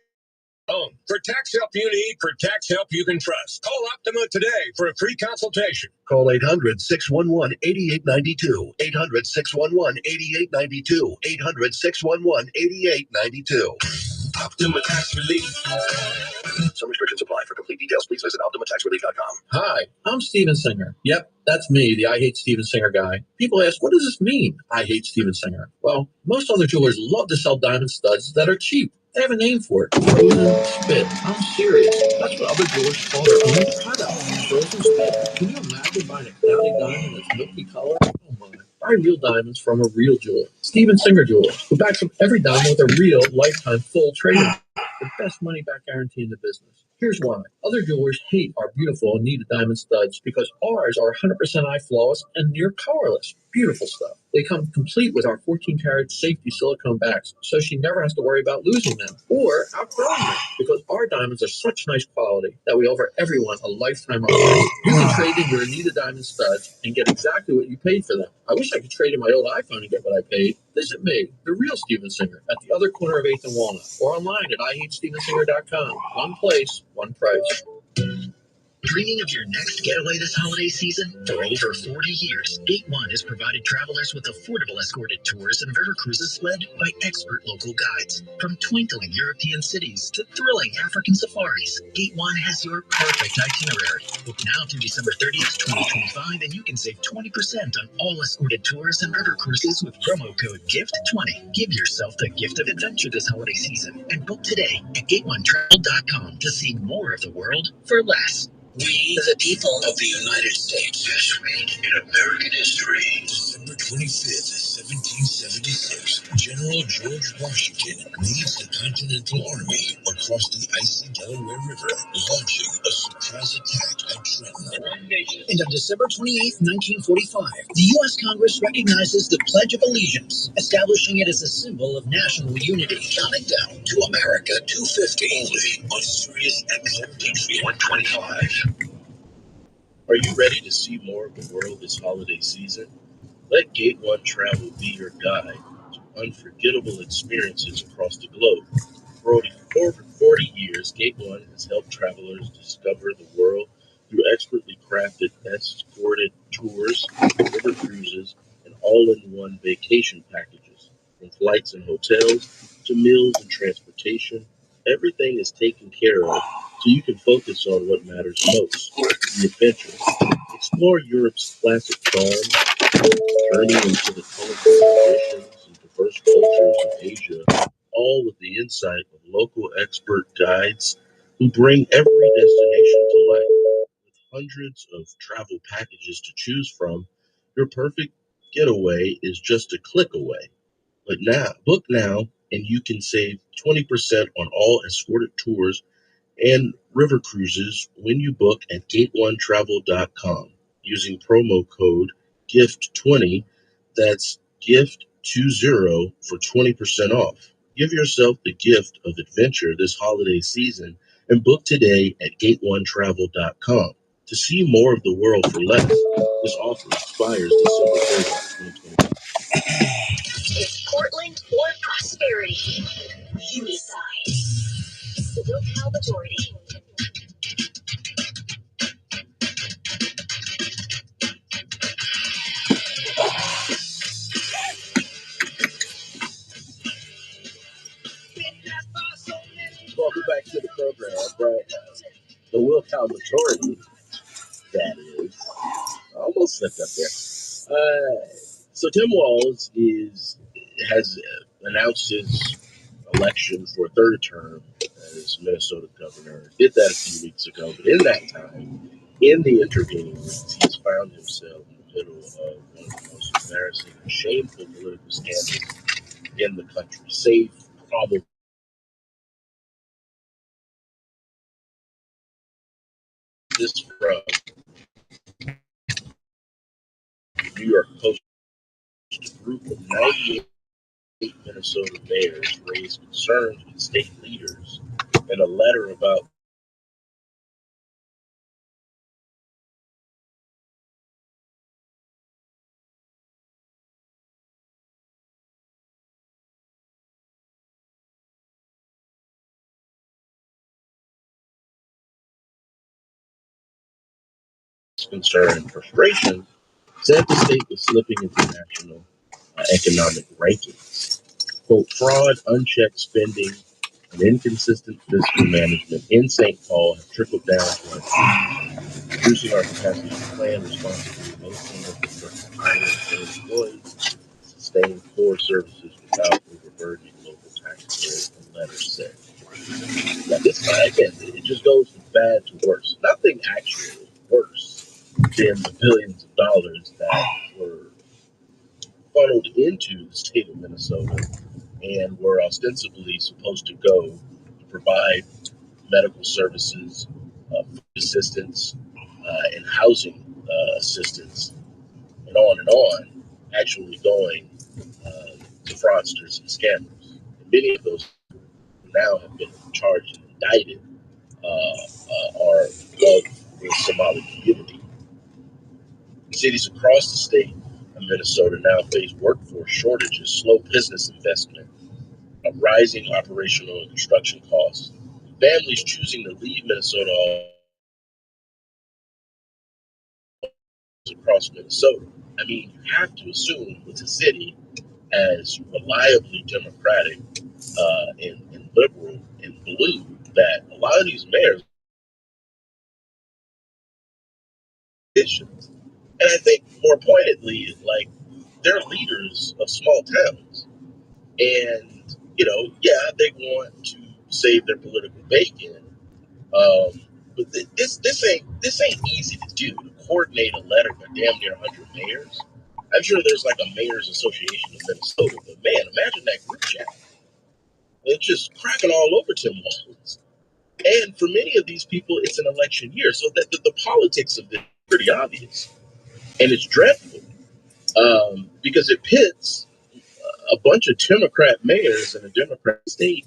For tax help you need, for tax help you can trust. Call Optima today for a free consultation. Call 800-611-8892. 800-611-8892. 800-611-8892. Optima Tax Relief. Some restrictions apply. For complete details, please visit OptimaTaxRelief.com. Hi, I'm Steven Singer. Yep, that's me, the I Hate Steven Singer guy. People ask, what does this mean, I hate Steven Singer? Well, most other jewelers love to sell diamond studs that are cheap. They have a name for it. Frozen spit. I'm serious. That's what other jewelers call their own product. Frozen spit. Can you imagine buying a cloudy diamond that's milky color? Oh my. Buy real diamonds from a real jeweler. Steven Singer Jewelers, who backs up every diamond with a real lifetime full trade-in. The best money back guarantee in the business. Here's why. Other jewelers hate our beautiful and needed diamond studs because ours are 100% eye flawless and near colorless. Beautiful stuff. They come complete with our 14-karat safety silicone backs, so she never has to worry about losing them or outgrowing them because our diamonds are such nice quality that we offer everyone a lifetime option. You can trade in your needed diamond studs and get exactly what you paid for them. I wish I could trade in my old iPhone and get what I paid. Visit me, the real Steven Singer, at the other corner of 8th and Walnut, or online at IHateStevenSinger.com. One place, one price. Dreaming of your next getaway this holiday season? For over 40 years, Gate One has provided travelers with affordable escorted tours and river cruises led by expert local guides. From twinkling European cities to thrilling African safaris, Gate One has your perfect itinerary. Book now through December 30th, 2025, and you can save 20% on all escorted tours and river cruises with promo code GIFT20. Give yourself the gift of adventure this holiday season and book today at GateOneTravel.com to see more of the world for less. We, the people of the United States, this week in American history, December 25th, 1776, General George Washington leads the Continental Army across the icy Delaware River, launching a surprise attack at Trenton. And on December 28th, 1945, the U.S. Congress recognizes the Pledge of Allegiance, establishing it as a symbol of national unity. Counting down to America 250, only on Sirius XM Patriot 125. Are you ready to see more of the world this holiday season? Let Gate One Travel be your guide to unforgettable experiences across the globe. For over 40 years, Gate One has helped travelers discover the world through expertly crafted escorted tours, river cruises, and all-in-one vacation packages. From flights and hotels to meals and transportation, everything is taken care of so you can focus on what matters most, the adventure. Explore Europe's classic charm, journey into the colorful traditions and diverse cultures of Asia, all with the insight of local expert guides who bring every destination to life. With hundreds of travel packages to choose from, your perfect getaway is just a click away. But now, book now, and you can save 20% on all escorted tours and river cruises when you book at GateOneTravel.com using promo code GIFT20. That's GIFT20 for 20% off. Give yourself the gift of adventure this holiday season and book today at GateOneTravel.com. To see more of the world for less, this offer expires December 30th, 2025. It's Portland or prosperity. You decide. The Will Majority. Welcome back to the program, but the willpower majority, that is, I almost slipped up there. So Tim Walz has announced his election for a third term as Minnesota governor. Did that a few weeks ago, but in that time, in the intervening weeks, he's found himself in the middle of one of the most embarrassing and shameful political scandals in the country, save probably this from New York Post. A group of 98 Minnesota mayors raised concerns with state leaders in a letter about concern and frustration, said the state was slipping into national economic rankings. Quote, fraud, unchecked spending, and inconsistent fiscal management in St. Paul have trickled down to our cities, reducing our capacity to plan responsibly, maintain infrastructure, hire and train employees, sustain core services without overburdening local taxpayers, the letter said. Now, this time, again, it just goes from bad to worse. Nothing actually worse than the billions of dollars that were funneled into the state of Minnesota and were ostensibly supposed to go to provide medical services, food assistance, and housing assistance, and on, actually going to fraudsters and scammers. And many of those now have been charged and indicted are of the Somali community. Cities across the state of Minnesota now face workforce shortages, slow business investment, rising operational and construction costs. Families choosing to leave Minnesota across Minnesota. I mean, you have to assume with a city as reliably Democratic and liberal and blue that a lot of these mayors and I think more pointedly, like they're leaders of small towns, and yeah, they want to save their political bacon. But this ain't easy to do. To coordinate a letter to damn near 100 mayors. I'm sure there's like a mayors association of Minnesota, but man, imagine that group chat. It's just cracking all over Tim Walz. And for many of these people, it's an election year, so that the politics of this is pretty obvious, and it's dreadful because it pits a bunch of Democrat mayors in a Democrat state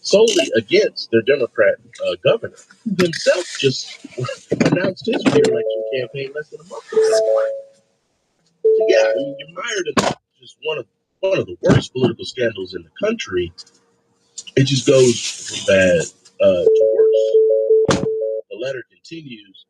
solely against their Democrat governor, who himself just announced his re-election campaign less than a month ago. So yeah, I mean, you're mired in just one of the worst political scandals in the country. It just goes from bad to worse. The letter continues.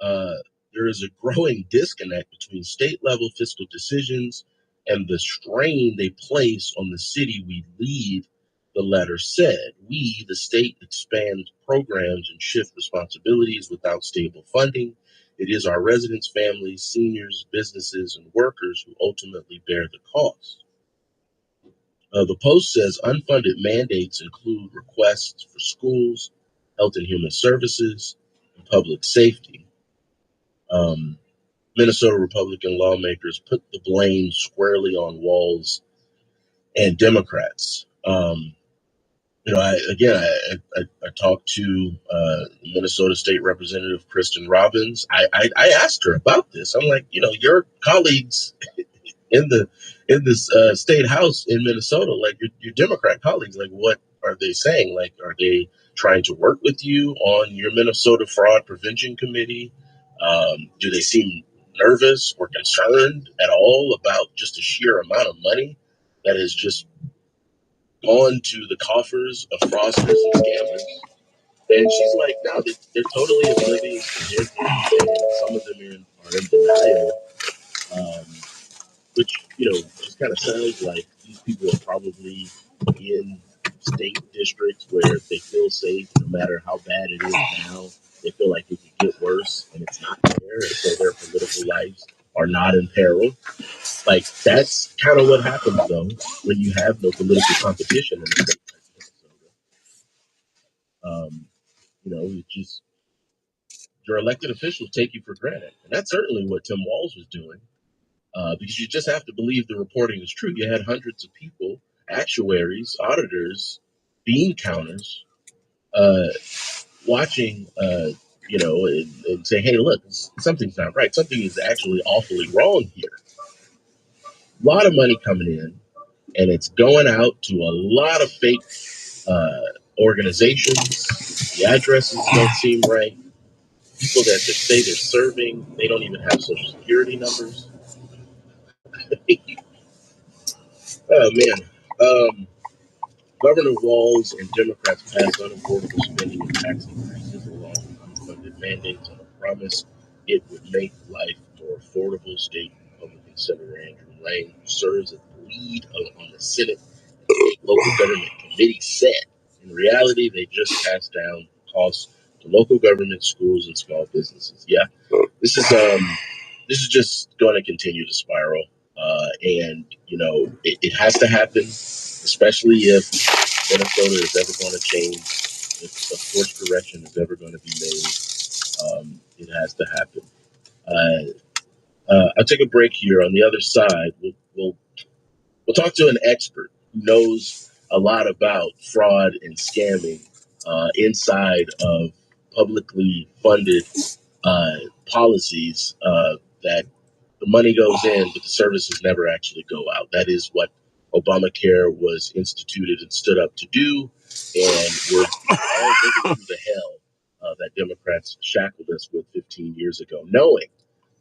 Uh, there is a growing disconnect between state-level fiscal decisions and the strain they place on the city we lead. The letter said, we, the state, expand programs and shift responsibilities without stable funding. It is our residents, families, seniors, businesses, and workers who ultimately bear the cost. The Post says unfunded mandates include requests for schools, health and human services, and public safety. Minnesota Republican lawmakers put the blame squarely on Walz and Democrats. I talked to Minnesota State Representative Kristen Robbins. I asked her about this. I'm like, your colleagues in this state house in Minnesota, like your Democrat colleagues, like what are they saying? Like, are they trying to work with you on your Minnesota Fraud Prevention Committee? Do they seem nervous or concerned at all about just the sheer amount of money that has just gone to the coffers of fraudsters and scammers? And she's like, no, they're totally oblivious to it. And some of them are in denial. Which just kind of sounds like these people are probably in state districts where they feel safe no matter how bad it is now. They feel like it could get worse and it's not there, and so their political lives are not in peril. Like, that's kind of what happens though when you have no political competition in a state like Minnesota. It's just your elected officials take you for granted, and that's certainly what Tim Walz was doing. because you just have to believe the reporting is true. You had hundreds of people, actuaries, auditors, bean counters, watching, and say, hey, look, something's not right. Something is actually awfully wrong here. A lot of money coming in, and it's going out to a lot of fake organizations. The addresses don't seem right. People that say they're serving, they don't even have social security numbers. Oh, man. Governor Walz and Democrats passed unaffordable spending and tax increases along with unfunded mandates on a promise it would make life more affordable. State Republican Senator Andrew Lang, who serves as the lead on the Senate Local Government Committee, said in reality they just passed down costs to local government, schools, and small businesses. Yeah, this is just going to continue to spiral, and it has to happen, especially if Minnesota is ever going to change, if a course correction is ever going to be made. It has to happen. I'll take a break here. On the other side, we'll talk to an expert who knows a lot about fraud and scamming inside of publicly funded policies that the money goes in, but the services never actually go out. That is what Obamacare was instituted and stood up to do, and we're all living through the hell that Democrats shackled us with 15 years ago, knowing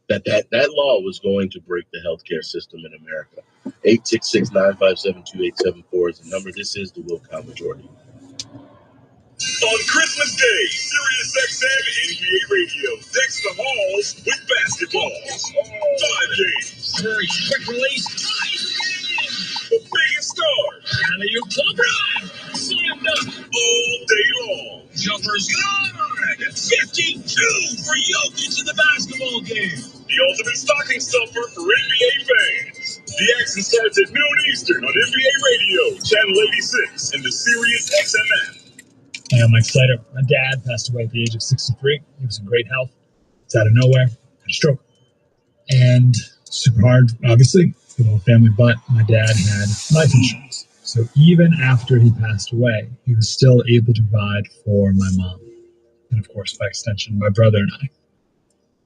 that law was going to break the healthcare system in America. 866-957-2874 is the number. This is the Will Count Majority. On Christmas Day, SiriusXM NBA Radio decks the halls with basketball. 5 games. Very quick release. The biggest stars. And you LeBron. Slam dunk. All day long. Jumpers good. 52 for Jokic in the basketball game. The ultimate stocking stuffer for NBA fans. The action starts at noon Eastern on NBA Radio, Channel 86, and the SiriusXM app. Hey, I'm Mike Slater. My dad passed away at the age of 63. He was in great health. It's out of nowhere. Had a stroke. And super hard, obviously, for the whole family, but my dad had life insurance. So even after he passed away, he was still able to provide for my mom. And of course, by extension, my brother and I.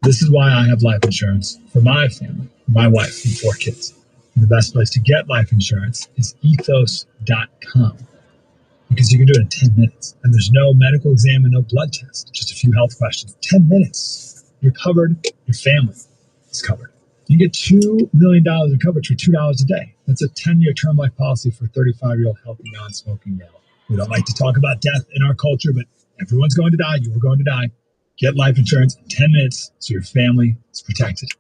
This is why I have life insurance for my family, my wife, and 4 kids. And the best place to get life insurance is ethos.com. Because you can do it in 10 minutes. And there's no medical exam and no blood test. Just a few health questions. 10 minutes. You're covered. Your family is covered. You get $2 million in coverage for $2 a day. That's a 10-year term life policy for a 35-year-old healthy, non-smoking male. We don't like to talk about death in our culture, but everyone's going to die. You are going to die. Get life insurance in 10 minutes so your family is protected.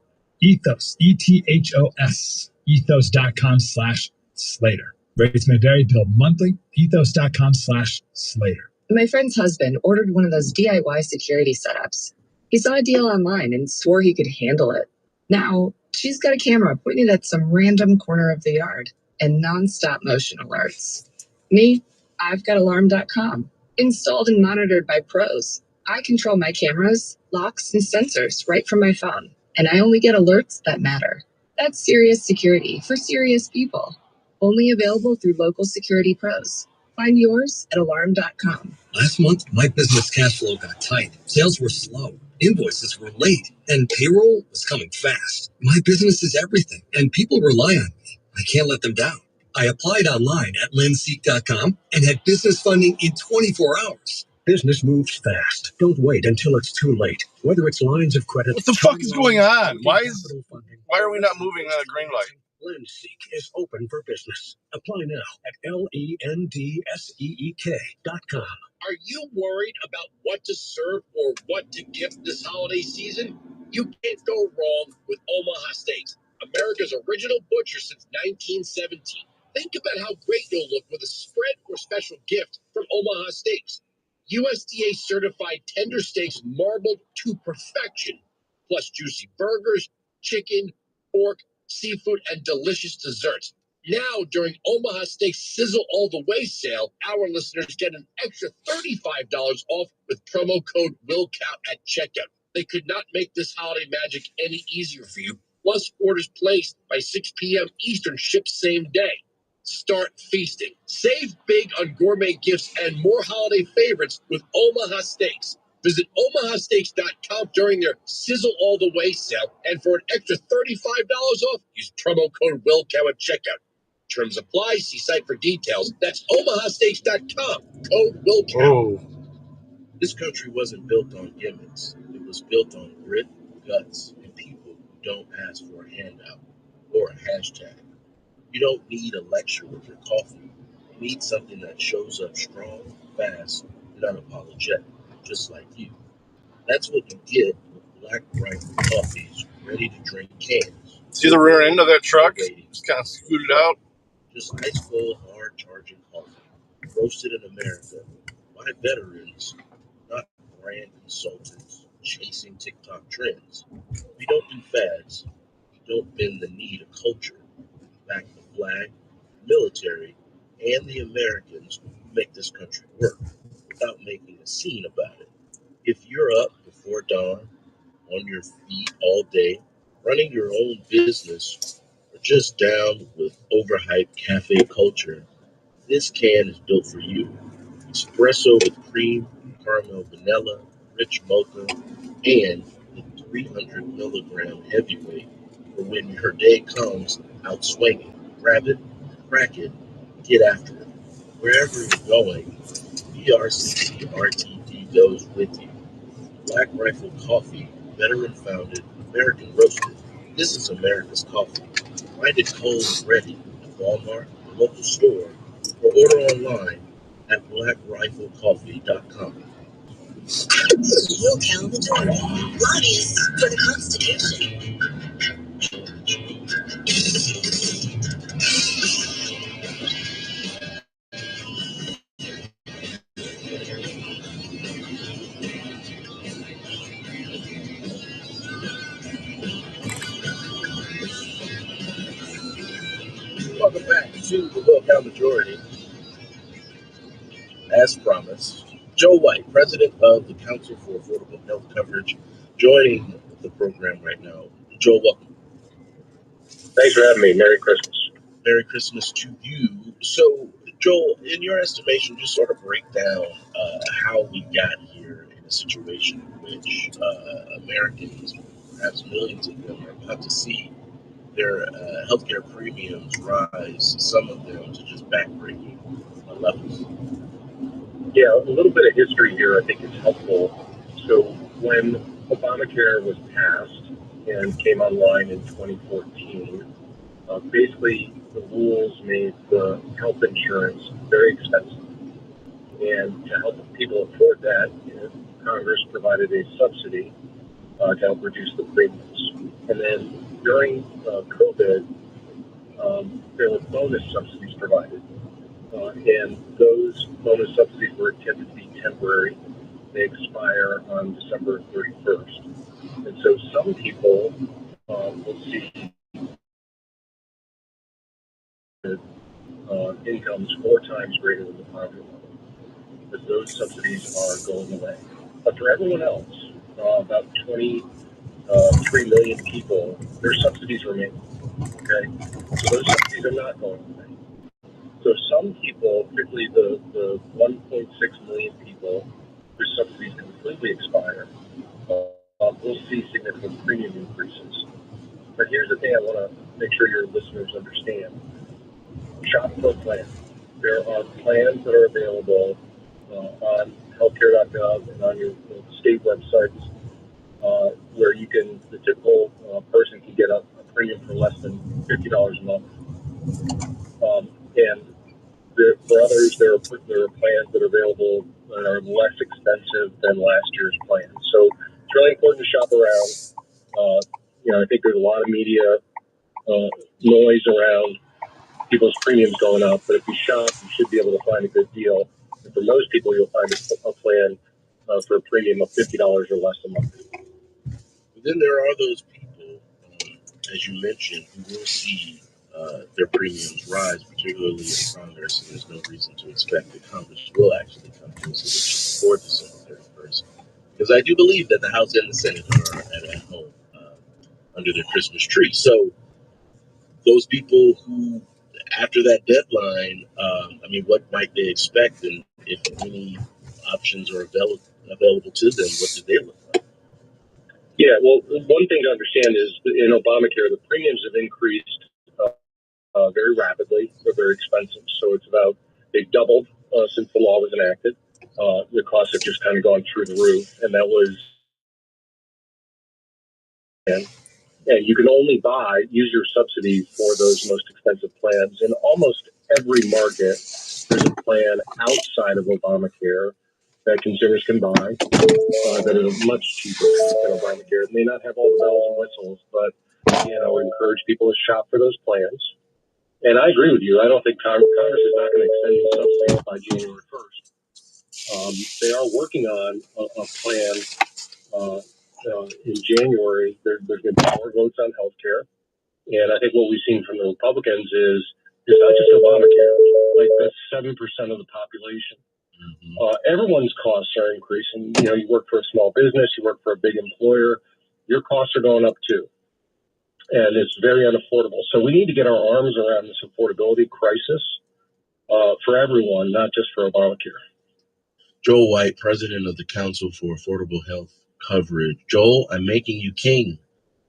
Ethos, ETHOS, ethos.com/Slater. Rates may vary, billed monthly. Ethos.com/Slater. My friend's husband ordered one of those DIY security setups. He saw a deal online and swore he could handle it. Now, she's got a camera pointed at some random corner of the yard and non-stop motion alerts. Me, I've got alarm.com, installed and monitored by pros. I control my cameras, locks, and sensors right from my phone, and I only get alerts that matter. That's serious security for serious people. Only available through local security pros. Find yours at alarm.com. Last month, my business cash flow got tight. Sales were slow. Invoices were late. And payroll was coming fast. My business is everything, and people rely on me. I can't let them down. I applied online at lenseek.com and had business funding in 24 hours. Business moves fast. Don't wait until it's too late. Whether it's lines of credit... What the fuck is going on? Why are we not moving on a green light? LendSeek is open for business. Apply now at LENDSEEK.com. Are you worried about what to serve or what to gift this holiday season? You can't go wrong with Omaha Steaks, America's original butcher since 1917. Think about how great you'll look with a spread or special gift from Omaha Steaks. USDA certified tender steaks marbled to perfection, plus juicy burgers, chicken, pork, seafood, and delicious desserts. Now, during Omaha Steaks Sizzle All the Way sale, our listeners get an extra $35 off with promo code WILLCOUNT at checkout. They could not make this holiday magic any easier for you. plus orders placed by 6 p.m. Eastern ship same day. Start feasting. Save big on gourmet gifts and more holiday favorites with Omaha Steaks. Visit omahasteaks.com during their Sizzle All the Way sale, and for an extra $35 off, use promo code WILLCOW at checkout. Terms apply. See site for details. That's omahasteaks.com. Code WILLCOW. Oh, This country wasn't built on gimmicks. It was built on grit, guts, and people who don't ask for a handout or a hashtag. You don't need a lecture with your coffee. You need something that shows up strong, fast, and unapologetic, just like you. That's what you get with Black Rifle Coffee's ready-to-drink cans. see the rear end of that truck? Waiting. Just kind of scooted out. Just ice-cold, hard-charging coffee. Roasted in America by veterans, not brand consultants chasing TikTok trends. We don't do fads. We don't bend the knee to culture. Back the flag, the military, and the Americans who make this country work without making a scene about it. If you're up before dawn, on your feet all day, running your own business, or just down with overhyped cafe culture, this can is built for you. Espresso with cream, caramel vanilla, rich mocha, and the 300 milligram heavyweight for when your day comes out swinging. Grab it, crack it, get after it. Wherever you're going, BRCC RTD goes with you. Black Rifle Coffee, veteran founded, American roasted. This is America's coffee. Find it cold and ready at Walmart, the local store, or order online at blackriflecoffee.com. Will Calvador, lobbyists for the Constitution. Welcome back to the Locale Majority. As promised, Joe White, president of the Council for Affordable Health Coverage, joining the program right now. Joe, welcome. Thanks for having me. Merry Christmas. Merry Christmas to you. So, Joel, in your estimation, just sort of break down how we got here in a situation in which Americans, perhaps millions of them, are about to see their healthcare premiums rise, some of them to just backbreaking levels. Yeah, a little bit of history here I think is helpful. So when Obamacare was passed and came online in 2014, basically the rules made the health insurance very expensive. And to help people afford that, Congress provided a subsidy to help reduce the premiums. And then during COVID, there were bonus subsidies provided. And those bonus subsidies were intended to be temporary. They expire on December 31st. And so some people will see incomes 4 times greater than the poverty level, because those subsidies are going away. But for everyone else, about 23 million people, their subsidies remain. Okay, so those subsidies are not going away. So some people, particularly the 1.6 million people whose subsidies completely expire, will see significant premium increases. But here's the thing I want to make sure your listeners understand. Shop for a plan. There are plans that are available on healthcare.gov and on your state websites where you can, the typical person can get a premium for less than $50 a month. And for others, there are plans that are available that are less expensive than last year's plan. So it's really important to shop around. I think there's a lot of media noise around people's premiums going up, but if you shop, you should be able to find a good deal. And for most people, you'll find a plan for a premium of $50 or less a month. But then there are those people, as you mentioned, who will see their premiums rise, particularly in Congress, and there's no reason to expect that Congress will actually come to a solution before December 31st. Because I do believe that the House and the Senate are at home. under their Christmas tree. So those people who, after that deadline, I mean, what might they expect, and if any options are available to them, what do they look like? Yeah, well, one thing to understand is in Obamacare, the premiums have increased very rapidly. They're very expensive. So they've doubled since the law was enacted. The costs have just kind of gone through the roof. And that was, and you can only use your subsidy for those most expensive plans. In almost every market, there's a plan outside of Obamacare that consumers can buy that is much cheaper than Obamacare. It may not have all the bells and whistles, but encourage people to shop for those plans. And I agree with you. I don't think Congress is not going to extend these subsidies by January 1st. They are working on a plan in January. There's been power votes on health care. And I think what we've seen from the Republicans is it's not just Obamacare. Like, that's 7% of the population. Everyone's costs are increasing. You work for a small business, you work for a big employer, your costs are going up too. And it's very unaffordable. So we need to get our arms around this affordability crisis for everyone, not just for Obamacare. Joel White, president of the Council for Affordable Health Coverage. Joel, I'm making you king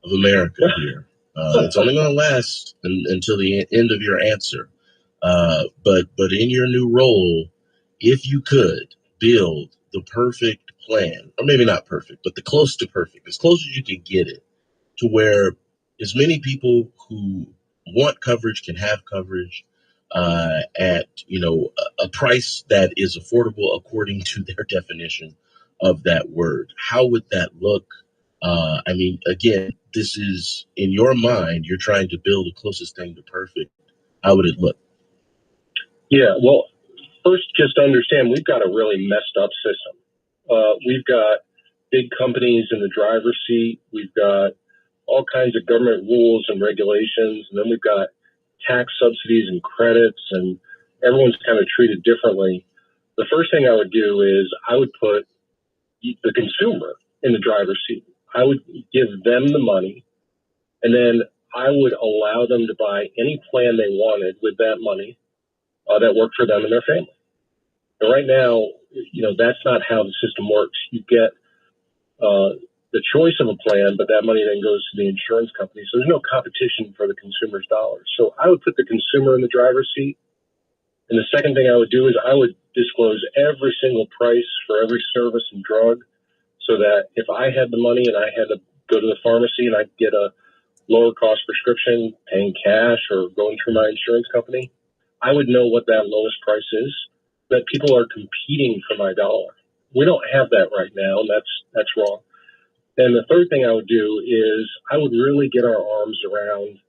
of America here. It's only going to last until the end of your answer. But in your new role, if you could build the perfect plan, or maybe not perfect, but the close to perfect, as close as you can get it, to where as many people who want coverage can have coverage at a price that is affordable according to their definition of that word. How would that look? I mean, again, this is in your mind. You're trying to build the closest thing to perfect. How would it look? Yeah, well, first, just to understand, we've got a really messed up system. We've got big companies in the driver's seat. We've got all kinds of government rules and regulations. And then we've got tax subsidies and credits, and everyone's kind of treated differently. The first thing I would do is I would put the consumer in the driver's seat. I would give them the money, and then I would allow them to buy any plan they wanted with that money that worked for them and their family. And right now, that's not how the system works. You get the choice of a plan, but that money then goes to the insurance company. So there's no competition for the consumer's dollars. So I would put the consumer in the driver's seat. And the second thing I would do is I would disclose every single price for every service and drug, so that if I had the money and I had to go to the pharmacy and I'd get a lower cost prescription, paying cash or going through my insurance company, I would know what that lowest price is, that people are competing for my dollar. We don't have that right now, and that's wrong. And the third thing I would do is I would really get our arms around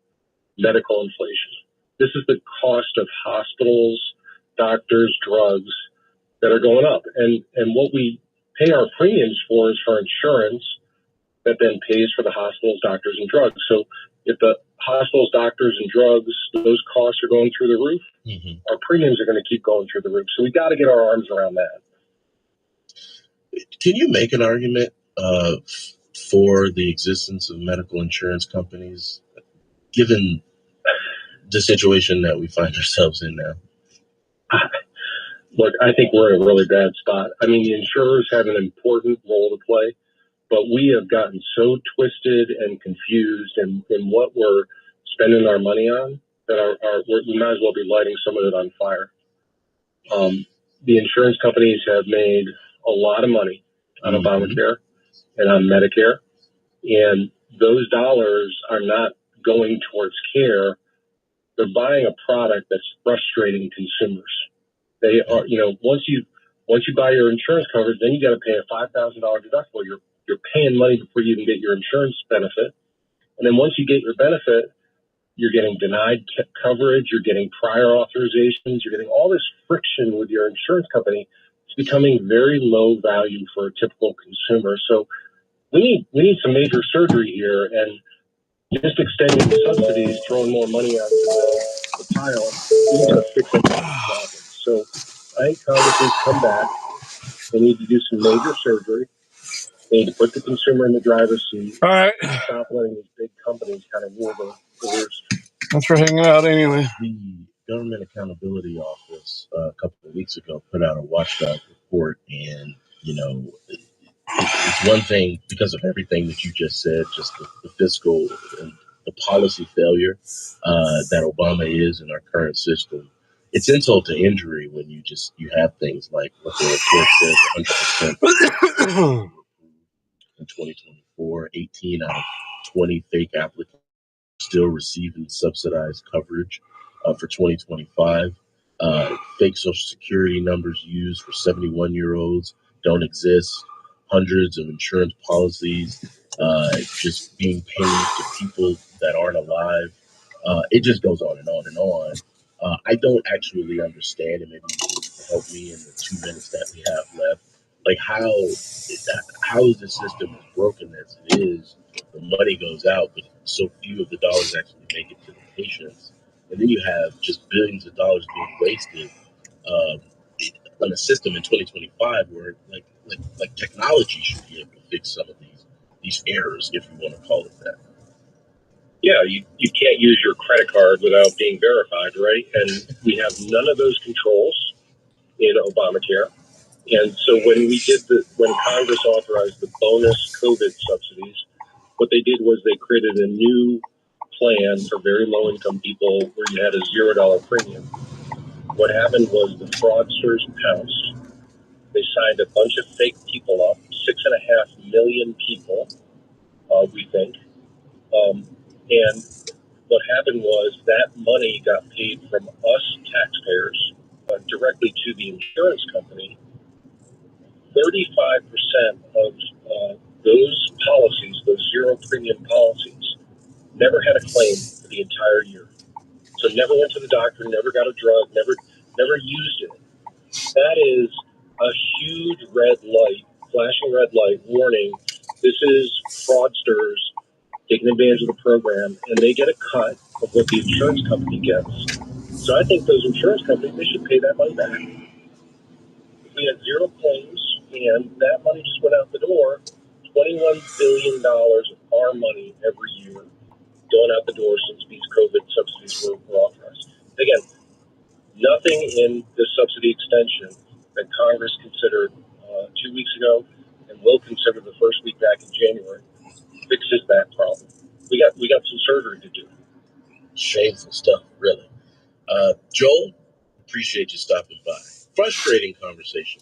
medical inflation. This is the cost of hospitals, doctors, drugs that are going up. And what we pay our premiums for is for insurance that then pays for the hospitals, doctors, and drugs. So if the hospitals, doctors, and drugs, those costs are going through the roof, our premiums are going to keep going through the roof. So we got to get our arms around that. Can you make an argument for the existence of medical insurance companies, given the situation that we find ourselves in now? Look, I think we're in a really bad spot. I mean, the insurers have an important role to play, but we have gotten so twisted and confused in what we're spending our money on that we might as well be lighting some of it on fire. The insurance companies have made a lot of money on Obamacare and on Medicare, and those dollars are not going towards care. They're buying a product that's frustrating consumers. They are, once you buy your insurance coverage, then you got to pay a $5,000 deductible. You're paying money before you even get your insurance benefit, and then once you get your benefit, you're getting denied coverage. You're getting prior authorizations. You're getting all this friction with your insurance company. It's becoming very low value for a typical consumer. So we need some major surgery here, and just extending the subsidies, throwing more money onto the pile, isn't going to fix any of these problems. So I think Congress needs to come back. They need to do some major surgery. They need to put the consumer in the driver's seat. All right. Stop letting these big companies kind of rule the roost. Thanks for hanging out anyway. The Government Accountability Office a couple of weeks ago put out a watchdog report, and it's one thing because of everything that you just said, just the fiscal and the policy failure that Obama is in our current system. It's insult to injury when you have things like what the report says 100% in 2024, 18 out of 20 fake applicants still receiving subsidized coverage for 2025. Fake Social Security numbers used for 71-year-olds don't exist. Hundreds of insurance policies just being paid to people that aren't alive. It just goes on and on and on. I don't actually understand, and maybe you can help me in the 2 minutes that we have left. Like how is the system as broken as it is? The money goes out, but so few of the dollars actually make it to the patients, and then you have just billions of dollars being wasted on a system in 2025 where like technology should be able to fix some of these errors, if you want to call it that. Yeah, you can't use your credit card without being verified, right? And we have none of those controls in Obamacare. And so when Congress authorized the bonus COVID subsidies, what they did was they created a new plan for very low income people where you had a $0 premium. What happened was the fraudsters pounced. They signed a bunch of fake people up, 6.5 million people, we think. And what happened was that money got paid from us taxpayers directly to the insurance company. 35% of those policies, those zero premium policies, never had a claim for the entire year. So never went to the doctor, never got a drug, never used it. That is a huge red light, flashing red light warning. This is fraudsters taking advantage of the program, and they get a cut of what the insurance company gets. So I think those insurance companies, they should pay that money back. If we had zero claims and that money just went out the door, $21 billion of our money every year going out the door since these COVID subsidies were authorized. Again, nothing in this subsidy extension that Congress considered 2 weeks ago and will consider the first week back in January fixes that problem. We got some surgery to do. Shameful stuff, really. Joel, appreciate you stopping by. Frustrating conversation,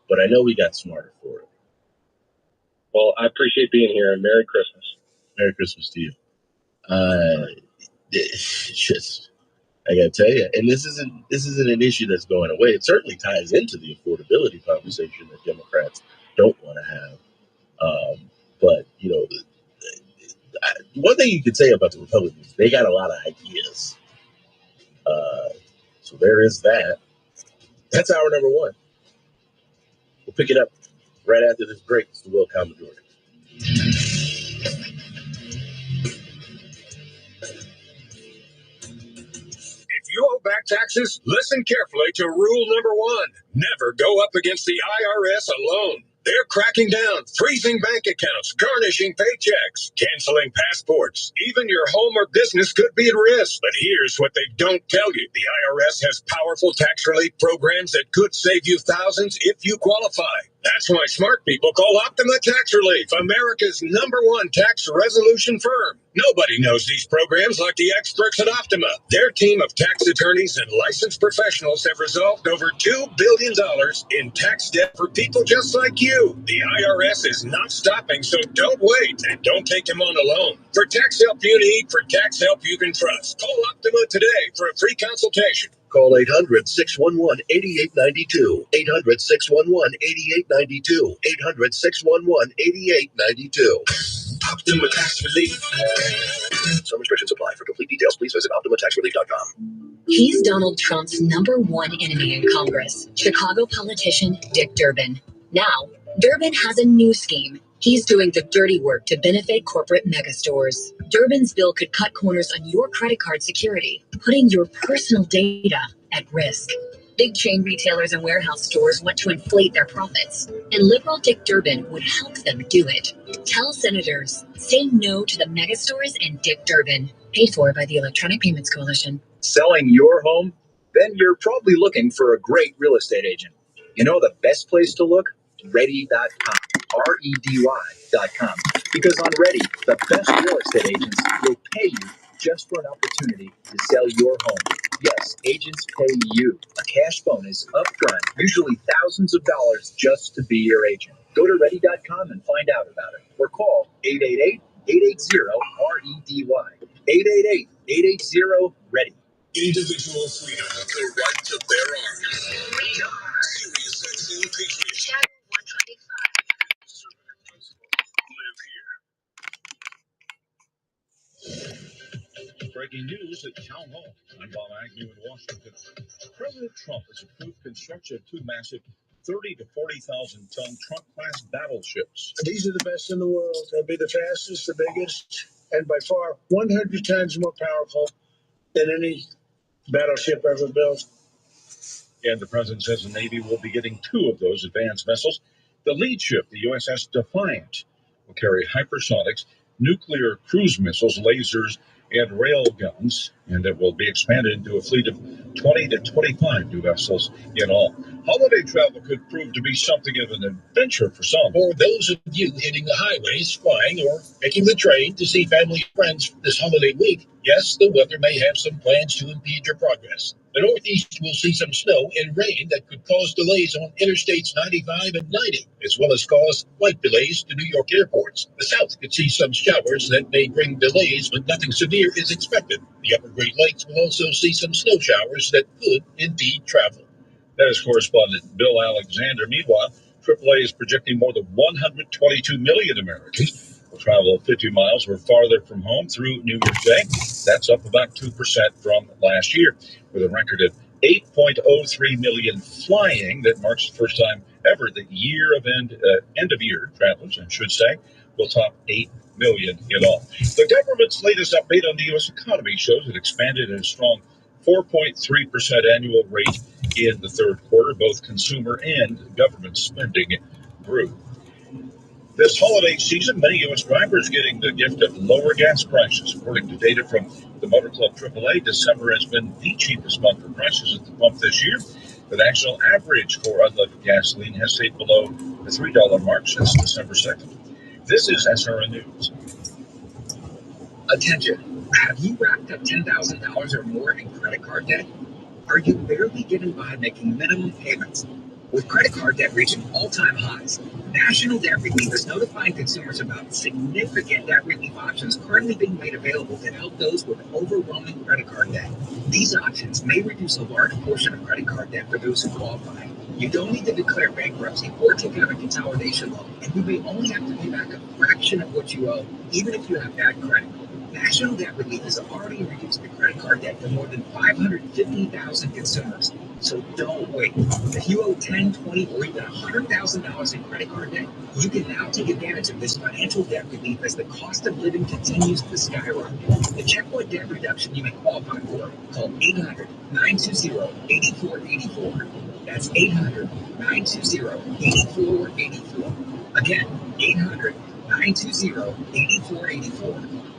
but I know we got smarter for it. Well, I appreciate being here, and Merry Christmas. Merry Christmas to you. It's just, I gotta tell you, and this isn't an issue that's going away. It certainly ties into the affordability conversation that Democrats don't want to have. But one thing you could say about the Republicans, they got a lot of ideas. So there is that. That's hour number one. We'll pick it up right after this break. It's the Will Commodore. If you owe back taxes, listen carefully to rule number one. Never go up against the IRS alone. They're cracking down, freezing bank accounts, garnishing paychecks, canceling passports. Even your home or business could be at risk. But here's what they don't tell you. The IRS has powerful tax relief programs that could save you thousands if you qualify. That's why smart people call Optima Tax Relief, America's #1 tax resolution firm. Nobody knows these programs like the experts at Optima. Their team of tax attorneys and licensed professionals have resolved over $2 billion in tax debt for people just like you. The IRS is not stopping, so don't wait and don't take them on alone. For tax help you need, for tax help you can trust, call Optima today for a free consultation. Call 800-611-8892. 800-611-8892. 800-611-8892. Optima Tax Relief. Some restrictions apply. For complete details, please visit OptimaTaxRelief.com. He's Donald Trump's #1 enemy in Congress, Chicago politician Dick Durbin. Now, Durbin has a new scheme. He's doing the dirty work to benefit corporate megastores. Durbin's bill could cut corners on your credit card security, putting your personal data at risk. Big chain retailers and warehouse stores want to inflate their profits, and liberal Dick Durbin would help them do it. Tell senators, say no to the mega stores and Dick Durbin. Paid for by the Electronic Payments Coalition. Selling your home? Then you're probably looking for a great real estate agent. You know the best place to look? Ready.com. REDY.com. Because on Ready, the best real estate agents will pay you just for an opportunity to sell your home. Yes, agents pay you a cash bonus upfront, usually thousands of dollars just to be your agent. Go to Ready.com and find out about it. Or call 888-880-REDY. 888-880-READY. Individual freedom, the right to bear arms. Sirius XM Patriot. Channel 125. Live here. Breaking news at Town Hall. I'm Bob Agnew in Washington. President Trump has approved construction of two massive 30 to 40,000 ton Trump-class battleships. These are the best in the world. They'll be the fastest, the biggest, and by far 100 times more powerful than any battleship ever built. And the president says the Navy will be getting two of those advanced vessels. The lead ship, the USS Defiant, will carry hypersonics, nuclear cruise missiles, lasers, and rail guns, and it will be expanded into a fleet of 20 to 25 new vessels in all. Holiday travel could prove to be something of an adventure for some. For those of you hitting the highways, flying, or taking the train to see family and friends this holiday week, yes, the weather may have some plans to impede your progress. The Northeast will see some snow and rain that could cause delays on Interstates 95 and 90, as well as cause flight delays to New York airports. The South could see some showers that may bring delays, but nothing severe is expected. The Upper Great Lakes will also see some snow showers that could impede travel. That is correspondent Bill Alexander. Meanwhile, AAA is projecting more than 122 million Americans will travel 50 miles or farther from home through New Year's Day. That's up about 2% from last year, with a record of 8.03 million flying. That marks the first time ever that end of year travelers, I should say, will top 8 million in all. The government's latest update on the U.S. economy shows it expanded at a strong 4.3% annual rate in the third quarter. Both consumer and government spending grew. This holiday season, many U.S. drivers getting the gift of lower gas prices. According to data from the Motor Club AAA, December has been the cheapest month for prices at the pump this year. The national average for unleaded gasoline has stayed below the $3 mark since December 2nd. This is SRN News. Attention. Have you racked up $10,000 or more in credit card debt? Are you barely getting by making minimum payments? With credit card debt reaching all-time highs, National Debt Relief is notifying consumers about significant debt relief options currently being made available to help those with overwhelming credit card debt. These options may reduce a large portion of credit card debt for those who qualify. You don't need to declare bankruptcy or take out a consolidation loan, and you may only have to pay back a fraction of what you owe, even if you have bad credit. National Debt Relief has already reduced the credit card debt for more than 550,000 consumers. So don't wait. If you owe $10,000, $20,000, or even $100,000 in credit card debt, you can now take advantage of this financial debt relief as the cost of living continues to skyrocket. To check what debt reduction you may qualify for, call 800-920-8484. That's 800-920-8484. Again, 800-920-8484.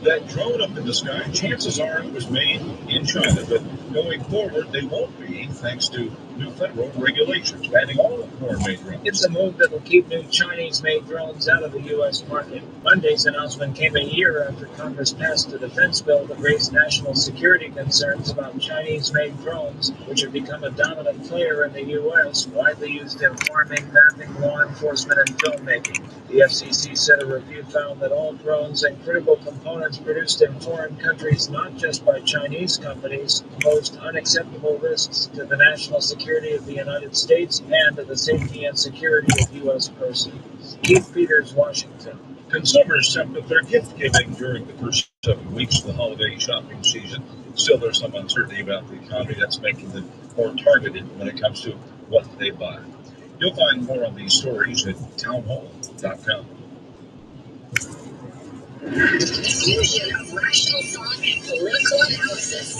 That drone up in the sky, chances are it was made in China, but going forward, they won't be, thanks to new federal regulations banning all foreign-made drones. It's a move that will keep new Chinese-made drones out of the U.S. market. Monday's announcement came a year after Congress passed a defense bill that raised national security concerns about Chinese-made drones, which have become a dominant player in the U.S., widely used in farming, mapping, law enforcement, and filmmaking. The FCC said a review found that all drones and critical components produced in foreign countries, not just by Chinese companies, posed unacceptable risks to the national security of the United States and to the safety and security of U.S. persons. Keith Peters, Washington. Consumers stepped up their gift giving during the first 7 weeks of the holiday shopping season. Still, there's some uncertainty about the economy that's making them more targeted when it comes to what they buy. You'll find more on these stories at townhall.com. Fusion of rational thought and political analysis.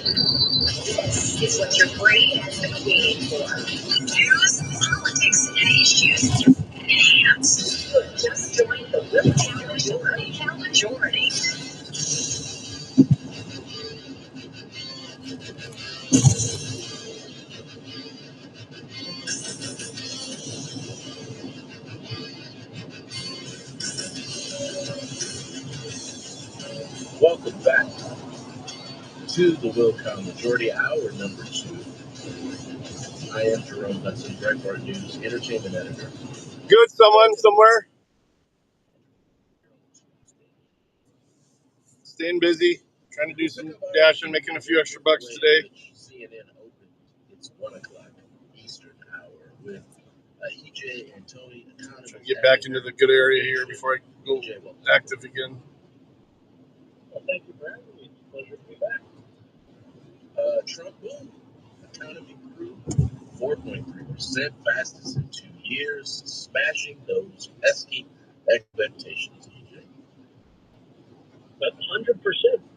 This is what your brain has been waiting for. News, politics, and issues in hands. Just join the Will Majority. Welcome back to the Will Majority, hour number 2. I am Jerome Hudson, Breitbart News entertainment editor. Good, someone somewhere. Staying busy, trying to do some dashing, making a few extra bucks today. CNN opened its 1 o'clock Eastern hour with EJ and Tony. Trying to get back into the good area here before I go active again. Well, thank you for having me. It's a pleasure to be back. Trump boom. Economy grew 4.3%, fastest in 2 years, smashing those pesky expectations. EJ. But 100%,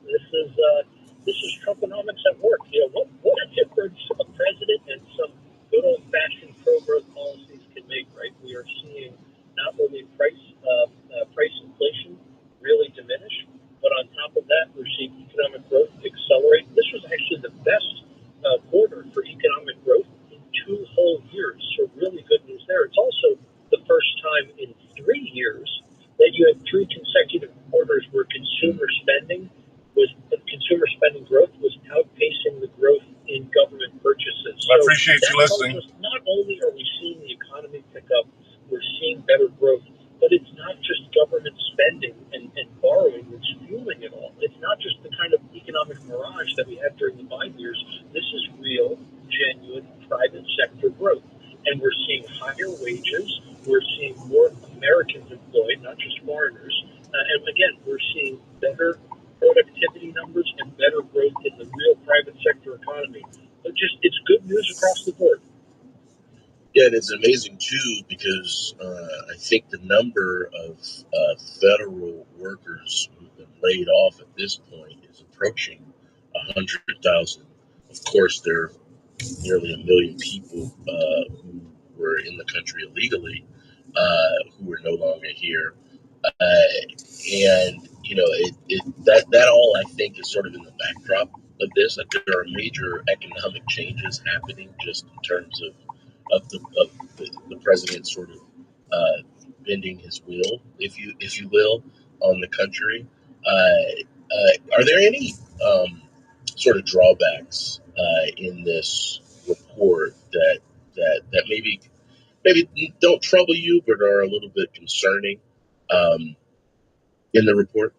this is Trumponomics at work. You know, what a difference a president and some good old-fashioned pro-growth policies can make, right? We are seeing not only price inflation really diminish, but on top of that, we're seeing economic growth accelerate. This was actually the best quarter for economic growth in 2 whole years, so really good news there. It's also the first time in 3 years that you had 3 consecutive quarters where consumer spending growth was outpacing the growth in government purchases. So I appreciate you listening. Not only are we seeing the economy pick up, we're seeing better growth, but it's not just government spending and borrowing that's fueling it all. It's not just the kind of economic mirage that we had during the Biden years. This is real, genuine private sector growth. And we're seeing higher wages. We're seeing more Americans employed, not just foreigners. And again, we're seeing better productivity numbers and better growth in the real private sector economy. But it's good news across the board. Yeah, and it's amazing too because I think the number of federal workers who've been laid off at this point is approaching 100,000. Of course, there are nearly 1 million people who were in the country illegally who are no longer here, and you know that all I think is sort of in the backdrop of this. Like there are major economic changes happening just in terms of the president sort of bending his will, if you will, on the country. Are there any sort of drawbacks in this report that maybe don't trouble you, but are a little bit concerning in the report?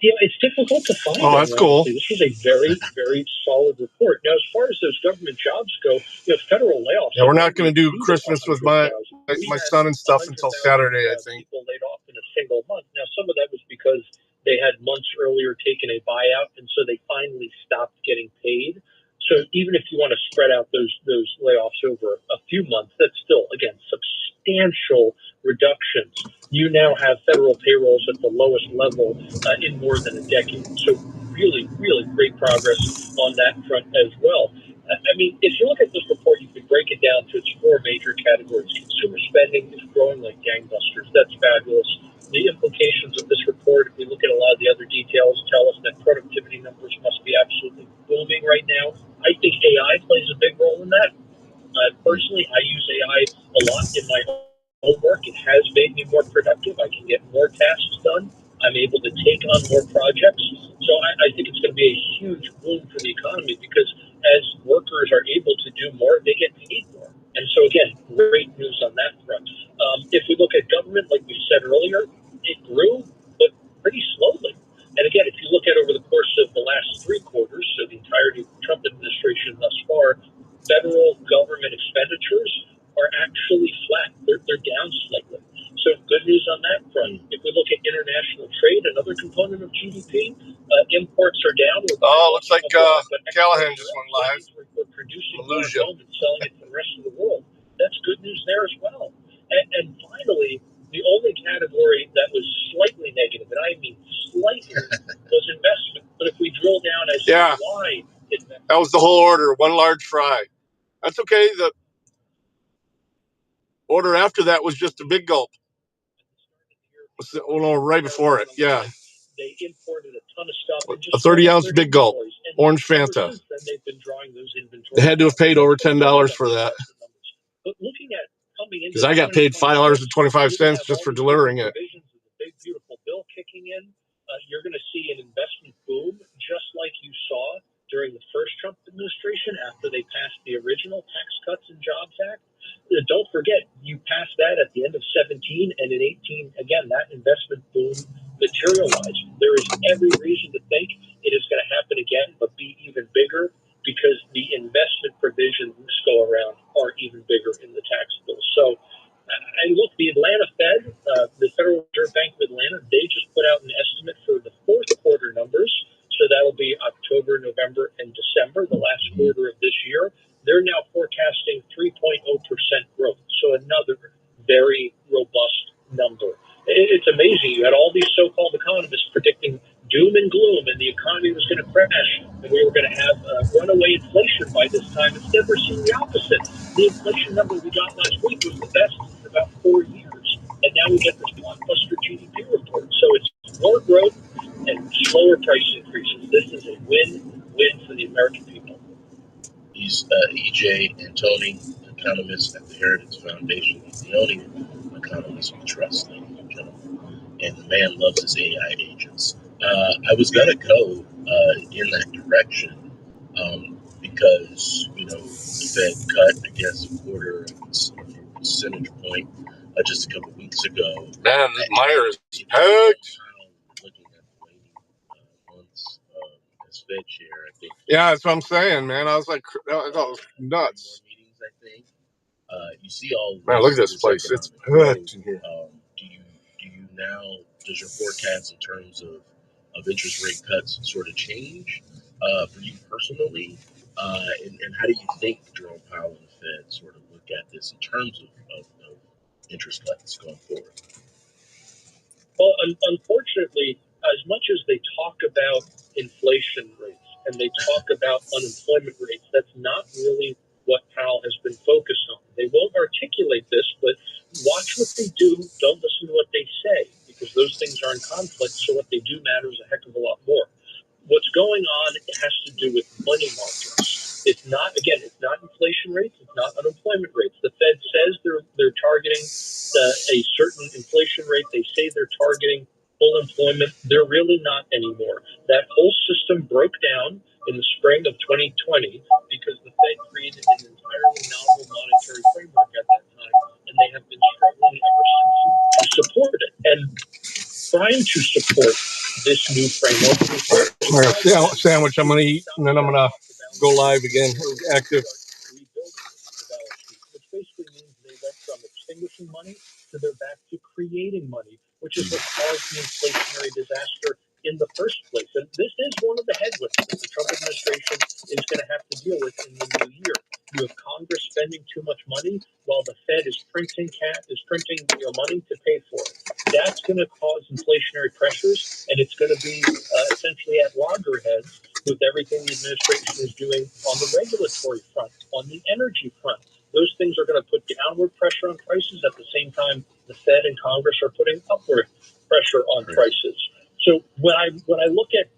It's difficult to find. Oh, that's cool. This was a very, very solid report. Now, as far as those government jobs go, federal layoffs. Yeah, we're not going to do Christmas with my son and stuff until Saturday, I think. People laid off in a single month. Now, some of that was because they had months earlier taken a buyout, and so they finally stopped getting paid. So even if you want to spread out those layoffs over a few months, that's still, again, substantial reductions. You now have federal payrolls at the lowest level in more than a decade. So really, really great progress on that front as well. I mean, if you look at this report, you can break it down to its 4 major categories. Consumer spending is growing like gangbusters. That's fabulous. The implications of this report, if we look at a lot of the other details, tell us that productivity numbers must be absolutely booming right now. I think AI plays a big role in that. Personally, I use AI a lot in my own work. It has made me more productive. I can get more tasks done. I'm able to take on more projects. So I think it's going to be a huge boom for the economy because as workers are able to do more, they get paid more. And so, again, great news on that front. If we look at government, like we said earlier, it grew, but pretty slowly. And again, if you look at over the course of the last 3 quarters, so the entirety of the Trump administration thus far, federal government expenditures are actually flat. They're down slightly. So good news on that front. If we look at international trade, another component of GDP, imports are down. Looks like Callahan just went live. We're producing more at home and selling it to the rest of the world. That's good news there as well. And finally, the only category that was slightly negative, and I mean slightly, was investment. But if we we drill down as Yeah. to why That was the whole order, one large fry. That's okay. The order after that was just a big gulp. Right before it, yeah. They imported a ton of stuff. And A 30-ounce big gulp, orange Fanta. Since then, they've been drawing those inventories. They had to have paid over $10 for that. But looking at coming into, Because I got paid $5.25 just for delivering it. The big beautiful bill kicking in. You're going to see an investment boom, just like you saw during the first Trump administration after they passed the original Tax Cuts and Jobs Act. Don't forget, you passed that at the end of 17, and in 18, again, that investment boom materialized. There is every reason to think it is going to happen again, but be even bigger, because the investment provisions this go around are even bigger in the tax bill. So, and look, the Atlanta Fed, the Federal Reserve Bank of Atlanta, they just put out an estimate for the fourth quarter numbers. So that'll be October, November, and December, the last quarter of this year. They're now forecasting 3.0% growth. So another very robust number. It's amazing. You had all these so-called economists predicting doom and gloom, and the economy was going to crash, and we were going to have runaway inflation by this time. Instead, we're seeing the opposite. The inflation number we got last week was the best in about 4 years, and now we get this blockbuster GDP report. So it's more growth and slower price increases. This is a win-win for the American people. He's EJ and Tony, economist at the Heritage Foundation. He's the only economist we trust, ladies and gentlemen. And the man loves his AI agents. I was going to go in that direction because, the Fed cut, I guess, a quarter of a percentage point just a couple weeks ago. Man, this Meyer is packed. Looking at the waning months as Fed chair, I think. Yeah, that's what I'm saying, man. I was like, that was nuts. More meetings, I think. You see all this. Man, look at this place. It's packed in here. Does your forecast in terms of interest rate cuts sort of change for you personally? And how do you think Jerome Powell and the Fed sort of look at this in terms of interest cuts going forward? Well, unfortunately, as much as they talk about inflation rates and they talk about unemployment rates, that's not really what Powell has been focused on. They won't articulate this, but watch what they do. Don't listen to what they say, because those things are in conflict. So what they do matters a heck of a lot more. What's going on has to do with money markets. It's not inflation rates. It's not unemployment rates. The Fed says they're targeting a certain inflation rate. They say they're targeting full employment. They're really not anymore. That whole system broke down in the spring of 2020 because the Fed created an entirely novel monetary framework at that time, and they have been struggling ever since to support it. And trying to support this new framework. I got a sandwich I'm going to eat, and then I'm going to go live again, active. Which basically means they went from extinguishing money to they're back to creating money, which is what caused the inflationary disaster in the first place. And this is one of the headwinds that the Trump administration is going to have to deal with in the new year. You have Congress spending too much money while the Fed is printing money to pay for it. That's going to cause inflationary pressures, and it's going to be essentially at loggerheads with everything the administration is doing on the regulatory front, on the energy front. Those things are going to put downward pressure on prices. At the same time, the Fed and Congress are putting upward pressure on prices. So when I look at,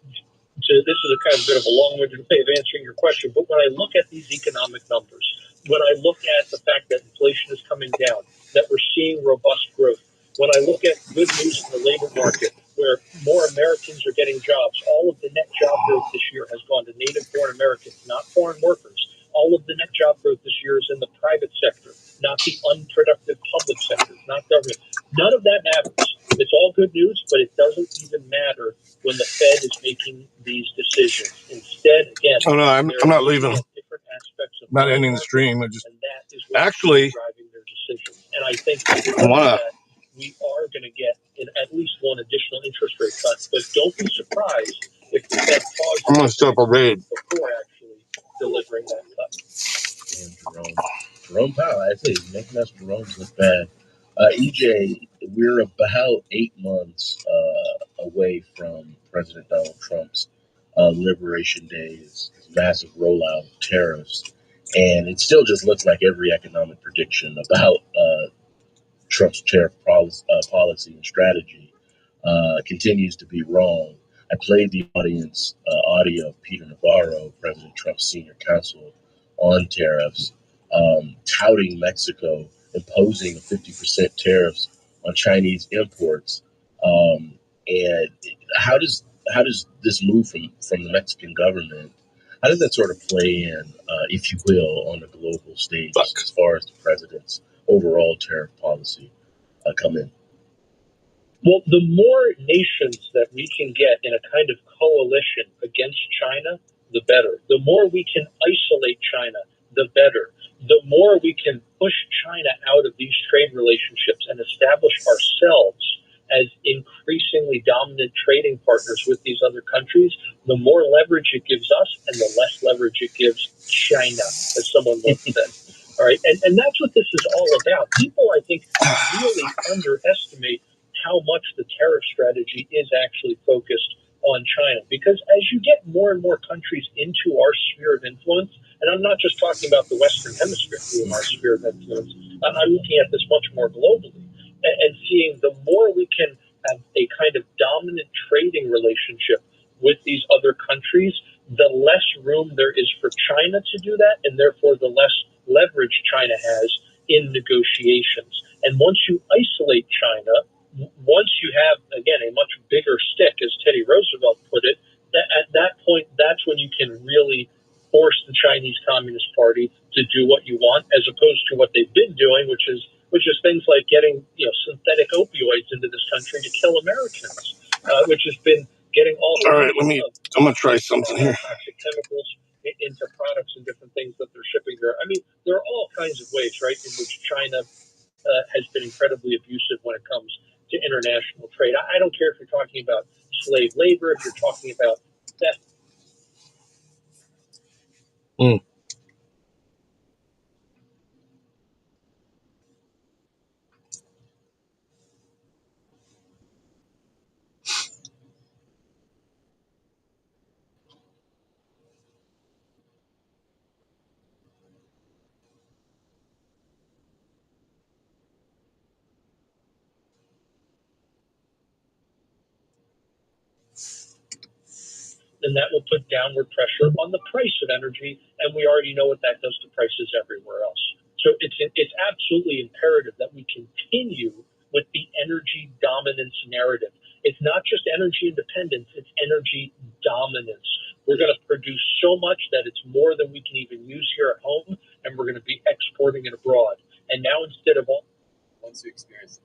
this is a kind of bit of a long-winded way of answering your question, but when I look at these economic numbers, when I look at the fact that inflation is coming down, that we're seeing robust growth, when I look at good news in the labor market, where more Americans are getting jobs, all of the net job growth this year has gone to native-born Americans, not foreign workers. All of the net job growth this year is in the private sector, not the unproductive public sector, not government. None of that matters. It's all good news, but it doesn't even matter when the Fed is making these decisions. Instead, again, I'm not leaving. Different aspects of not ending the stream. I just and that is what actually driving their decisions. And I think that we are going to get at least one additional interest rate cut. But don't be surprised if the Fed pauses. I'm going to set up a raid before actually delivering that cut. And Jerome Powell, I say, he's making us Jerome's look bad. EJ, we're about 8 months away from President Donald Trump's Liberation Day is massive rollout of tariffs, and it still just looks like every economic prediction about Trump's tariff policy and strategy continues to be wrong. I played the audience audio of Peter Navarro, President Trump's senior counsel on tariffs, touting Mexico imposing 50% tariffs on Chinese imports. And how does this move from the Mexican government? How does that sort of play in, if you will, on the global stage as far as the president's overall tariff policy come in? Well, the more nations that we can get in a kind of coalition against China, the better. The more we can isolate China, the better. The more we can push China out of these trade relationships and establish ourselves as increasingly dominant trading partners with these other countries, the more leverage it gives us and the less leverage it gives China, as someone once said. All right. And that's what this is all about. People, I think, really underestimate how much the tariff strategy is actually focused on China. Because as you get more and more countries into our sphere of influence, and I'm not just talking about the Western Hemisphere being our sphere of influence, I'm looking at this much more globally and seeing the more we can have a kind of dominant trading relationship with these other countries, the less room there is for China to do that, and therefore the less leverage China has in negotiations. And once you isolate China, once you have, again, a much bigger stick, as Teddy Roosevelt put it, at that point, that's when you can really force the Chinese Communist Party to do what you want, as opposed to what they've been doing, which is things like getting synthetic opioids into this country to kill Americans, which has been getting all right, I'm gonna try something here. Toxic chemicals into products and different things that they're shipping here. I mean, there are all kinds of ways, right, in which China has been incredibly abusive when it comes to international trade. I don't care if you're talking about slave labor, if you're talking about theft. Then that will put downward pressure on the price of energy, and we already know what that does to prices everywhere else. So it's absolutely imperative that we continue with the energy dominance narrative. It's not just energy independence, it's energy dominance. We're going to produce so much that it's more than we can even use here at home, and we're going to be exporting it abroad. And now instead of all... Once you experience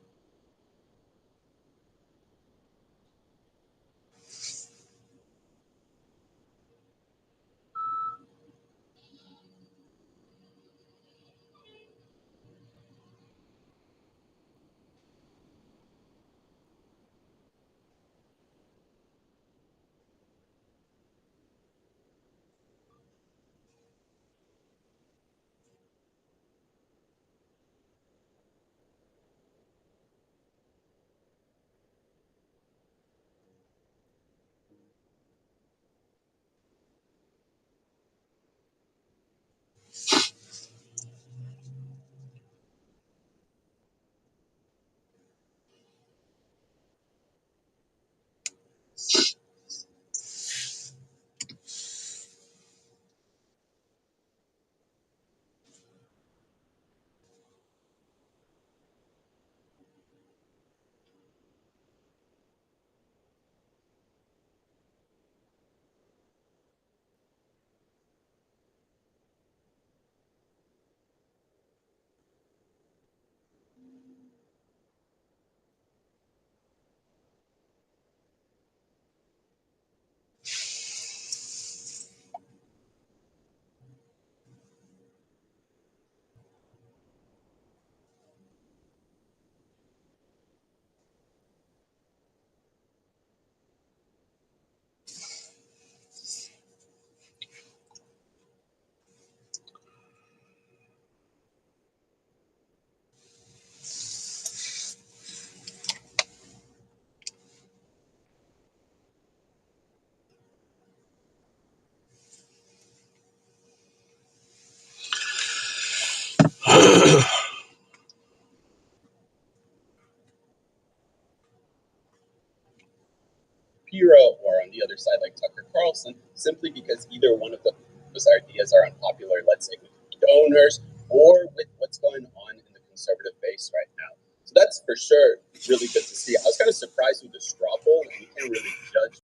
Shapiro, or on the other side like Tucker Carlson, simply because either one of those ideas are unpopular, let's say with donors or with what's going on in the conservative base right now. So that's for sure really good to see. I was kind of surprised with the straw poll, and you can't really judge